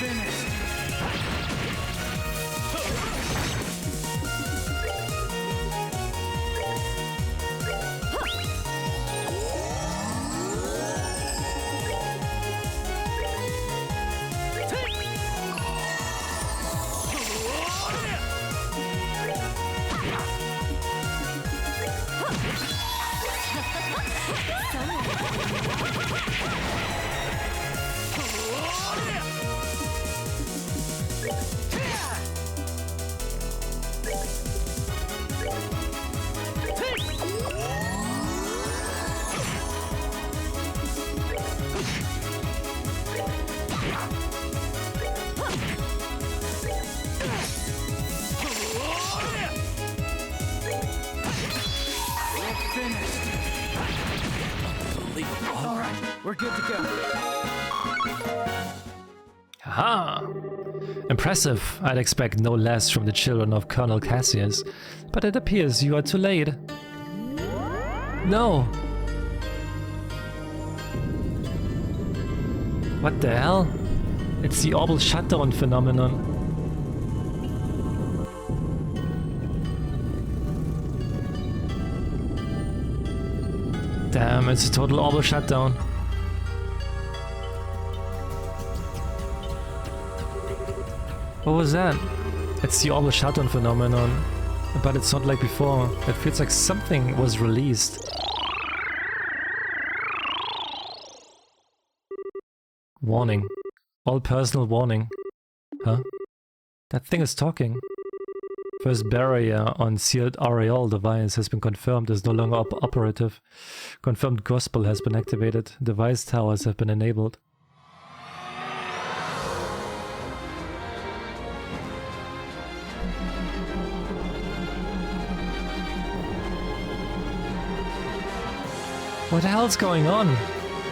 finished. We're good to go. Aha! Impressive. I'd expect no less from the children of Colonel Cassius, but it appears you are too late. No! What the hell? It's the orbital shutdown phenomenon. Damn, it's a total orbital shutdown. What was that? It's the orbital shutdown phenomenon. But it's not like before. It feels like something was released. Warning. All personal warning. Huh? That thing is talking. First barrier on sealed RAL device has been confirmed is no longer operative. Confirmed gospel has been activated. Device towers have been enabled. What the hell's going on?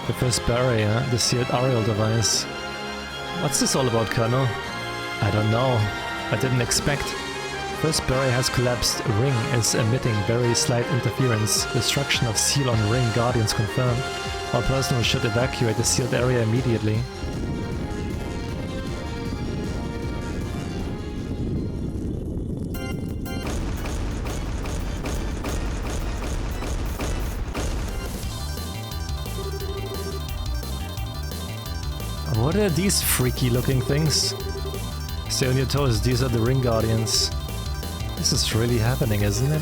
The first barrier, the sealed RAL device. What's this all about, Colonel? I don't know. I didn't expect. First barrier has collapsed. Ring is emitting very slight interference. Destruction of seal on ring. Guardians confirmed. All personnel should evacuate the sealed area immediately. What are these freaky looking things? Stay on your toes, these are the ring guardians. This is really happening, isn't it?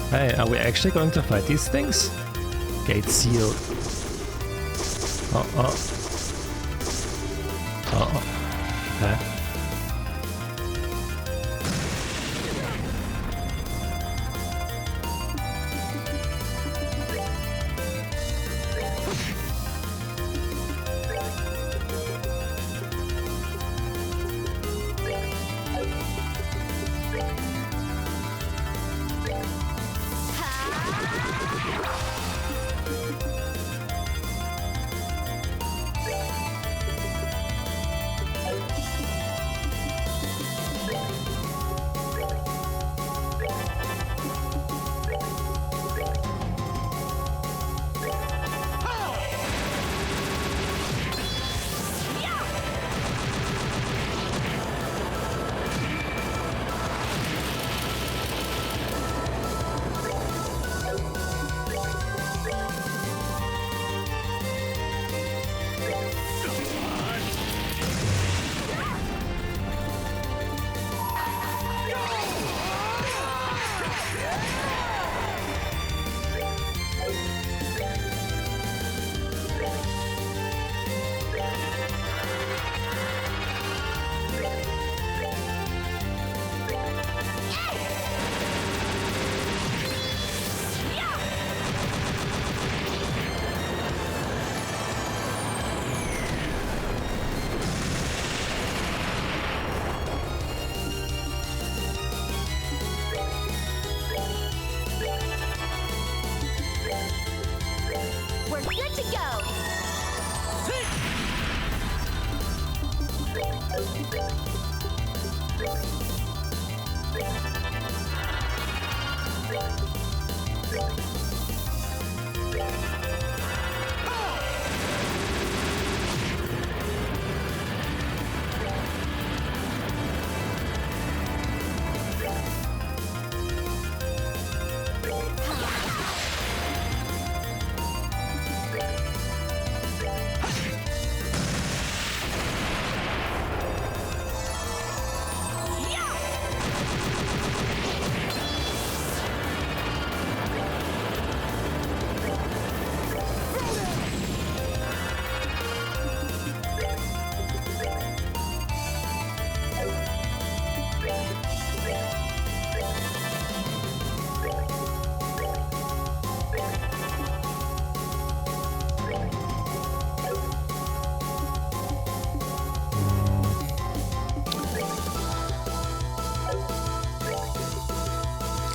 Hey, are we actually going to fight these things? Gate sealed. Uh-oh. Uh-oh. Okay.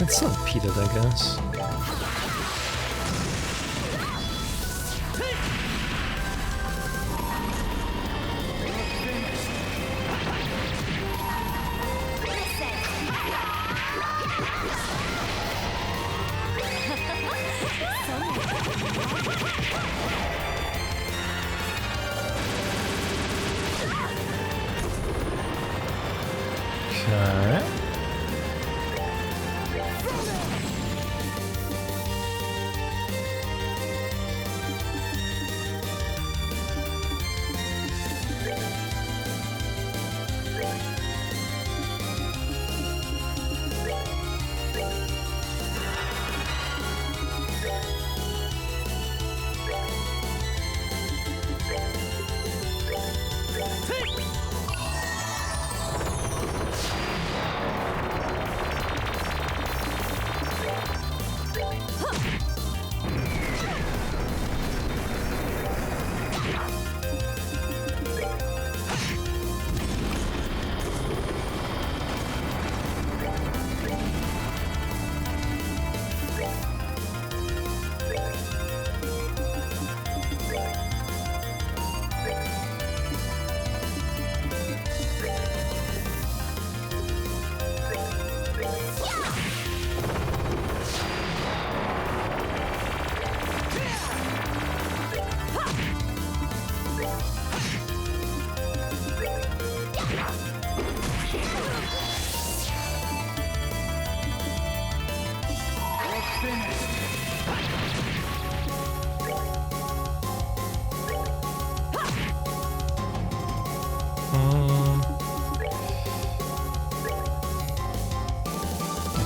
It's still repeated, I guess. Okay.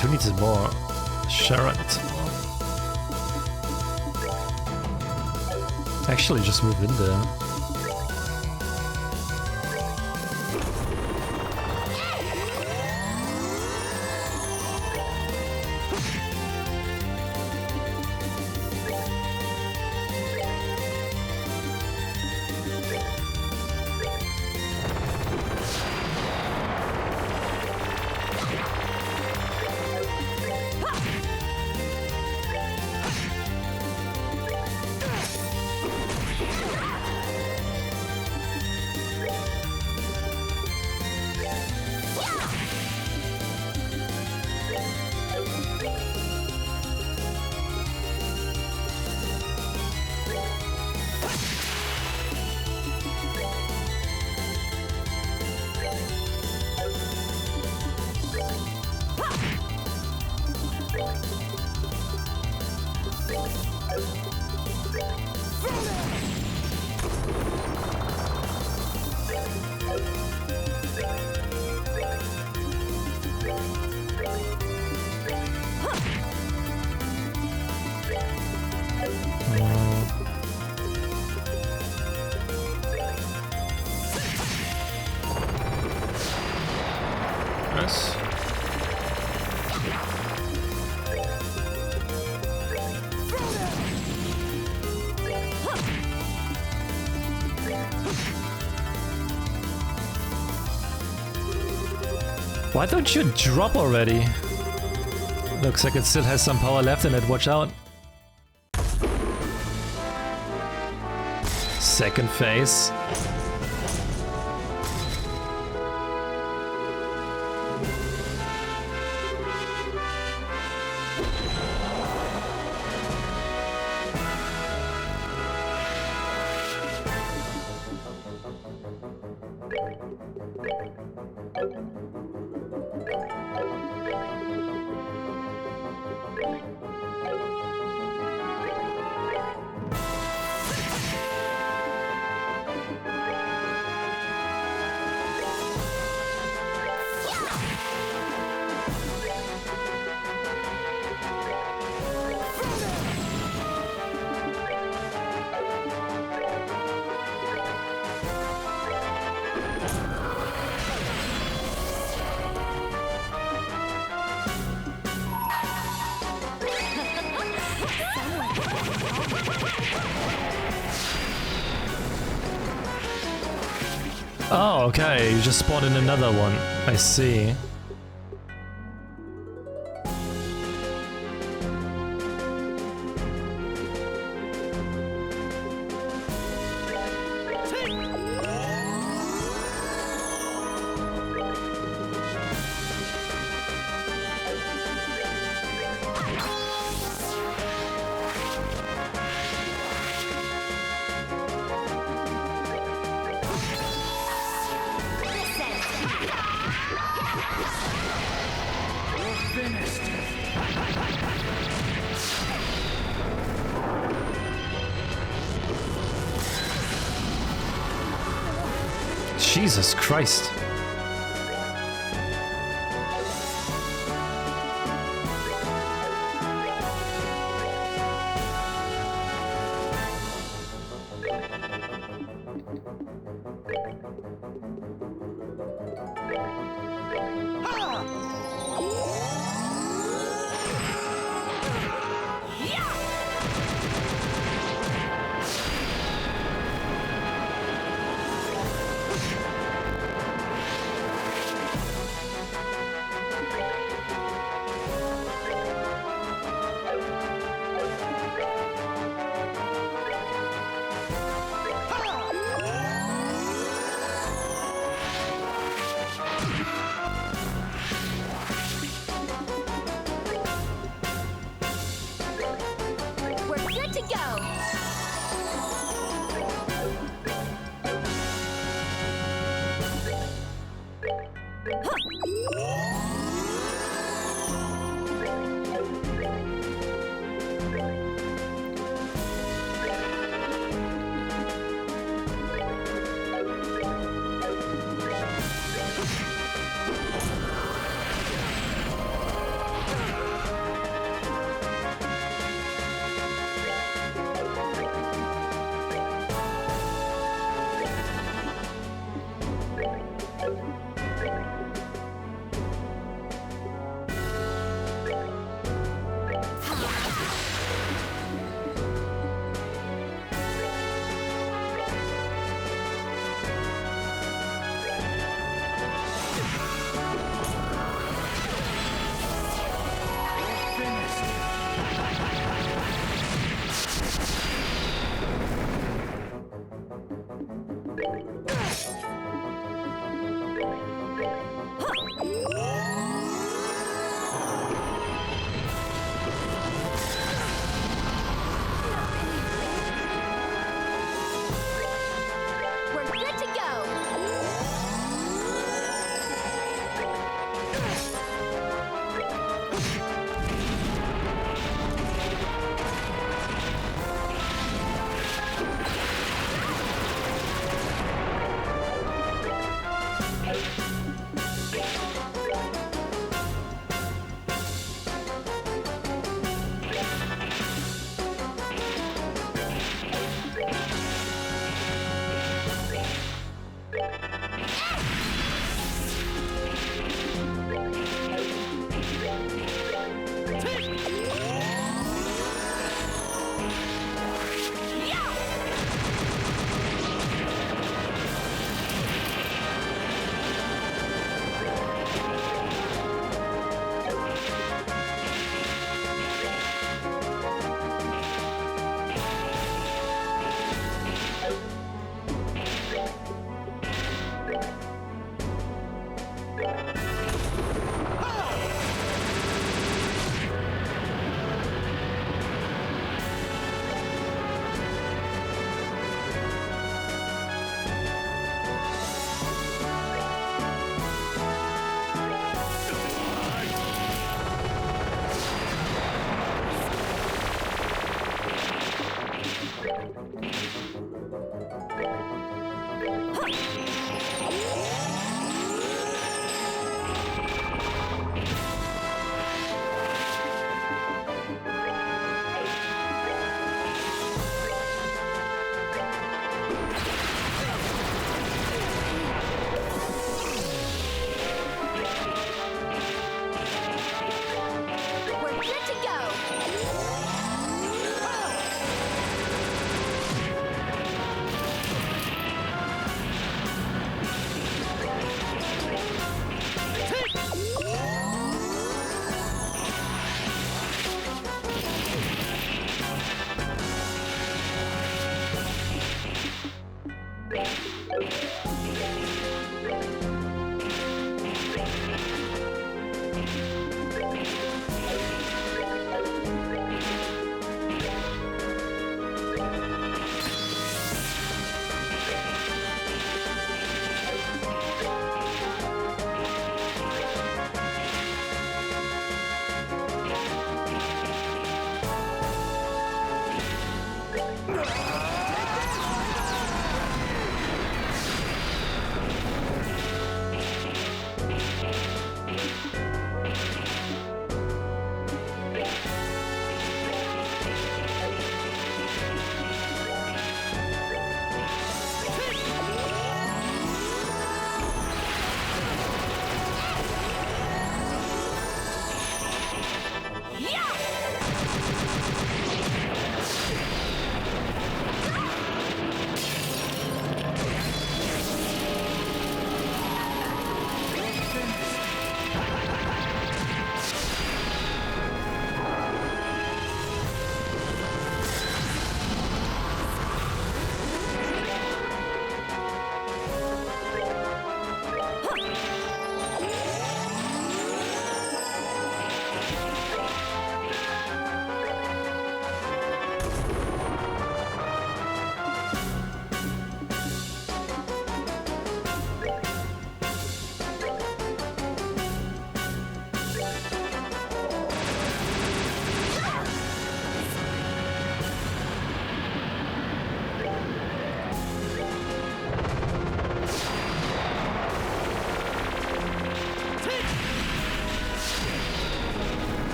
Who needs it more? Sharon. Actually, just move in there. Nice. Why don't you drop already? Looks like it still has some power left in it, watch out. Second phase. Oh, okay, you just spawned in another one. I see. Jesus Christ. We're good to go.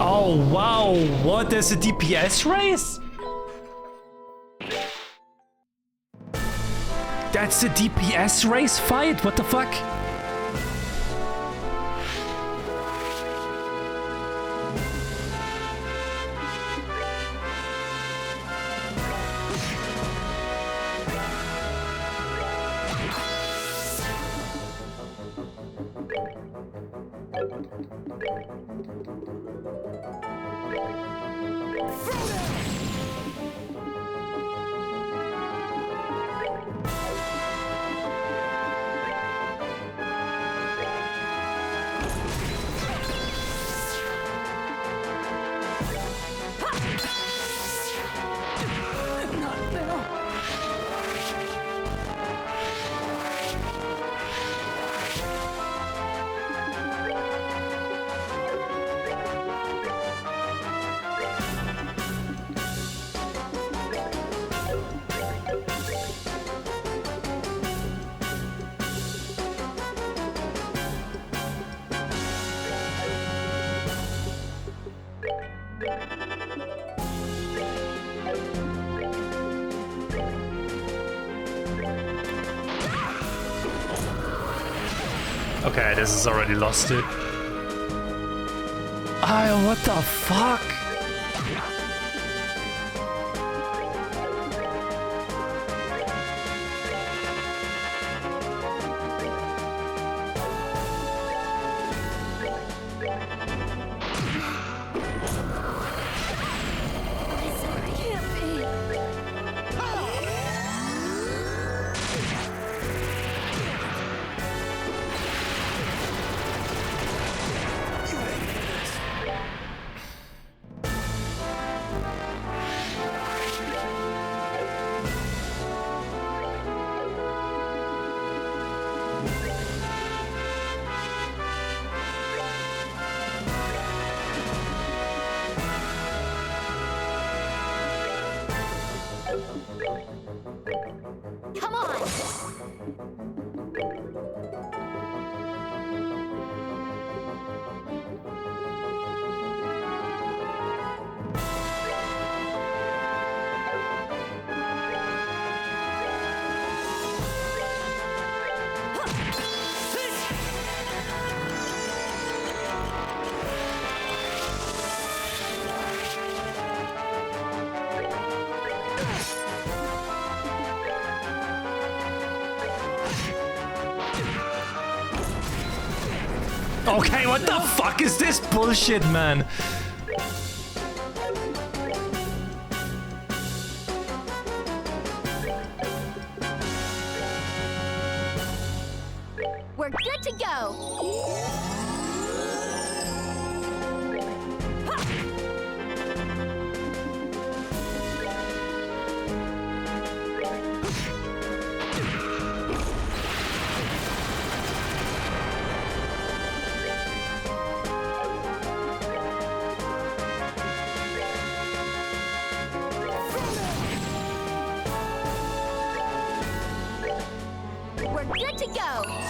Oh, wow. What? There's a DPS race? That's a DPS race fight? What the fuck? Okay, this is already lost, dude. Oh, what the fuck? Come on! Okay, what the fuck is this bullshit, man? We're good to go! We're good to go!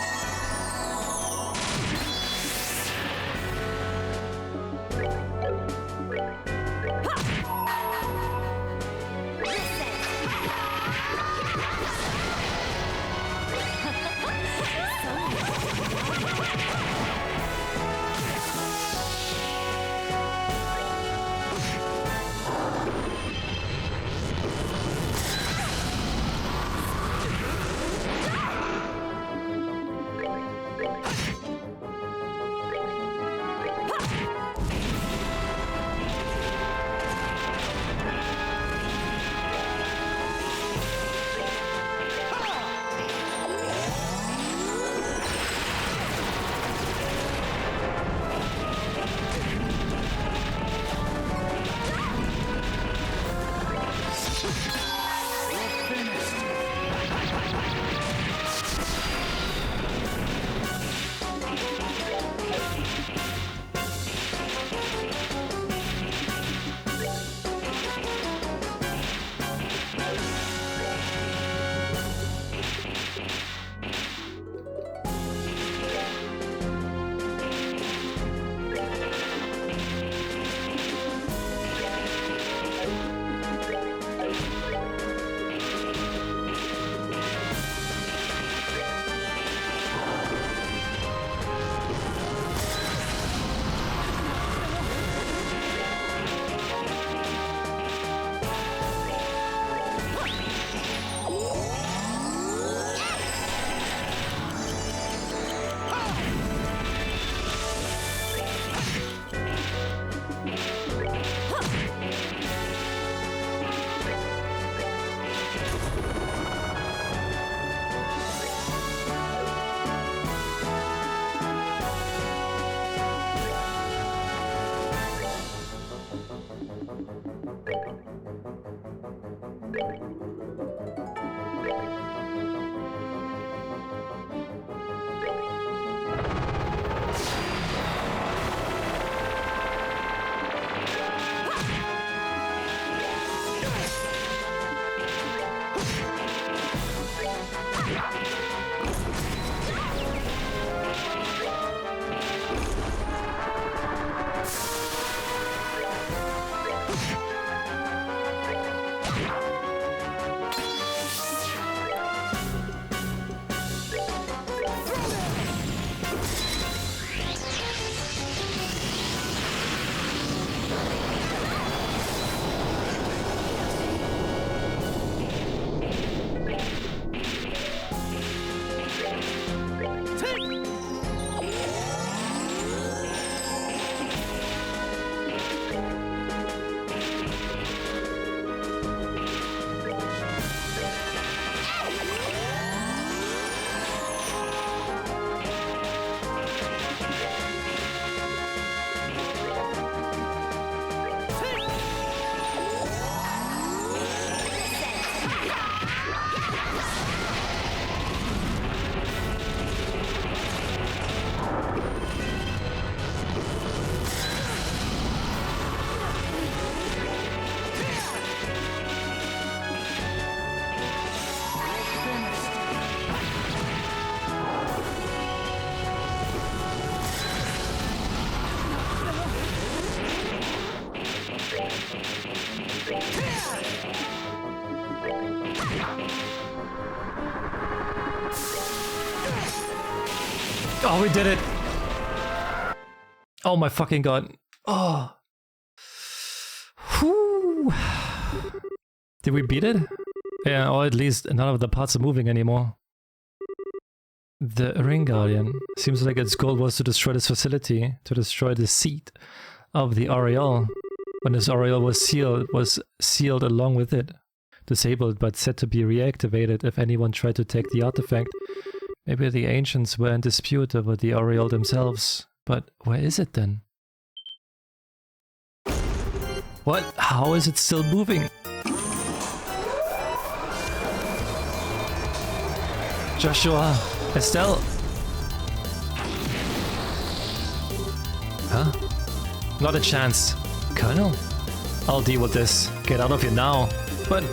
Oh, we did it! Oh my fucking god. Oh. Whew. Did we beat it? Yeah, or at least none of the parts are moving anymore. The Ring Guardian. Seems like its goal was to destroy this facility, to destroy the seat of the Aureole. When this Aureole was sealed along with it. Disabled, but said to be reactivated if anyone tried to take the artifact. Maybe the ancients were in dispute over the Aureole themselves. But where is it then? What? How is it still moving? Joshua! Estelle! Huh? Not a chance. Colonel? I'll deal with this. Get out of here now. But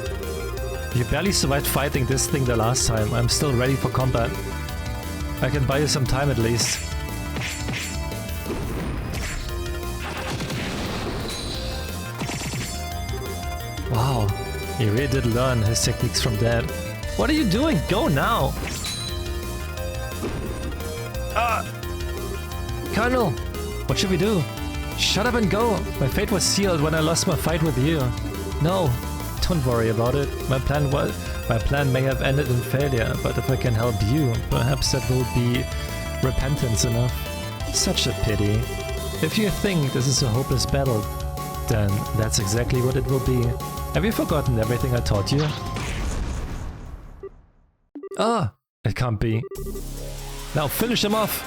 you barely survived fighting this thing the last time. I'm still ready for combat. I can buy you some time at least. Wow, he really did learn his techniques from Dad. What are you doing? Go now! Colonel! What should we do? Shut up and go! My fate was sealed when I lost my fight with you. No, don't worry about it. My plan may have ended in failure, but if I can help you, perhaps that will be repentance enough. Such a pity. If you think this is a hopeless battle, then that's exactly what it will be. Have you forgotten everything I taught you? Ah, it can't be. Now finish him off!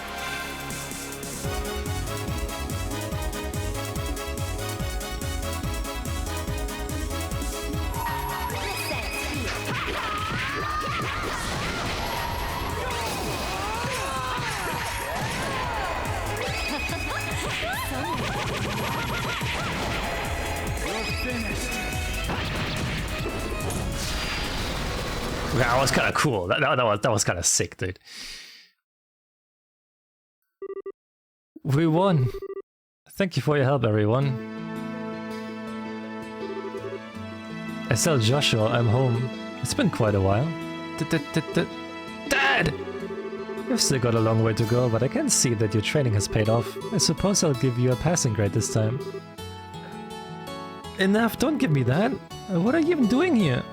That was kind of cool. That was kind of sick, dude. We won. Thank you for your help, everyone. Estelle, Joshua, I'm home. It's been quite a while. Dad! You've still got a long way to go, but I can see that your training has paid off. I suppose I'll give you a passing grade this time. Enough, don't give me that. What are you even doing here?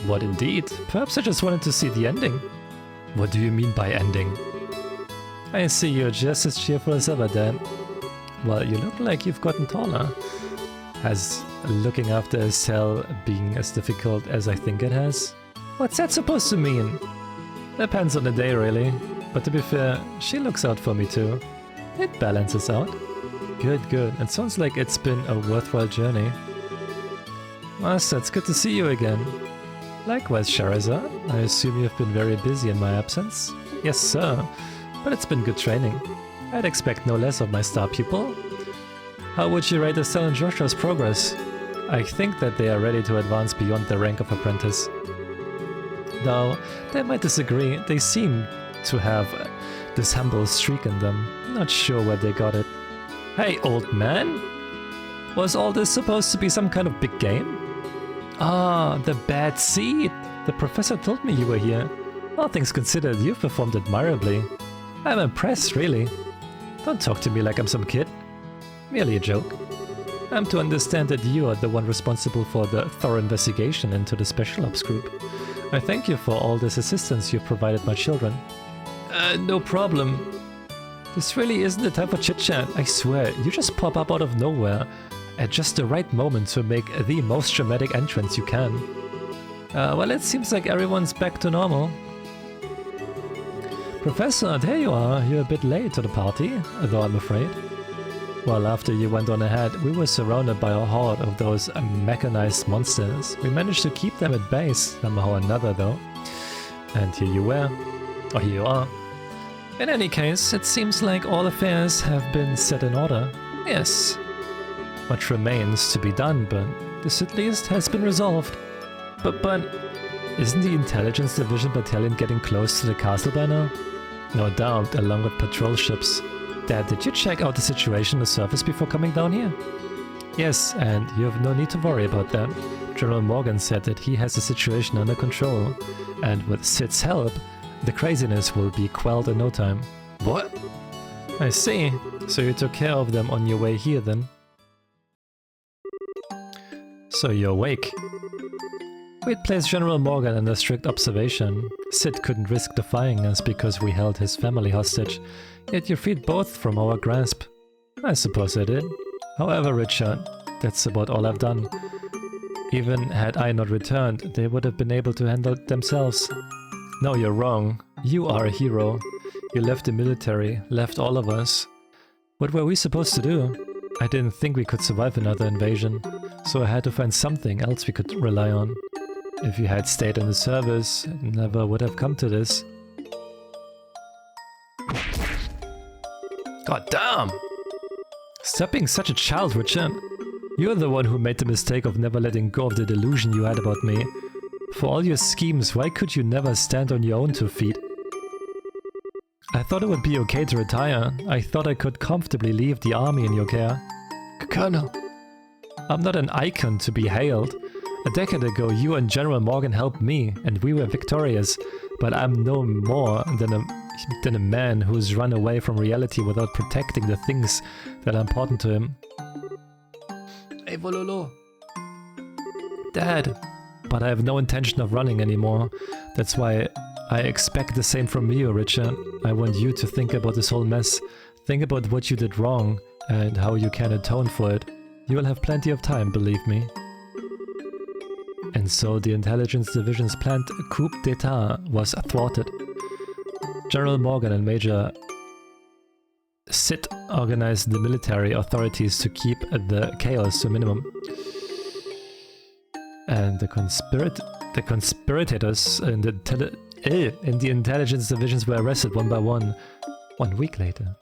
What indeed? Perhaps I just wanted to see the ending. What do you mean by ending? I see you're just as cheerful as ever, Dad. Well, you look like you've gotten taller. Has looking after Estelle being as difficult as I think it has? What's that supposed to mean? Depends on the day, really. But to be fair, she looks out for me too. It balances out. Good, good. It sounds like it's been a worthwhile journey. Master, it's good to see you again. Likewise, Charizard. I assume you've been very busy in my absence? Yes, sir. But it's been good training. I'd expect no less of my star pupil. How would you rate Estelle and Joshua's progress? I think that they are ready to advance beyond the rank of apprentice. Though, they might disagree. They seem to have this humble streak in them. Not sure where they got it. Hey, old man! Was all this supposed to be some kind of big game? Ah, the bad seed! The professor told me you were here. All things considered, you've performed admirably. I'm impressed, really. Don't talk to me like I'm some kid. Merely a joke. I'm to understand that you are the one responsible for the thorough investigation into the Special Ops group. I thank you for all this assistance you've provided my children. No problem. This really isn't the time for chit-chat, I swear. You just pop up out of nowhere at just the right moment to make the most dramatic entrance you can. Well, it seems like everyone's back to normal. Professor, there you are. You're a bit late to the party, though I'm afraid. Well, after you went on ahead, we were surrounded by a horde of those mechanized monsters. We managed to keep them at bay, somehow or another, though. And here you were. Or here you are. In any case, it seems like all affairs have been set in order. Yes. Much remains to be done, but this at least has been resolved. But isn't the Intelligence Division Battalion getting close to the castle by now? No doubt, along with patrol ships. Dad, did you check out the situation on the surface before coming down here? Yes, and you have no need to worry about that. General Morgan said that he has the situation under control, and with Sid's help, the craziness will be quelled in no time. What? I see. So you took care of them on your way here then? So you're awake. We'd placed General Morgan under strict observation. Sid couldn't risk defying us because we held his family hostage, yet you freed both from our grasp. I suppose I did. However, Richard, that's about all I've done. Even had I not returned, they would have been able to handle it themselves. No, you're wrong. You are a hero. You left the military, left all of us. What were we supposed to do? I didn't think we could survive another invasion, so I had to find something else we could rely on. If you had stayed in the service, it never would have come to this. God damn! Stop being such a child, Richard. You're the one who made the mistake of never letting go of the delusion you had about me. For all your schemes, why could you never stand on your own 2 feet? I thought it would be okay to retire. I thought I could comfortably leave the army in your care. Colonel, I'm not an icon to be hailed. A decade ago, you and General Morgan helped me, and we were victorious. But I'm no more than a man who's run away from reality without protecting the things that are important to him. Hey, Vololo. Dad. But I have no intention of running anymore. That's why I expect the same from you, Richard. I want you to think about this whole mess. Think about what you did wrong and how you can atone for it. You will have plenty of time, believe me. And so the Intelligence Division's planned coup d'etat was thwarted. General Morgan and Major Sid organized the military authorities to keep the chaos to a minimum. And the conspirators in the Intelligence Divisions were arrested one by one, 1 week later.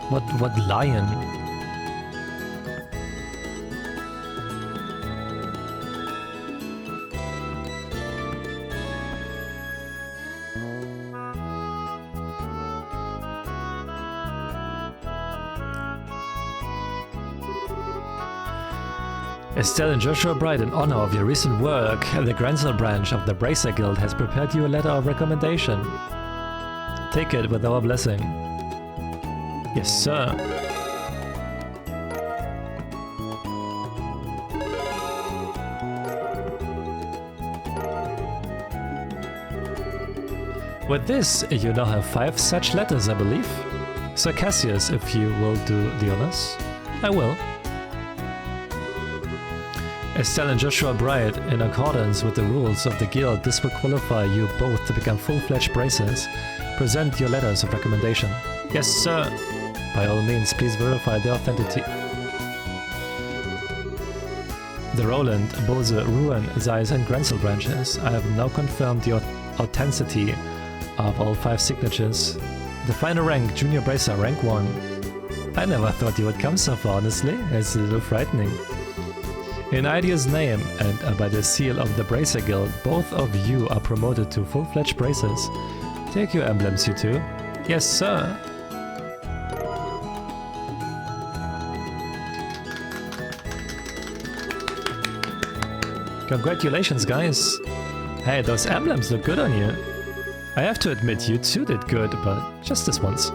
What lion? Estelle and Joshua Bright, in honor of your recent work, the Grenzel branch of the Bracer Guild has prepared you a letter of recommendation. Take it with our blessing. Yes, sir. With this, you now have 5 such letters, I believe. Sir Cassius, if you will do the honors. I will. Estelle and Joshua Bright, in accordance with the rules of the guild, this will qualify you both to become full-fledged bracers. Present your letters of recommendation. Yes, sir. By all means, please verify their authenticity. The Roland, Bose, Ruan, Zeiss and Grenzel branches. I have now confirmed the authenticity of all 5 signatures. The final rank, Junior Bracer, rank 1. I never thought you would come so far, honestly. It's a little frightening. In Idea's name and by the seal of the Bracer Guild, both of you are promoted to full-fledged bracers. Take your emblems, you two. Yes, sir. Congratulations, guys. Hey, those emblems look good on you. I have to admit, you two did good, but just this once.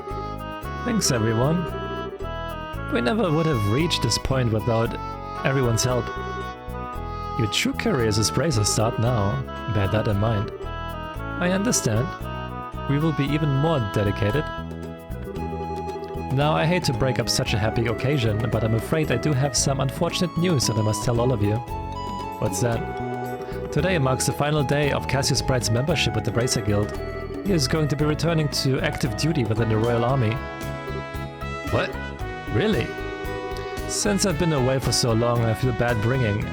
Thanks, everyone. We never would have reached this point without everyone's help. Your true careers as bracers start now. Bear that in mind. I understand. We will be even more dedicated. Now, I hate to break up such a happy occasion, but I'm afraid I do have some unfortunate news that I must tell all of you. What's that? Today marks the final day of Cassius Bright's membership with the Bracer Guild. He is going to be returning to active duty within the Royal Army. What? Really? Since I've been away for so long, I feel bad bringing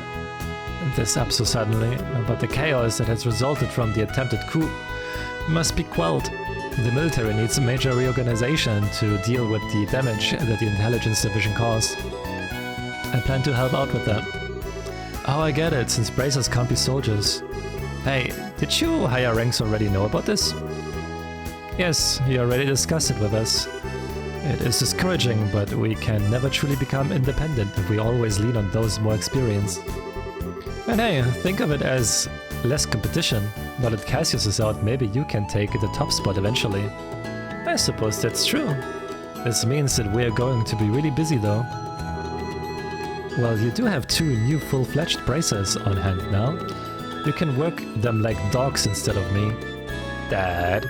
this up so suddenly, but the chaos that has resulted from the attempted coup must be quelled. The military needs a major reorganization to deal with the damage that the Intelligence Division caused. I plan to help out with that. Oh, I get it, since bracers can't be soldiers. Hey, did you higher ranks already know about this? Yes, you already discussed it with us. It is discouraging, but we can never truly become independent if we always lean on those more experienced. And hey, think of it as less competition. Now that Cassius is out, maybe you can take the top spot eventually. I suppose that's true. This means that we are going to be really busy though. Well, you do have 2 new full-fledged bracers on hand now. You can work them like dogs instead of me. Dad.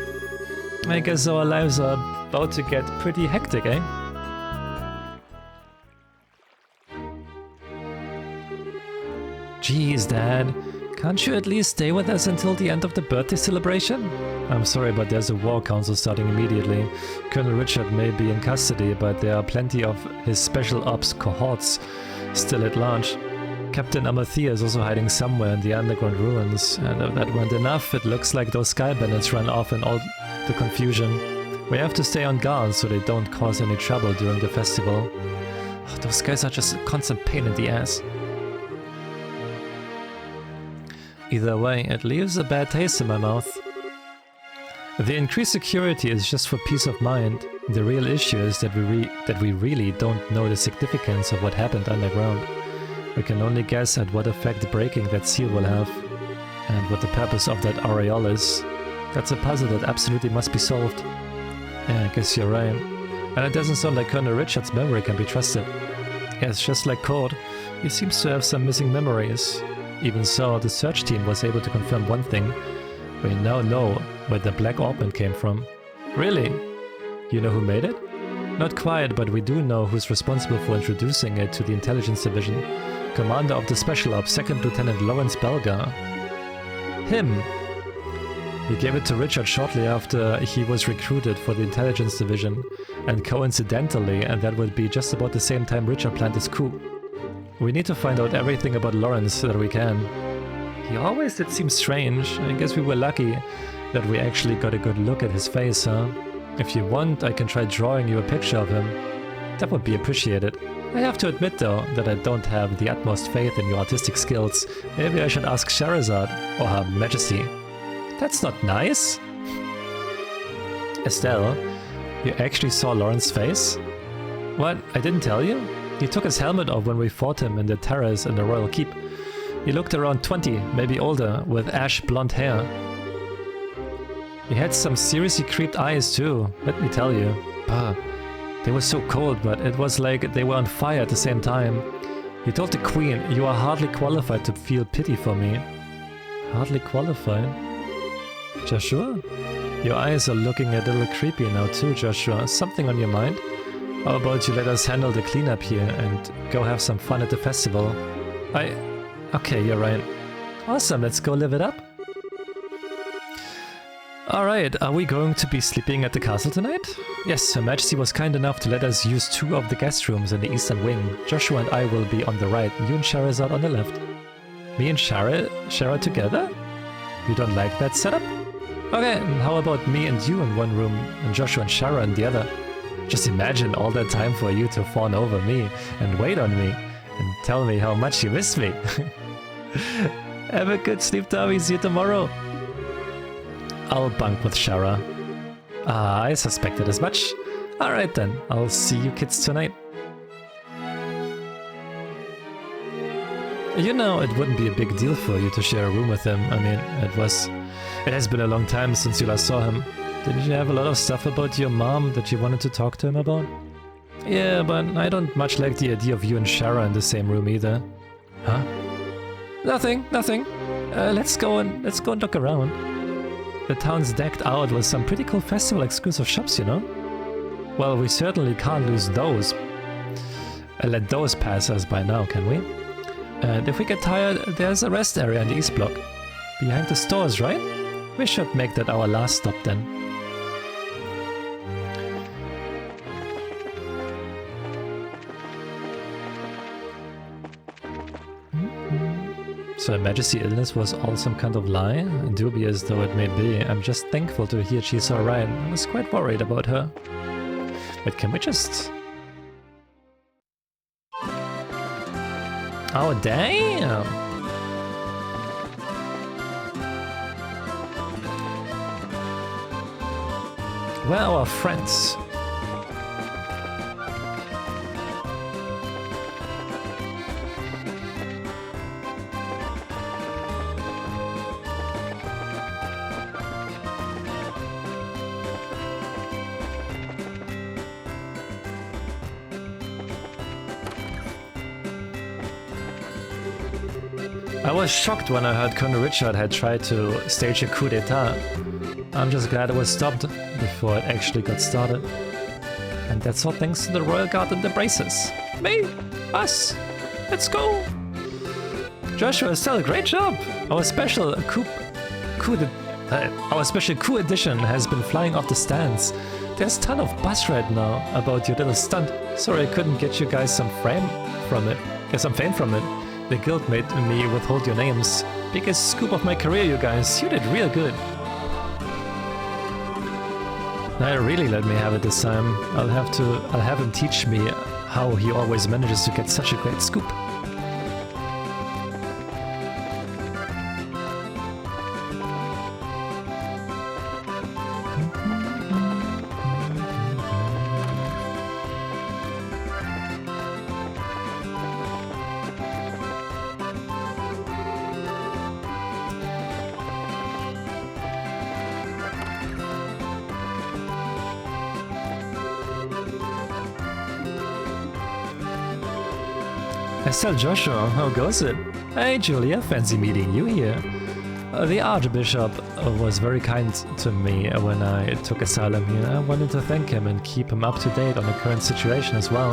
I guess our lives are about to get pretty hectic, eh? Jeez, Dad. Can't you at least stay with us until the end of the birthday celebration? I'm sorry, but there's a war council starting immediately. Colonel Richard may be in custody, but there are plenty of his special ops cohorts still at large. Captain Amathea is also hiding somewhere in the underground ruins, and if that weren't enough, it looks like those sky bandits ran off in all the confusion. We have to stay on guard so they don't cause any trouble during the festival. Oh, those guys are just a constant pain in the ass. Either way, it leaves a bad taste in my mouth. The increased security is just for peace of mind. The real issue is that we really don't know the significance of what happened underground. We can only guess at what effect breaking that seal will have, and what the purpose of that aureole is. That's a puzzle that absolutely must be solved. Yeah, I guess you're right. And it doesn't sound like Colonel Richard's memory can be trusted. Yes, just like Cord, he seems to have some missing memories. Even so, the search team was able to confirm one thing. We now know where the black orbment came from. Really? You know who made it? Not quite, but we do know who's responsible for introducing it to the Intelligence Division. Commander of the Special Ops, 2nd Lieutenant Lawrence Belgar. Him! He gave it to Richard shortly after he was recruited for the Intelligence Division. And coincidentally, and that would be just about the same time Richard planned his coup. We need to find out everything about Lawrence that we can. He always did seem strange. I guess we were lucky that we actually got a good look at his face, huh? If you want, I can try drawing you a picture of him. That would be appreciated. I have to admit though, that I don't have the utmost faith in your artistic skills. Maybe I should ask Sherazade, or Her Majesty. That's not nice! Estelle, you actually saw Lawrence's face? What? I didn't tell you? He took his helmet off when we fought him in the terrace in the Royal Keep. He looked around 20, maybe older, with ash blonde hair. He had some seriously creeped eyes too, let me tell you. They were so cold, but it was like they were on fire at the same time. He told the Queen, "You are hardly qualified to feel pity for me." Hardly qualified? Joshua? Your eyes are looking a little creepy now too, Joshua. Something on your mind? How about you let us handle the cleanup here and go have some fun at the festival? Okay, you're right. Awesome, let's go live it up. Alright, are we going to be sleeping at the castle tonight? Yes, Her Majesty was kind enough to let us use 2 of the guest rooms in the eastern wing. Joshua and I will be on the right, you and Sherazade on the left. Me and Shara together? You don't like that setup? Okay, and how about me and you in one room and Joshua and Shara in the other? Just imagine all that time for you to fawn over me and wait on me and tell me how much you miss me. Have a good sleep, Darby. See you tomorrow. I'll bunk with Shara. I suspected as much. Alright then, I'll see you kids tonight. You know, it wouldn't be a big deal for you to share a room with him. I mean, it has been a long time since you last saw him. Didn't you have a lot of stuff about your mom that you wanted to talk to him about? Yeah, but I don't much like the idea of you and Shara in the same room either. Huh? Nothing. Let's go and look around. The town's decked out with some pretty cool festival exclusive shops, you know? Well, we certainly can't lose those. Let those pass us by now, can we? And if we get tired, there's a rest area in the east block. Behind the stores, right? We should make that our last stop then. So Her Majesty's illness was all some kind of lie? Dubious though it may be, I'm just thankful to hear she's alright. I was quite worried about her. But can we just... Oh damn! Where are our friends? I was shocked when I heard Colonel Richard had tried to stage a coup d'etat. I'm just glad it was stopped before it actually got started. And that's all thanks to the Royal Guard and the Braces. Me! Us! Let's go! Joshua, Estelle, great job! Our special coup edition has been flying off the stands. There's a ton of buzz right now about your little stunt. Sorry I couldn't get you guys some fame from it. The guild made me withhold your names. Biggest scoop of my career, you guys. You did real good. Now really let me have it this time. I'll have him teach me how he always manages to get such a great scoop. Estelle, Joshua, how goes it? Hey Julia, fancy meeting you here. The Archbishop was very kind to me when I took asylum here. I wanted to thank him and keep him up to date on the current situation as well.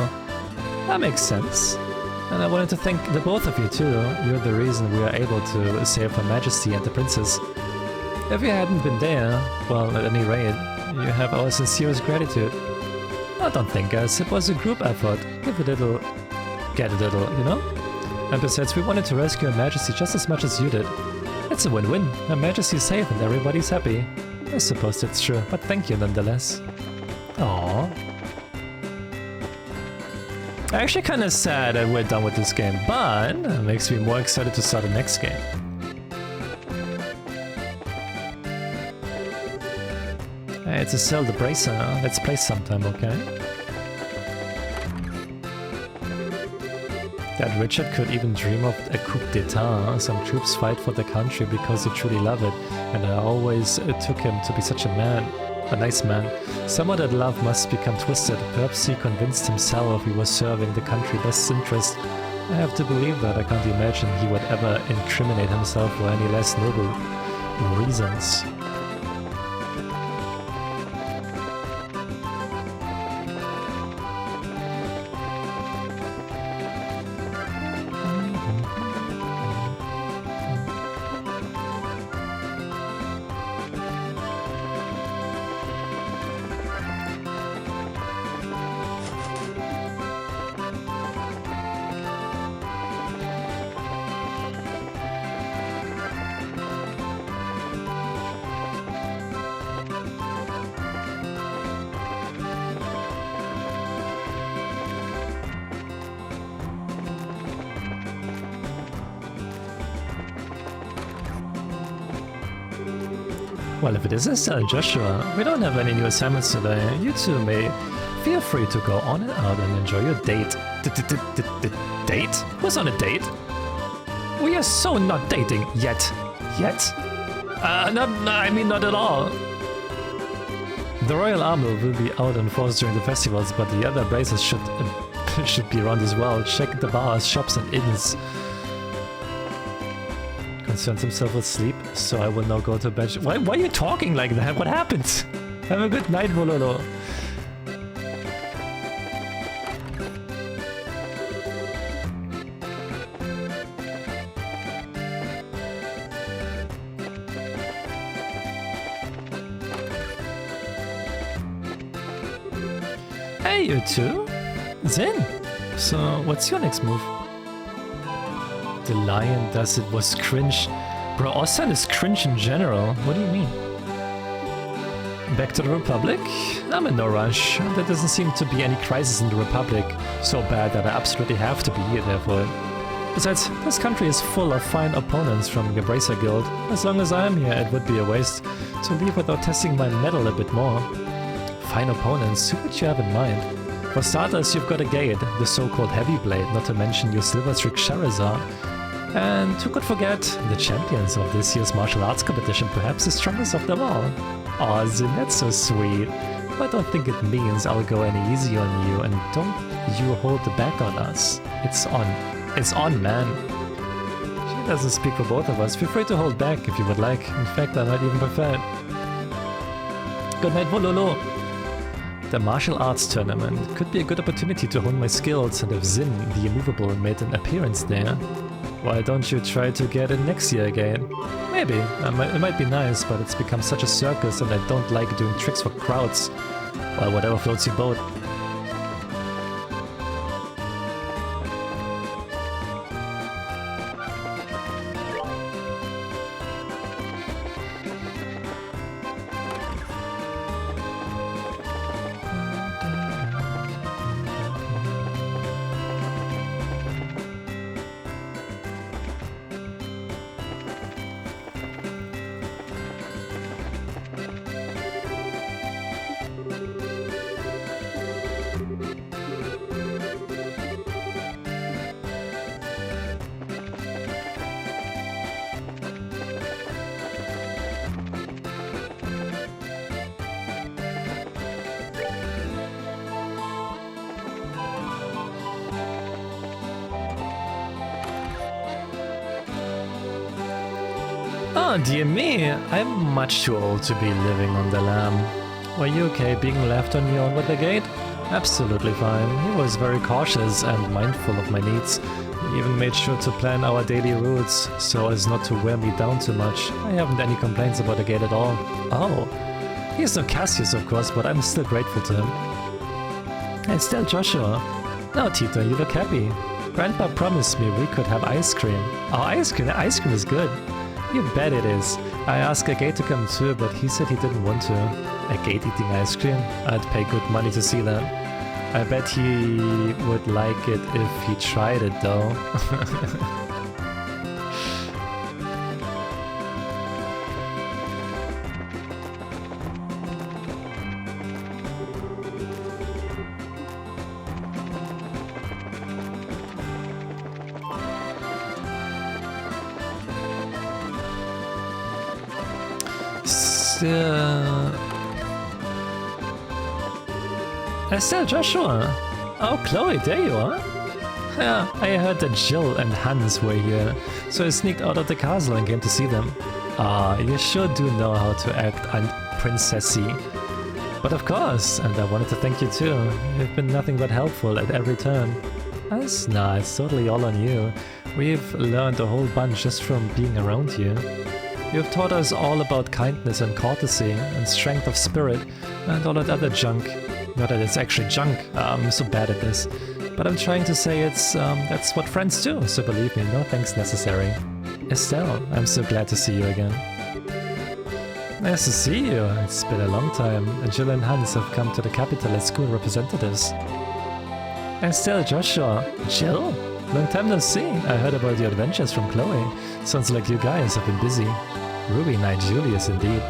That makes sense. And I wanted to thank the both of you too. You're the reason we are able to save Her Majesty and the Princess. If you hadn't been there, well, at any rate, you have our sincerest gratitude. I don't think, guys, it was a group effort. Give a little, get a little, you know? And besides, we wanted to rescue Her Majesty just as much as you did. It's a win-win. Her Majesty's safe and everybody's happy. I suppose that's true, but thank you nonetheless. Aww. Actually kinda sad that we're done with this game, but it makes me more excited to start the next game. Hey, it's a Cell the Bracer. Let's play sometime, okay? That Richard could even dream of a coup d'etat. Some troops fight for the country because they truly love it, and I always took him to be such a nice man. Somehow that love must become twisted. Perhaps he convinced himself he was serving the country's best interest. I have to believe that. I can't imagine he would ever incriminate himself for any less noble reasons. Well, if it is Estelle and Joshua, we don't have any new assignments today. You two may feel free to go on and out and enjoy your date. Date? Who's on a date? We are so not dating yet. Yet? I mean not at all. The Royal Army will be out on force during the festivals, but the other braces should be around as well. Check the bars, shops and inns. Concerns himself with sleep, so I will now go to bed. Why are you talking like that? What happened? Have a good night, Vololo. Hey, you two. Zen. So, what's your next move? The lion does it was cringe. Bro, Osan is cringe in general. What do you mean? Back to the Republic? I'm in no rush. There doesn't seem to be any crisis in the Republic so bad that I absolutely have to be here there for it. Besides, this country is full of fine opponents from the Bracer Guild. As long as I'm here, it would be a waste to leave without testing my mettle a bit more. Fine opponents? Who would you have in mind? For starters, you've got a Gade, the so-called Heavy Blade, not to mention your Silver Streak Charizard. And who could forget the champions of this year's martial arts competition, perhaps the strongest of them all. Aw, Zin, that's so sweet. I don't think it means I'll go any easier on you, and don't you hold the back on us. It's on, man. It doesn't speak for both of us. Feel free to hold back if you would like. In fact, I might even prefer it. Good night, Vololo. The martial arts tournament could be a good opportunity to hone my skills, and if Zin, the immovable, made an appearance there, why don't you try to get in next year again? Maybe. It might be nice, but it's become such a circus and I don't like doing tricks for crowds. Well, whatever floats your boat. Oh, dear me, I'm much too old to be living on the lam. Were you okay being left on your own with the gate? Absolutely fine. He was very cautious and mindful of my needs. He even made sure to plan our daily routes, so as not to wear me down too much. I haven't any complaints about the gate at all. Oh, he's no Cassius, of course, but I'm still grateful to him. And still Joshua. Now, Tito, you look happy. Grandpa promised me we could have ice cream. Oh, ice cream? Ice cream is good. You bet it is. I asked Agate to come too, but he said he didn't want to. Agate eating ice cream? I'd pay good money to see that. I bet he would like it if he tried it though. Still Joshua. Oh, Chloe, there you are. Yeah, I heard that Jill and Hans were here, so I sneaked out of the castle and came to see them. Ah, you sure do know how to act princessy. But of course, and I wanted to thank you too. You've been nothing but helpful at every turn. It's totally all on you. We've learned a whole bunch just from being around you. You've taught us all about kindness and courtesy and strength of spirit and all that other junk. Not that it's actually junk, I'm so bad at this. But I'm trying to say that's what friends do, so believe me, no thanks necessary. Estelle, I'm so glad to see you again. Nice to see you, it's been a long time. Jill and Hans have come to the capital as school representatives. Estelle, Joshua, Jill? Long time no see. I heard about your adventures from Chloe. Sounds like you guys have been busy. Ruby Knight Julius indeed.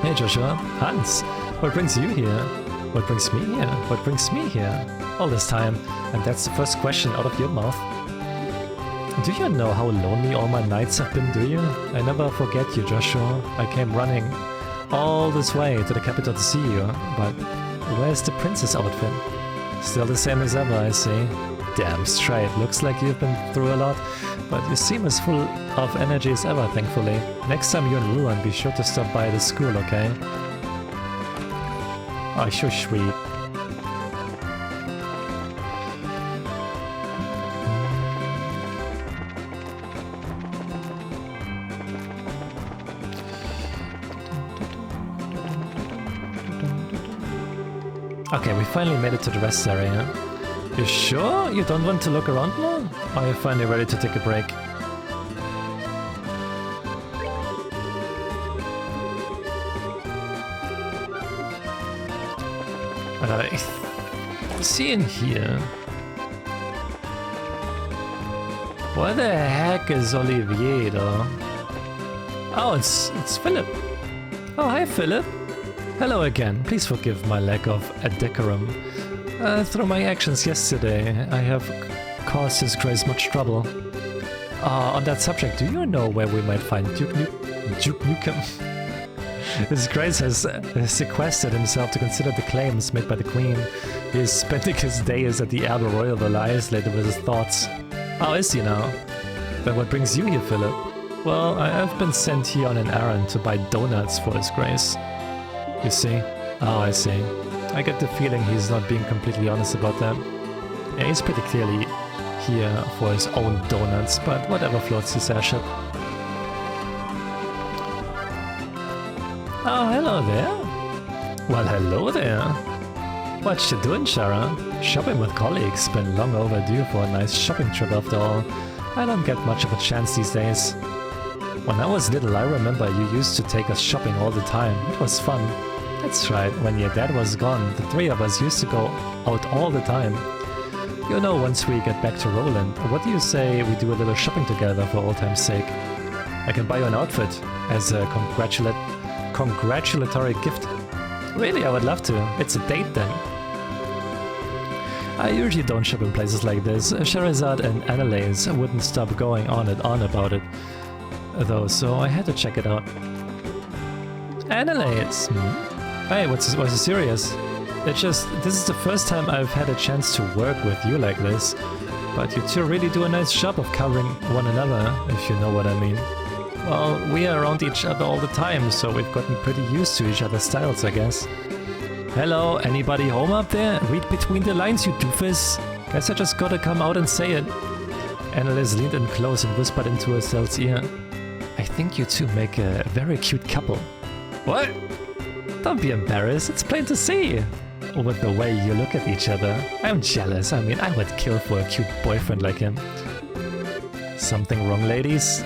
Hey Joshua, Hans, what brings you here? What brings me here? What brings me here? All this time, and that's the first question out of your mouth. Do you know how lonely all my nights have been, do you? I never forget you, Joshua. I came running all this way to the capital to see you, but where's the princess outfit? Still the same as ever, I see. Damn straight, looks like you've been through a lot, but you seem as full of energy as ever, thankfully. Next time you're in Ruan, be sure to stop by the school, okay? Oh, so sweet. Okay, we finally made it to the rest area. You sure? You don't want to look around more? Or are you finally ready to take a break? See in here. What the heck is Olivier though? Oh, it's Philip. Oh, hi Philip. Hello again. Please forgive my lack of decorum. Through my actions yesterday, I have caused His Grace much trouble. On that subject, do you know where we might find Duke Nukem? His Grace has sequestered himself to consider the claims made by the Queen. He is spending his days at the Arbor Royal while isolated with his thoughts. Oh, is he now? Then what brings you here, Philip? Well, I've been sent here on an errand to buy donuts for His Grace. You see? Oh, I see. I get the feeling he's not being completely honest about that. Yeah, he's pretty clearly here for his own donuts, but whatever floats his airship. Oh, hello there. Well, hello there. What you doing, Shara? Shopping with colleagues. Been long overdue for a nice shopping trip after all. I don't get much of a chance these days. When I was little, I remember you used to take us shopping all the time. It was fun. That's right, when your dad was gone, the three of us used to go out all the time. You know, once we get back to Roland, what do you say we do a little shopping together for old time's sake? I can buy you an outfit as a congratulatory gift. Really, I would love to. It's a date then. I usually don't shop in places like this. Sherazade and Annalise wouldn't stop going on and on about it, though, so I had to check it out. Annalise? Hey, what's so serious? It's just, this is the first time I've had a chance to work with you like this, but you two really do a nice job of covering one another, if you know what I mean. Well, we are around each other all the time, so we've gotten pretty used to each other's styles, I guess. Hello, anybody home up there? Read between the lines, you doofus. Guess I just gotta come out and say it. Annalise leaned in close and whispered into Estelle's ear. I think you two make a very cute couple. What? Don't be embarrassed, it's plain to see. With the way you look at each other. I'm jealous, I mean, I would kill for a cute boyfriend like him. Something wrong, ladies?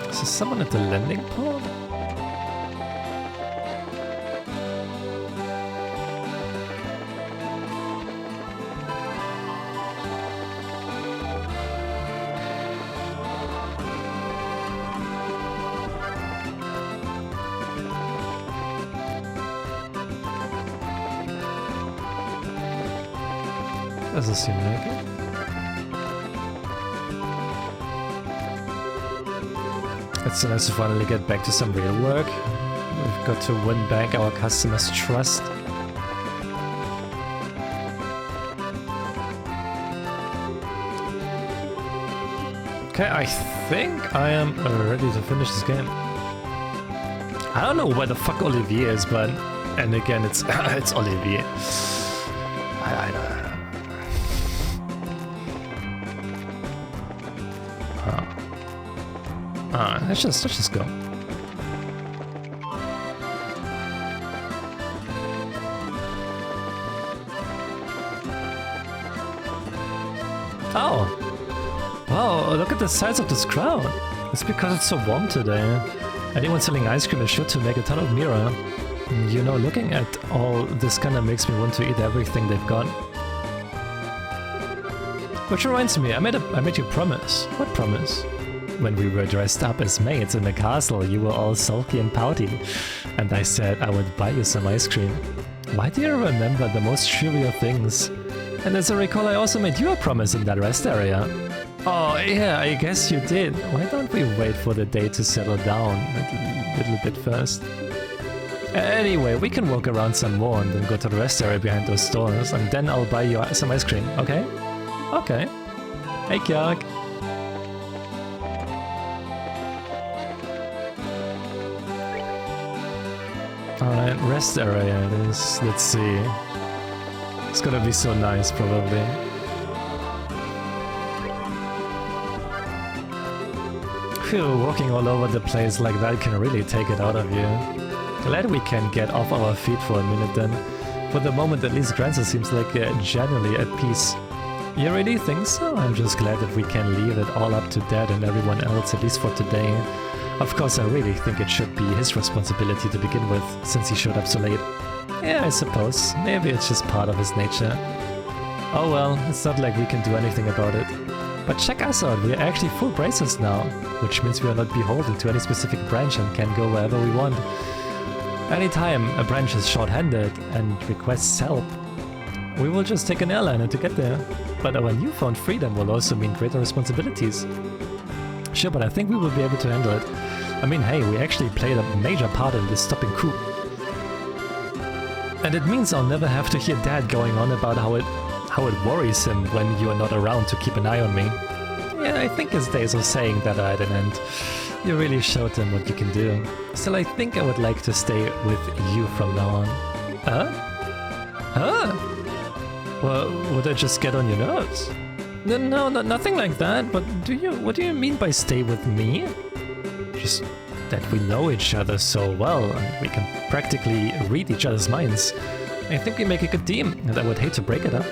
Is there someone at the landing port? Doesn't seem like it. It's nice to finally get back to some real work. We've got to win back our customers' trust. Okay, I think I am ready to finish this game. I don't know where the fuck Olivier is, but... And again, it's it's Olivier. I don't know. Let's just go. Oh! Wow, look at the size of this crowd! It's because it's so warm today. Anyone selling ice cream is sure to make a ton of mirror. You know, looking at all this kinda makes me want to eat everything they've got. Which reminds me, I made you a promise. What promise? When we were dressed up as maids in the castle, you were all sulky and pouty, and I said I would buy you some ice cream. Why do you remember the most trivial things? And as I recall, I also made you a promise in that rest area. Oh yeah, I guess you did. Why don't we wait for the day to settle down a little bit first? Anyway, we can walk around some more and then go to the rest area behind those stores, and then I'll buy you some ice cream, okay? Okay. Hey, Kjörg. Alright, rest area it is. Let's see. It's gonna be so nice, probably. Phew, walking all over the place like that can really take it out of you. Glad we can get off our feet for a minute then. For the moment, at least Grancer seems like genuinely at peace. You really think so? I'm just glad that we can leave it all up to Dad and everyone else, at least for today. Of course, I really think it should be his responsibility to begin with, since he showed up so late. Yeah, I suppose. Maybe it's just part of his nature. Oh well, it's not like we can do anything about it. But check us out, we're actually full bracers now, which means we are not beholden to any specific branch and can go wherever we want. Anytime a branch is short-handed and requests help, we will just take an airliner to get there. But our newfound freedom will also mean greater responsibilities. Sure, but I think we will be able to handle it. I mean, hey, we actually played a major part in this stopping coup. And it means I'll never have to hear Dad going on about how it worries him when you are not around to keep an eye on me. Yeah, I think his days of saying that are at an end. You really showed him what you can do. Still, I think I would like to stay with you from now on. Huh? Huh? Well, would I just get on your nerves? No, nothing like that, but what do you mean by stay with me? Just that we know each other so well, and we can practically read each other's minds. I think we make a good team, and I would hate to break it up.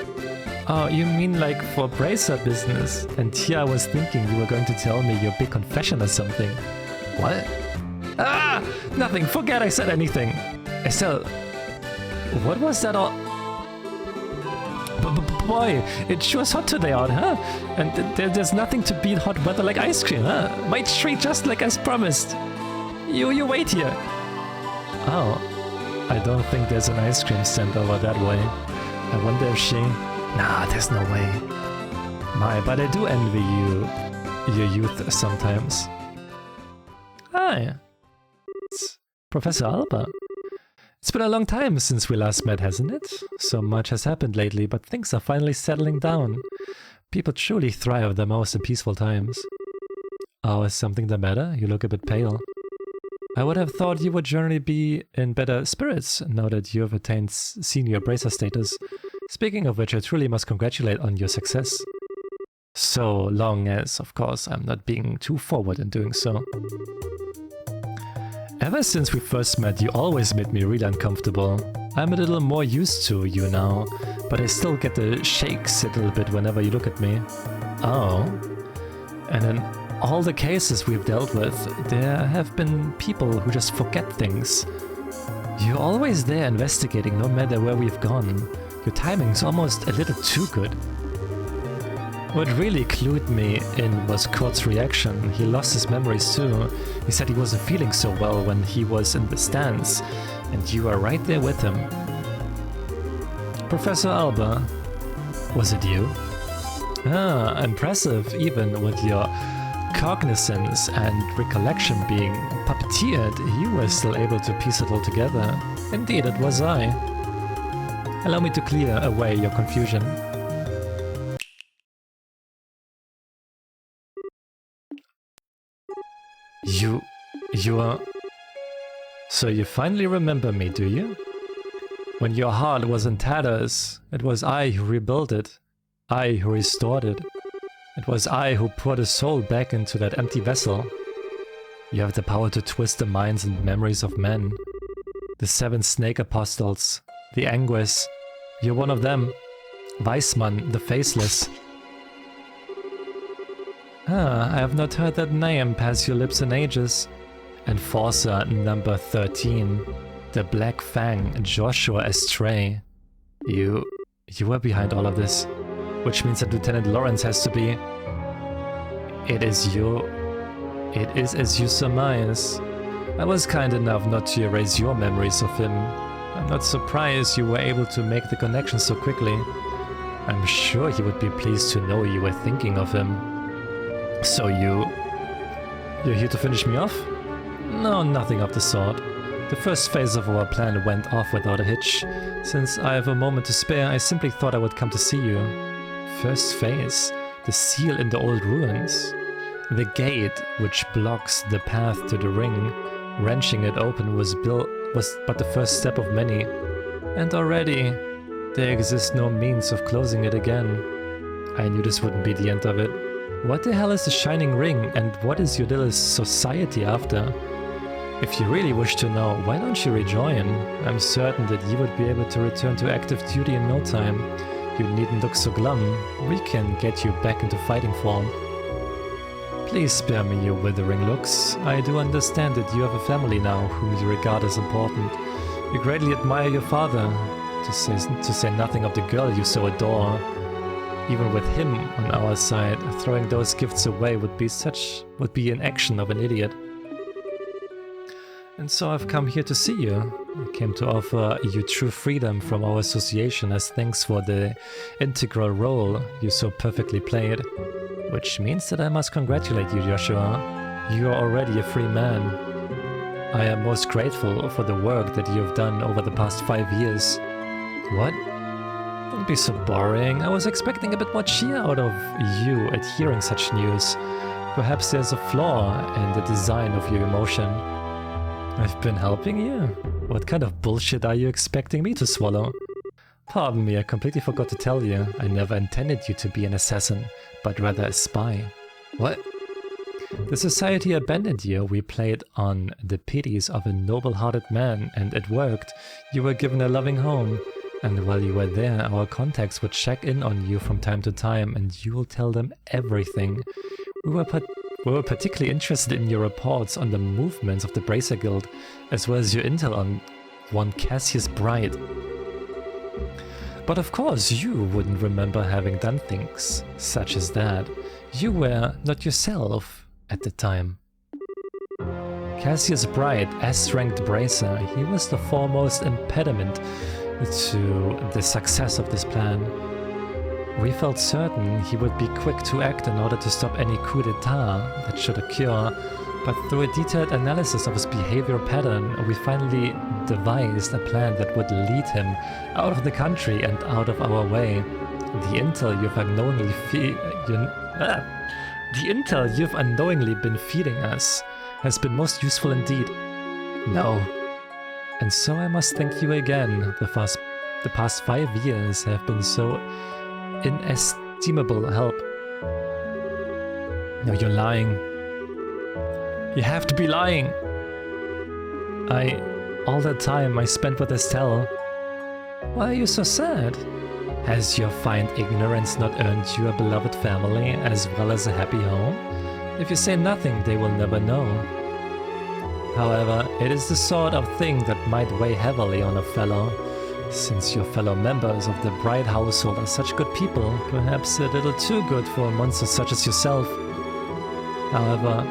Oh, you mean like for bracer business? And here I was thinking you were going to tell me your big confession or something. What? Ah! Nothing, forget I said anything. Estelle, what was that all? Boy, it sure is hot today out, huh? And there's nothing to beat hot weather like ice cream, huh? My treat just like as promised. You wait here. Oh, I don't think there's an ice cream stand over that way. I wonder if she... Nah, there's no way. My, but I do envy your youth sometimes. Hi. It's Professor Alba. It's been a long time since we last met, hasn't it? So much has happened lately, but things are finally settling down. People truly thrive the most in peaceful times. Oh, is something the matter? You look a bit pale. I would have thought you would generally be in better spirits now that you have attained senior bracer status. Speaking of which, I truly must congratulate on your success. So long as, of course, I'm not being too forward in doing so. Ever since we first met, you always made me really uncomfortable. I'm a little more used to you now, but I still get the shakes a little bit whenever you look at me. Oh. And in all the cases we've dealt with, there have been people who just forget things. You're always there investigating no matter where we've gone. Your timing's almost a little too good. What really clued me in was Kurt's reaction. He lost his memories too. He said he wasn't feeling so well when he was in the stands, and you were right there with him. Professor Alba, was it you? Ah, impressive, even with your cognizance and recollection being puppeteered, you were still able to piece it all together. Indeed, it was I. Allow me to clear away your confusion. You are... So you finally remember me, do you? When your heart was in tatters, it was I who rebuilt it. I who restored it. It was I who poured a soul back into that empty vessel. You have the power to twist the minds and memories of men. The 7 snake apostles, the Anguis. You're one of them. Weissmann, the Faceless. Ah, I have not heard that name pass your lips in ages. Enforcer number 13. The Black Fang, Joshua Estray. You were behind all of this. Which means that Lieutenant Lawrence has to be... It is as you surmise. I was kind enough not to erase your memories of him. I'm not surprised you were able to make the connection so quickly. I'm sure he would be pleased to know you were thinking of him. So you're here to finish me off? No, nothing of the sort. The first phase of our plan went off without a hitch. Since I have a moment to spare, I simply thought I would come to see you. First phase, the seal in the old ruins. The gate, which blocks the path to the ring, wrenching it open was but the first step of many. And already, there exists no means of closing it again. I knew this wouldn't be the end of it. What the hell is the Shining Ring, and what is your little society after? If you really wish to know, why don't you rejoin? I'm certain that you would be able to return to active duty in no time. You needn't look so glum. We can get you back into fighting form. Please spare me your withering looks. I do understand that you have a family now whom you regard as important. You greatly admire your father, to say nothing of the girl you so adore. Even with him on our side, throwing those gifts away would be an action of an idiot. And so I've come here to see you. I came to offer you true freedom from our association as thanks for the integral role you so perfectly played. Which means that I must congratulate you, Joshua. You are already a free man. I am most grateful for the work that you have done over the past 5 years. What? Don't be so boring. I was expecting a bit more cheer out of you at hearing such news. Perhaps there's a flaw in the design of your emotion. I've been helping you? What kind of bullshit are you expecting me to swallow? Pardon me, I completely forgot to tell you. I never intended you to be an assassin, but rather a spy. What? The society abandoned you. We played on the pities of a noble-hearted man, and it worked. You were given a loving home. And while you were there, our contacts would check in on you from time to time, and you will tell them everything. We were particularly interested in your reports on the movements of the Bracer Guild, as well as your intel on one Cassius Bright. But of course, you wouldn't remember having done things such as that. You were not yourself at the time. Cassius Bright, S-ranked Bracer, he was the foremost impediment to the success of this plan. We felt certain he would be quick to act in order to stop any coup d'etat that should occur, but through a detailed analysis of his behavior pattern, we finally devised a plan that would lead him out of the country and out of our way. The intel you've unknowingly been feeding us has been most useful indeed. No. And so I must thank you again. The past 5 years have been so inestimable help. No, you're lying. You have to be lying. All that time I spent with Estelle. Why are you so sad? Has your fine ignorance not earned you a beloved family as well as a happy home? If you say nothing, they will never know. However, it is the sort of thing that might weigh heavily on a fellow. Since your fellow members of the Bright household are such good people, perhaps a little too good for a monster such as yourself. However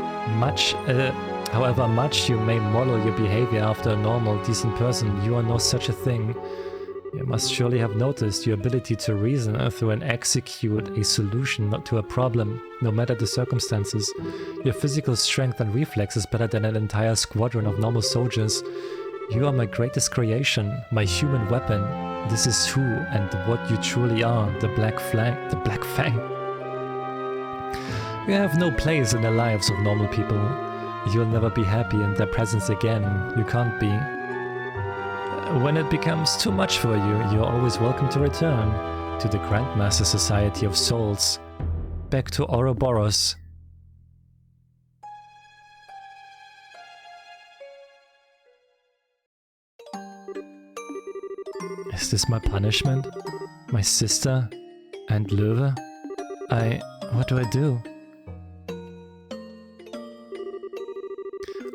much you may model your behavior after a normal, decent person, you are no such a thing. You must surely have noticed your ability to reason through and execute a solution to a problem, no matter the circumstances. Your physical strength and reflex is better than an entire squadron of normal soldiers. You are my greatest creation, my human weapon. This is who and what you truly are, the Black Fang. You have no place in the lives of normal people. You'll never be happy in their presence again. You can't be. When it becomes too much for you, you're always welcome to return to the Grandmaster Society of Souls. Back to Ouroboros. Is this my punishment? My sister? And Löwe? What do I do?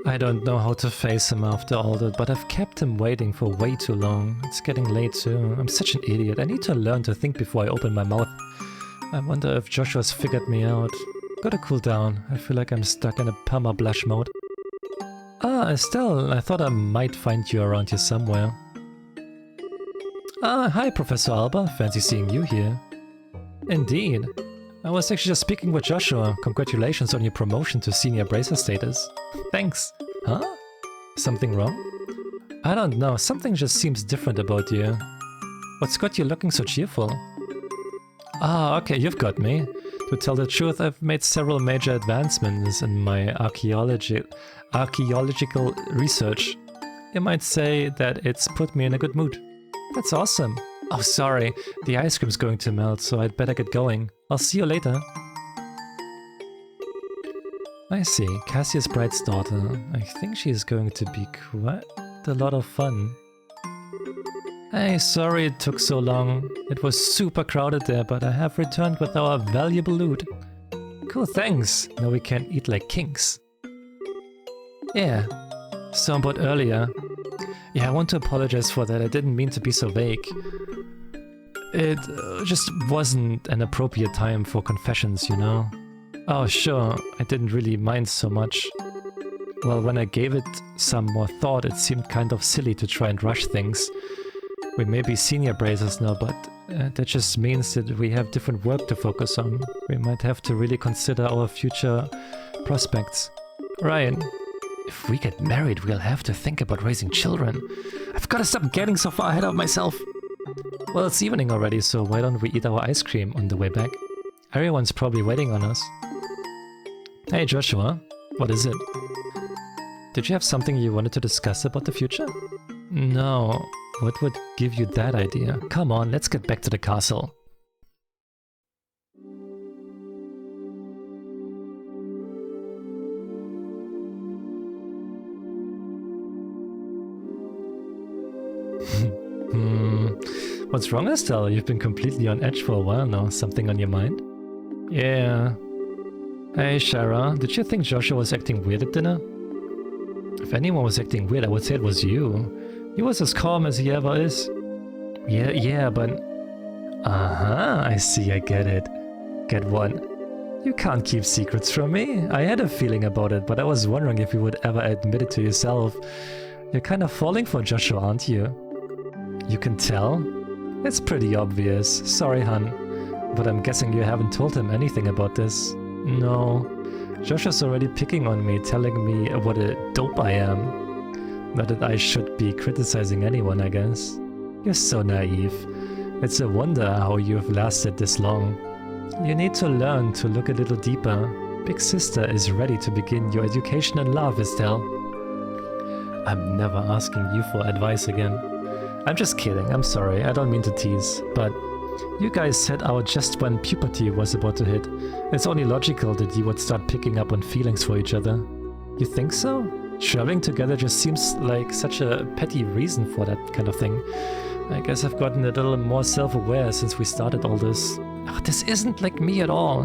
I don't know how to face him after all that, but I've kept him waiting for way too long. It's getting late too. I'm such an idiot. I need to learn to think before I open my mouth. I wonder if Joshua's figured me out. Gotta cool down. I feel like I'm stuck in a perma-blush mode. Ah, Estelle, I thought I might find you around here somewhere. Ah, hi Professor Alba. Fancy seeing you here. Indeed. I was actually just speaking with Joshua. Congratulations on your promotion to senior bracer status. Thanks. Huh? Something wrong? I don't know. Something just seems different about you. What's got you looking so cheerful? Ah, okay, you've got me. To tell the truth, I've made several major advancements in my archaeological research. You might say that it's put me in a good mood. That's awesome. Oh, sorry. The ice cream's going to melt, so I'd better get going. I'll see you later. I see. Cassius Bright's daughter. I think she's going to be quite a lot of fun. Hey, sorry it took so long. It was super crowded there, but I have returned with our valuable loot. Cool, thanks. Now we can eat like kings. Yeah. So about earlier. Yeah, I want to apologize for that. I didn't mean to be so vague. It just wasn't an appropriate time for confessions, you know? Oh, sure. I didn't really mind so much. Well, when I gave it some more thought, it seemed kind of silly to try and rush things. We may be senior bracers now, but that just means that we have different work to focus on. We might have to really consider our future prospects. Ryan, if we get married, we'll have to think about raising children. I've got to stop getting so far ahead of myself. Well, it's evening already, so why don't we eat our ice cream on the way back? Everyone's probably waiting on us. Hey Joshua, what is it? Did you have something you wanted to discuss about the future? No, what would give you that idea? Come on, let's get back to the castle. What's wrong, Estelle? You've been completely on edge for a while now. Something on your mind? Yeah. Hey, Shara, did you think Joshua was acting weird at dinner? If anyone was acting weird, I would say it was you. He was as calm as he ever is. Yeah, but... I see, I get it. Get what? You can't keep secrets from me. I had a feeling about it, but I was wondering if you would ever admit it to yourself. You're kind of falling for Joshua, aren't you? You can tell? It's pretty obvious. Sorry, hun. But I'm guessing you haven't told him anything about this. No. Joshua's already picking on me, telling me what a dope I am. Not that I should be criticizing anyone, I guess. You're so naive. It's a wonder how you've lasted this long. You need to learn to look a little deeper. Big sister is ready to begin your education in love, Estelle. I'm never asking you for advice again. I'm just kidding, I'm sorry, I don't mean to tease, but you guys set out just when puberty was about to hit. It's only logical that you would start picking up on feelings for each other. You think so? Traveling together just seems like such a petty reason for that kind of thing. I guess I've gotten a little more self-aware since we started all this. Oh, this isn't like me at all.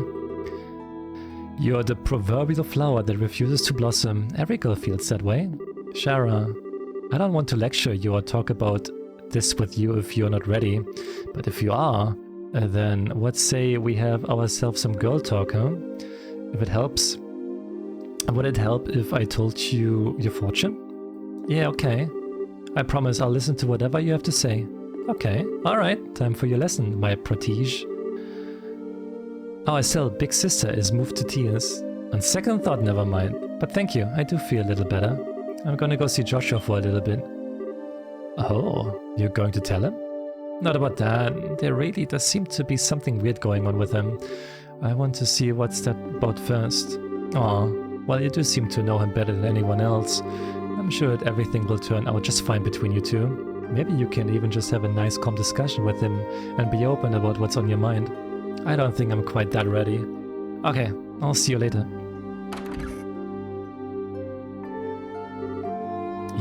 You're the proverbial flower that refuses to blossom. Every girl feels that way. Shara, I don't want to lecture you or talk about this with you if you're not ready, but if you are, then let's say we have ourselves some girl talk, huh? If it helps. Would it help if I told you your fortune? Yeah, okay. I promise I'll listen to whatever you have to say. Okay, alright, time for your lesson, my protege. Oh, Estelle, big sister is moved to tears. On second thought, never mind. But thank you, I do feel a little better. I'm gonna go see Joshua for a little bit. Oh, you're going to tell him? Not about that. There really does seem to be something weird going on with him. I want to see what's that about first. Aw, well, you do seem to know him better than anyone else. I'm sure that everything will turn out just fine between you two. Maybe you can even just have a nice calm discussion with him and be open about what's on your mind. I don't think I'm quite that ready. Okay, I'll see you later.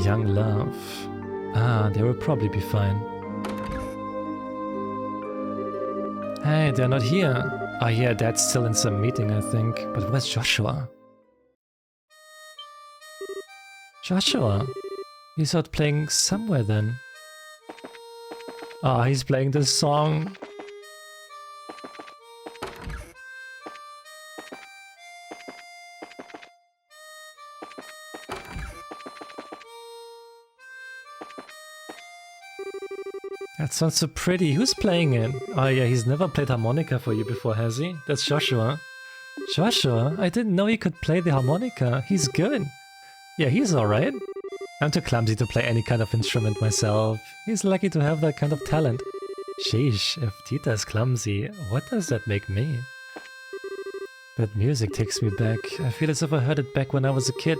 Young love. Ah, they will probably be fine. Hey, they're not here. Oh yeah, Dad's still in some meeting, I think. But where's Joshua? Joshua? He's out playing somewhere then. Ah, he's playing this song. That sounds so pretty. Who's playing it? Oh yeah, he's never played harmonica for you before, has he? That's Joshua. Joshua? I didn't know he could play the harmonica. He's good. Yeah, he's alright. I'm too clumsy to play any kind of instrument myself. He's lucky to have that kind of talent. Sheesh, if Tita's clumsy, what does that make me? That music takes me back. I feel as if I heard it back when I was a kid.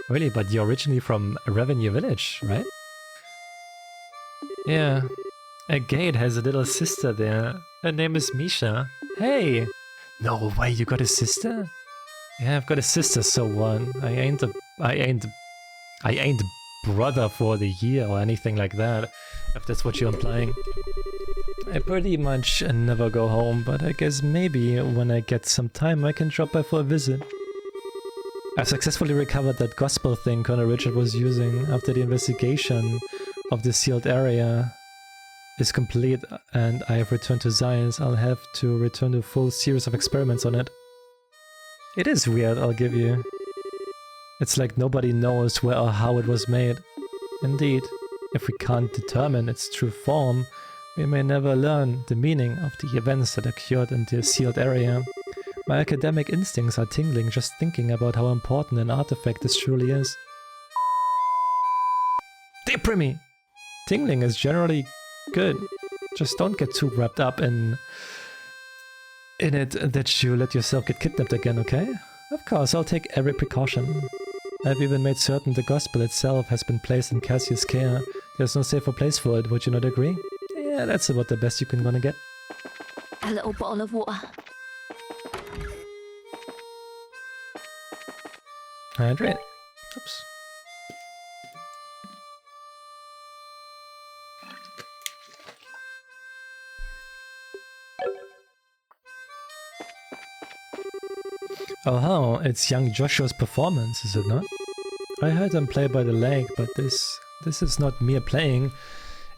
Really, but you're originally from Revenue Village, right? Yeah. Agate has a little sister there. Her name is Misha. Hey! No way, you got a sister? Yeah, I've got a sister, so what? I ain't brother for the year or anything like that, if that's what you're implying. I pretty much never go home, but I guess maybe when I get some time I can drop by for a visit. I've successfully recovered that gospel thing Colonel Richard was using after the investigation of the sealed area is complete and I have returned to science. I'll have to return to a full series of experiments on it. It is weird, I'll give you. It's like nobody knows where or how it was made. Indeed, if we can't determine its true form, we may never learn the meaning of the events that occurred in the sealed area. My academic instincts are tingling just thinking about how important an artifact this truly is. Deprimi! Tingling is generally good. Just don't get too wrapped up in it that you let yourself get kidnapped again, okay? Of course, I'll take every precaution. I've even made certain the gospel itself has been placed in Cassius' care. There's no safer place for it, would you not agree? Yeah, that's about the best you can gonna get. A little bottle of water. Hydrate. Oops. Oh, it's young Joshua's performance, is it not? I heard him play by the lake, but this is not mere playing.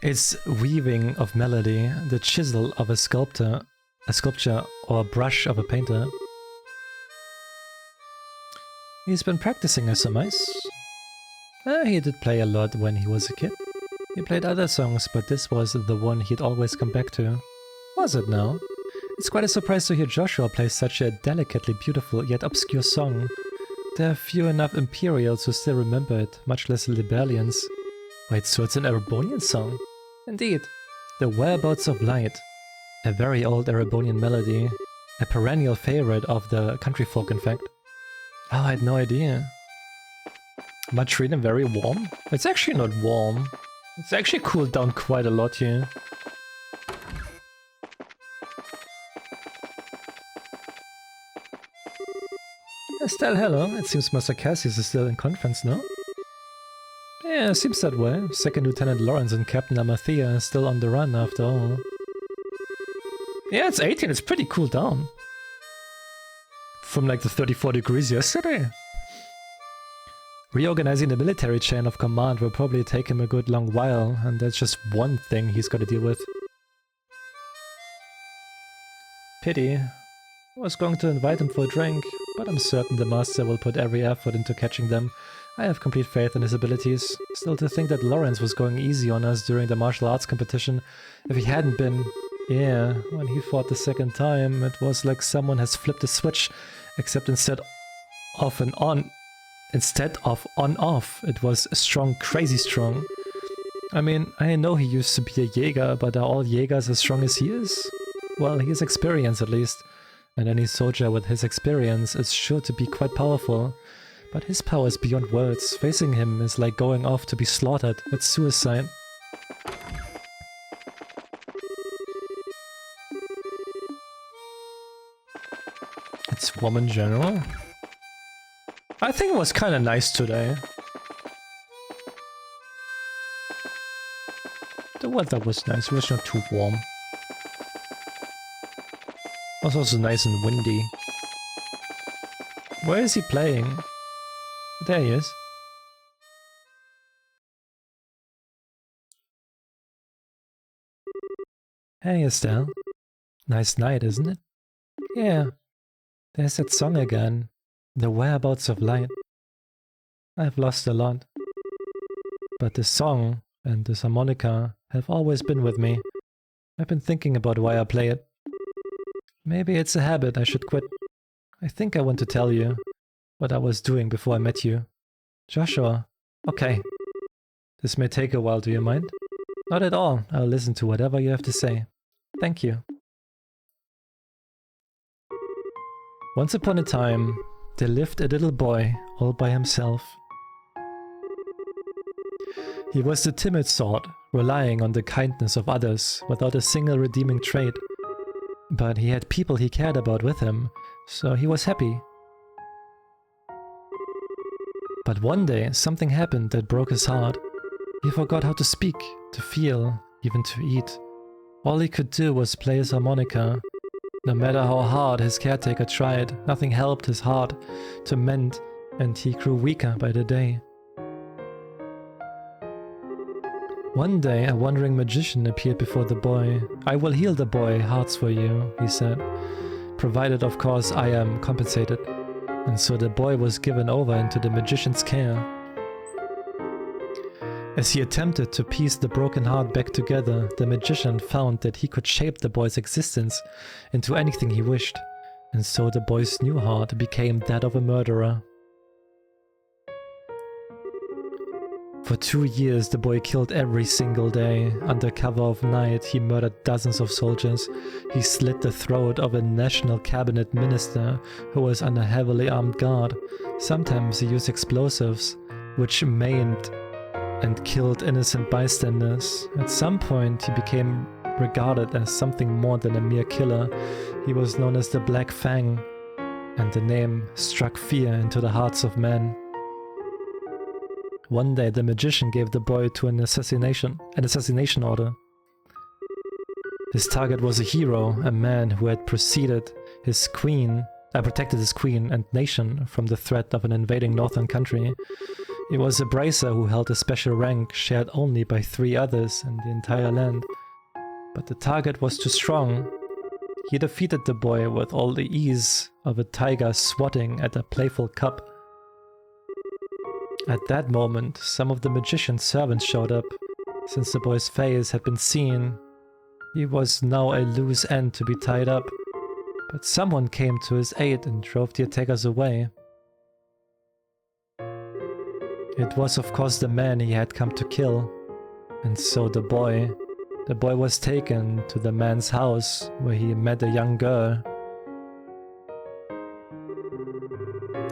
It's weaving of melody, the chisel of a sculpture, or a brush of a painter. He's been practicing, I surmise. He did play a lot when he was a kid. He played other songs, but this was the one he'd always come back to. Was it now? It's quite a surprise to hear Joshua play such a delicately beautiful yet obscure song. There are few enough Imperials who still remember it, much less Liberians. Wait, so it's an Erebonian song? Indeed. The Whereabouts of Light. A very old Erebonian melody. A perennial favorite of the country folk, in fact. Oh, I had no idea. Much read and very warm? It's actually not warm. It's actually cooled down quite a lot here. Estelle, hello. It seems Master Cassius is still in conference, no? Yeah, seems that way. Second Lieutenant Lawrence and Captain Amathea are still on the run after all. Yeah, it's 18. It's pretty cool down. From like the 34 degrees yesterday. Reorganizing the military chain of command will probably take him a good long while, and that's just one thing he's got to deal with. Pity. I was going to invite him for a drink, but I'm certain the master will put every effort into catching them. I have complete faith in his abilities. Still, to think that Lawrence was going easy on us during the martial arts competition. If he hadn't been... Yeah, when he fought the second time, it was like someone has flipped a switch, except instead of on-off, it was strong, crazy strong. I mean, I know he used to be a Jäger, but are all Jägers as strong as he is? Well, he has experience at least. And any soldier with his experience is sure to be quite powerful. But his power is beyond words. Facing him is like going off to be slaughtered. It's suicide. It's warm in general. I think it was kind of nice today. The weather was nice. It was not too warm. It was also nice and windy. Where is he playing? There he is. Hey Estelle. Nice night, isn't it? Yeah. There's that song again. The Whereabouts of Light. I've lost a lot. But this song and this harmonica have always been with me. I've been thinking about why I play it. Maybe it's a habit I should quit. I think I want to tell you what I was doing before I met you. Joshua. Okay. This may take a while, do you mind? Not at all. I'll listen to whatever you have to say. Thank you. Once upon a time, there lived a little boy all by himself. He was the timid sort, relying on the kindness of others without a single redeeming trait. But he had people he cared about with him, so he was happy. But one day, something happened that broke his heart. He forgot how to speak, to feel, even to eat. All he could do was play his harmonica. No matter how hard his caretaker tried, nothing helped his heart to mend, and he grew weaker by the day. One day, a wandering magician appeared before the boy. I will heal the boy, hearts for you, he said. Provided, of course, I am compensated. and so the boy was given over into the magician's care. As he attempted to piece the broken heart back together, the magician found that he could shape the boy's existence into anything he wished, and so the boy's new heart became that of a murderer. For 2 years, the boy killed every single day. Under cover of night, he murdered dozens of soldiers. He slit the throat of a national cabinet minister who was under heavily armed guard. Sometimes he used explosives, which maimed and killed innocent bystanders. At some point, he became regarded as something more than a mere killer. He was known as the Black Fang, and the name struck fear into the hearts of men. One day, the magician gave the boy to an assassination order. His target was a hero, a man who had protected his queen and nation from the threat of an invading northern country. He was a bracer who held a special rank shared only by 3 others in the entire land. But the target was too strong. He defeated the boy with all the ease of a tiger swatting at a playful cub. At that moment, some of the magician's servants showed up. Since the boy's face had been seen, he was now a loose end to be tied up. But someone came to his aid and drove the attackers away. It was of course the man he had come to kill. And so the boy was taken to the man's house where he met a young girl.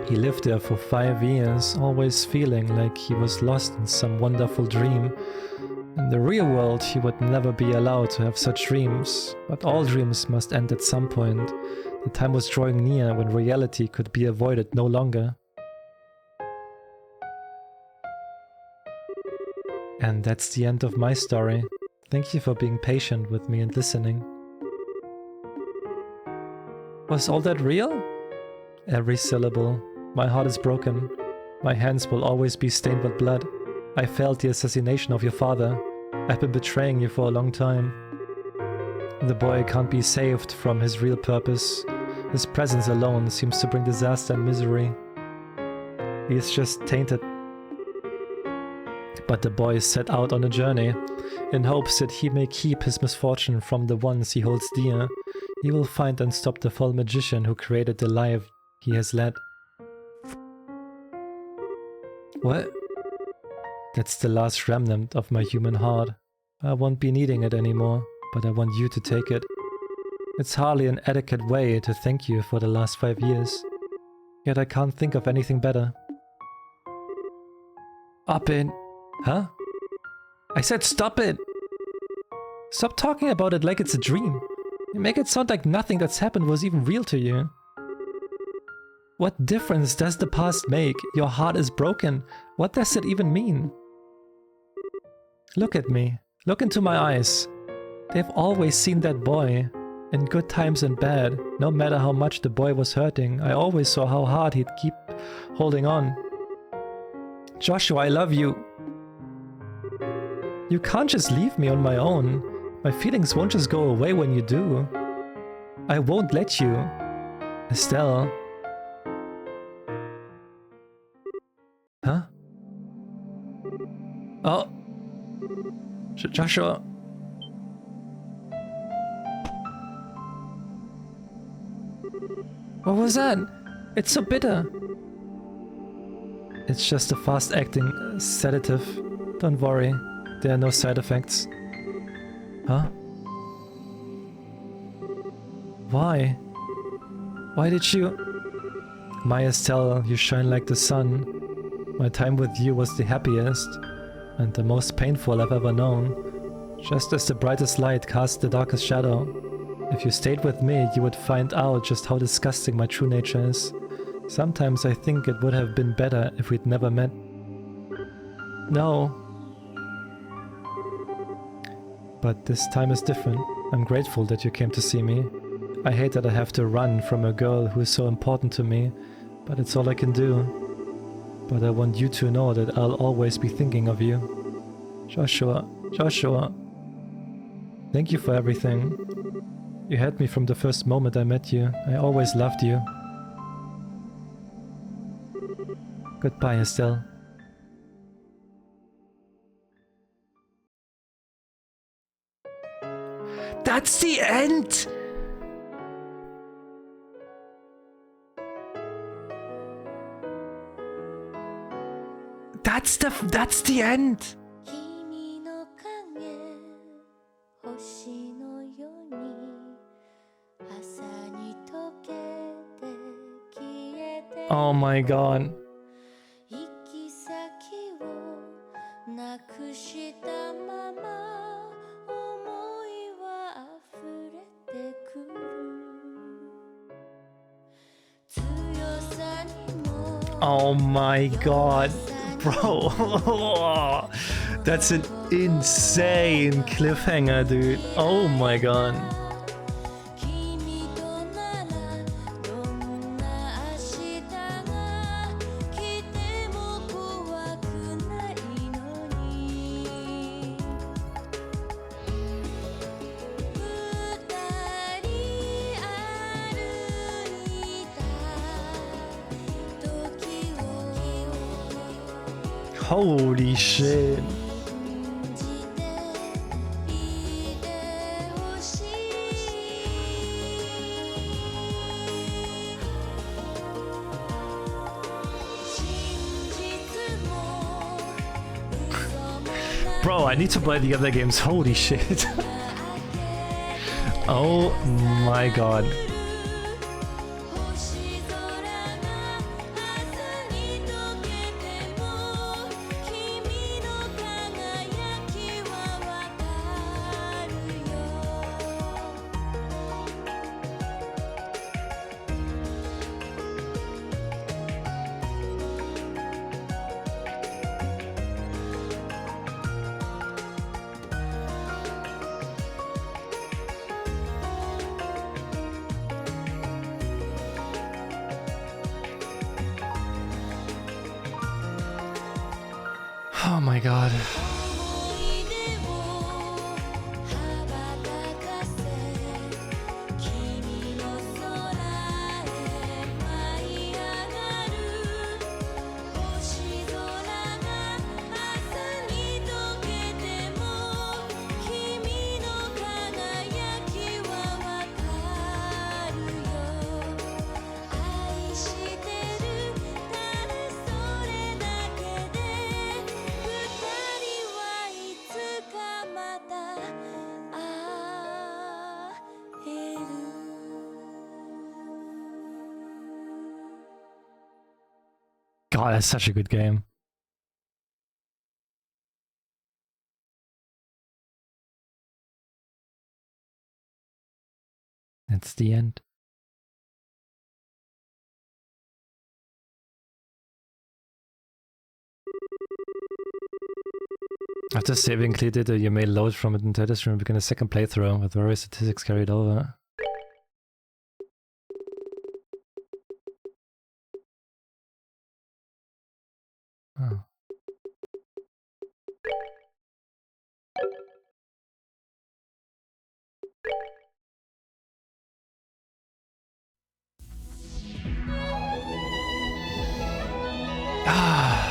He lived there for 5 years, always feeling like he was lost in some wonderful dream. In the real world, he would never be allowed to have such dreams, but all dreams must end at some point. The time was drawing near when reality could be avoided no longer. And that's the end of my story. Thank you for being patient with me and listening. Was all that real? Every syllable. My heart is broken. My hands will always be stained with blood. I failed the assassination of your father. I've been betraying you for a long time. The boy can't be saved from his real purpose. His presence alone seems to bring disaster and misery. He is just tainted. But the boy set out on a journey, in hopes that he may keep his misfortune from the ones he holds dear. He will find and stop the false magician who created the life he has led. What? That's the last remnant of my human heart. I won't be needing it anymore, but I want you to take it. It's hardly an adequate way to thank you for the last 5 years. Yet I can't think of anything better. Up in... Huh? I said stop it! Stop talking about it like it's a dream. You make it sound like nothing that's happened was even real to you. What difference does the past make? Your heart is broken. What does it even mean? Look at me. Look into my eyes. They've always seen that boy. In good times and bad. No matter how much the boy was hurting, I always saw how hard he'd keep holding on. Joshua, I love you. You can't just leave me on my own. My feelings won't just go away when you do. I won't let you. Estelle. Huh? Oh. Joshua. What was that? It's so bitter. It's just a fast-acting sedative. Don't worry, there are no side effects. Huh? Why? Why did you... My Estelle, you shine like the sun. My time with you was the happiest and the most painful I've ever known. Just as the brightest light casts the darkest shadow. If you stayed with me, you would find out just how disgusting my true nature is. Sometimes I think it would have been better if we'd never met. No. But this time is different. I'm grateful that you came to see me. I hate that I have to run from a girl who is so important to me, but it's all I can do. But I want you to know that I'll always be thinking of you. Joshua, Joshua. Thank you for everything. You had me from the first moment I met you. I always loved you. Goodbye, Estelle. That's the end! That's the end! 君の影星のように朝に溶けて消えて Oh my god. 行き先をなくしたまま思いは溢れてくる強さにも Oh my god. Bro. That's an insane cliffhanger, dude. Oh my god. 君とならどんな明日が来ても怖くないのに二人歩いた時を Holy shit. 信じていてほしい Bro, I need to play the other games. Holy shit. Oh my god. 星空が明日に溶けても君の輝きはわかるよ Oh my god. 思い出を羽ばたかせ君の空へ舞い上がる星空が朝に溶けても君の輝きはわかるよ愛してるただそれだけで二人はいつかまた会える God, that's such a good game. That's the end. After saving cleared it, you may load from it into this room and begin a second playthrough with various statistics carried over. Oh. Ah.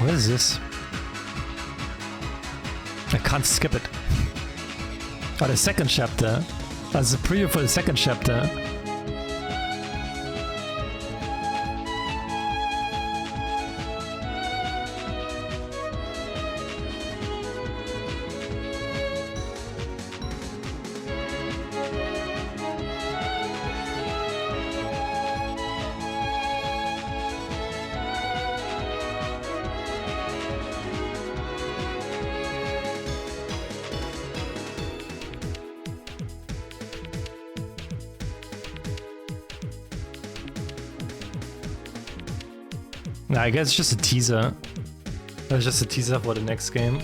What is this? I can't skip it. Oh, the second chapter. That's a preview for the second chapter. Nah, I guess it's just a teaser. That's just a teaser for the next game.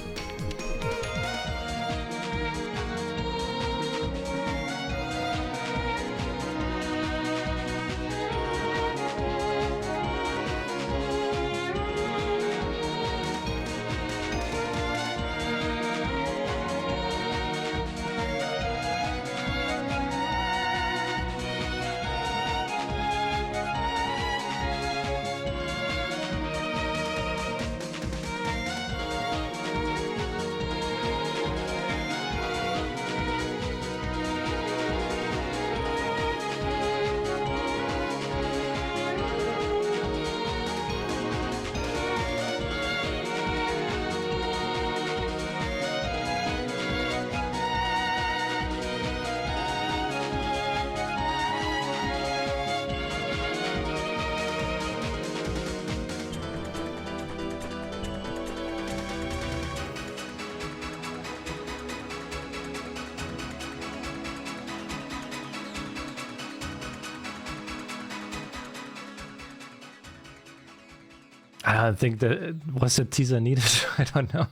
I don't think that was the teaser needed. I don't know.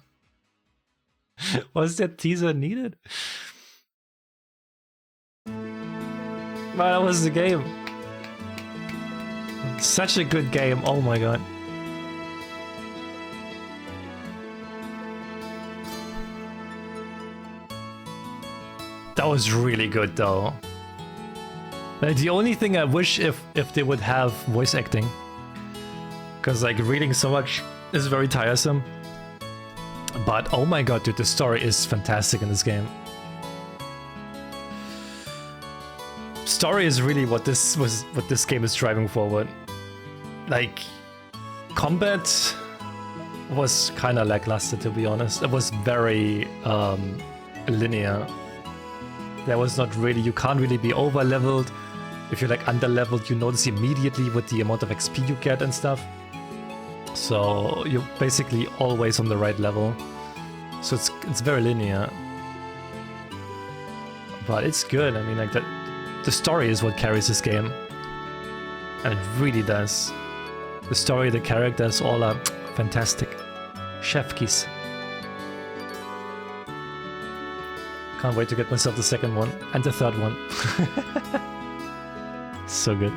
Was that teaser needed? But that was the game. Such a good game. Oh my god. That was really good though. Like, the only thing I wish if they would have voice acting. Because like reading so much is very tiresome. But oh my god, dude, the story is fantastic in this game. Story is really what this game is driving forward. Like, combat was kind of lackluster, to be honest. It was very linear. There was not really, you can't really be over leveled. If you're like under leveled, you notice immediately with the amount of XP you get and stuff. So you're basically always on the right level. So it's very linear. But it's good. I mean, like the story is what carries this game. And it really does. The story, the characters, all are fantastic. Chef kiss. Can't wait to get myself the second one and the third one. So good.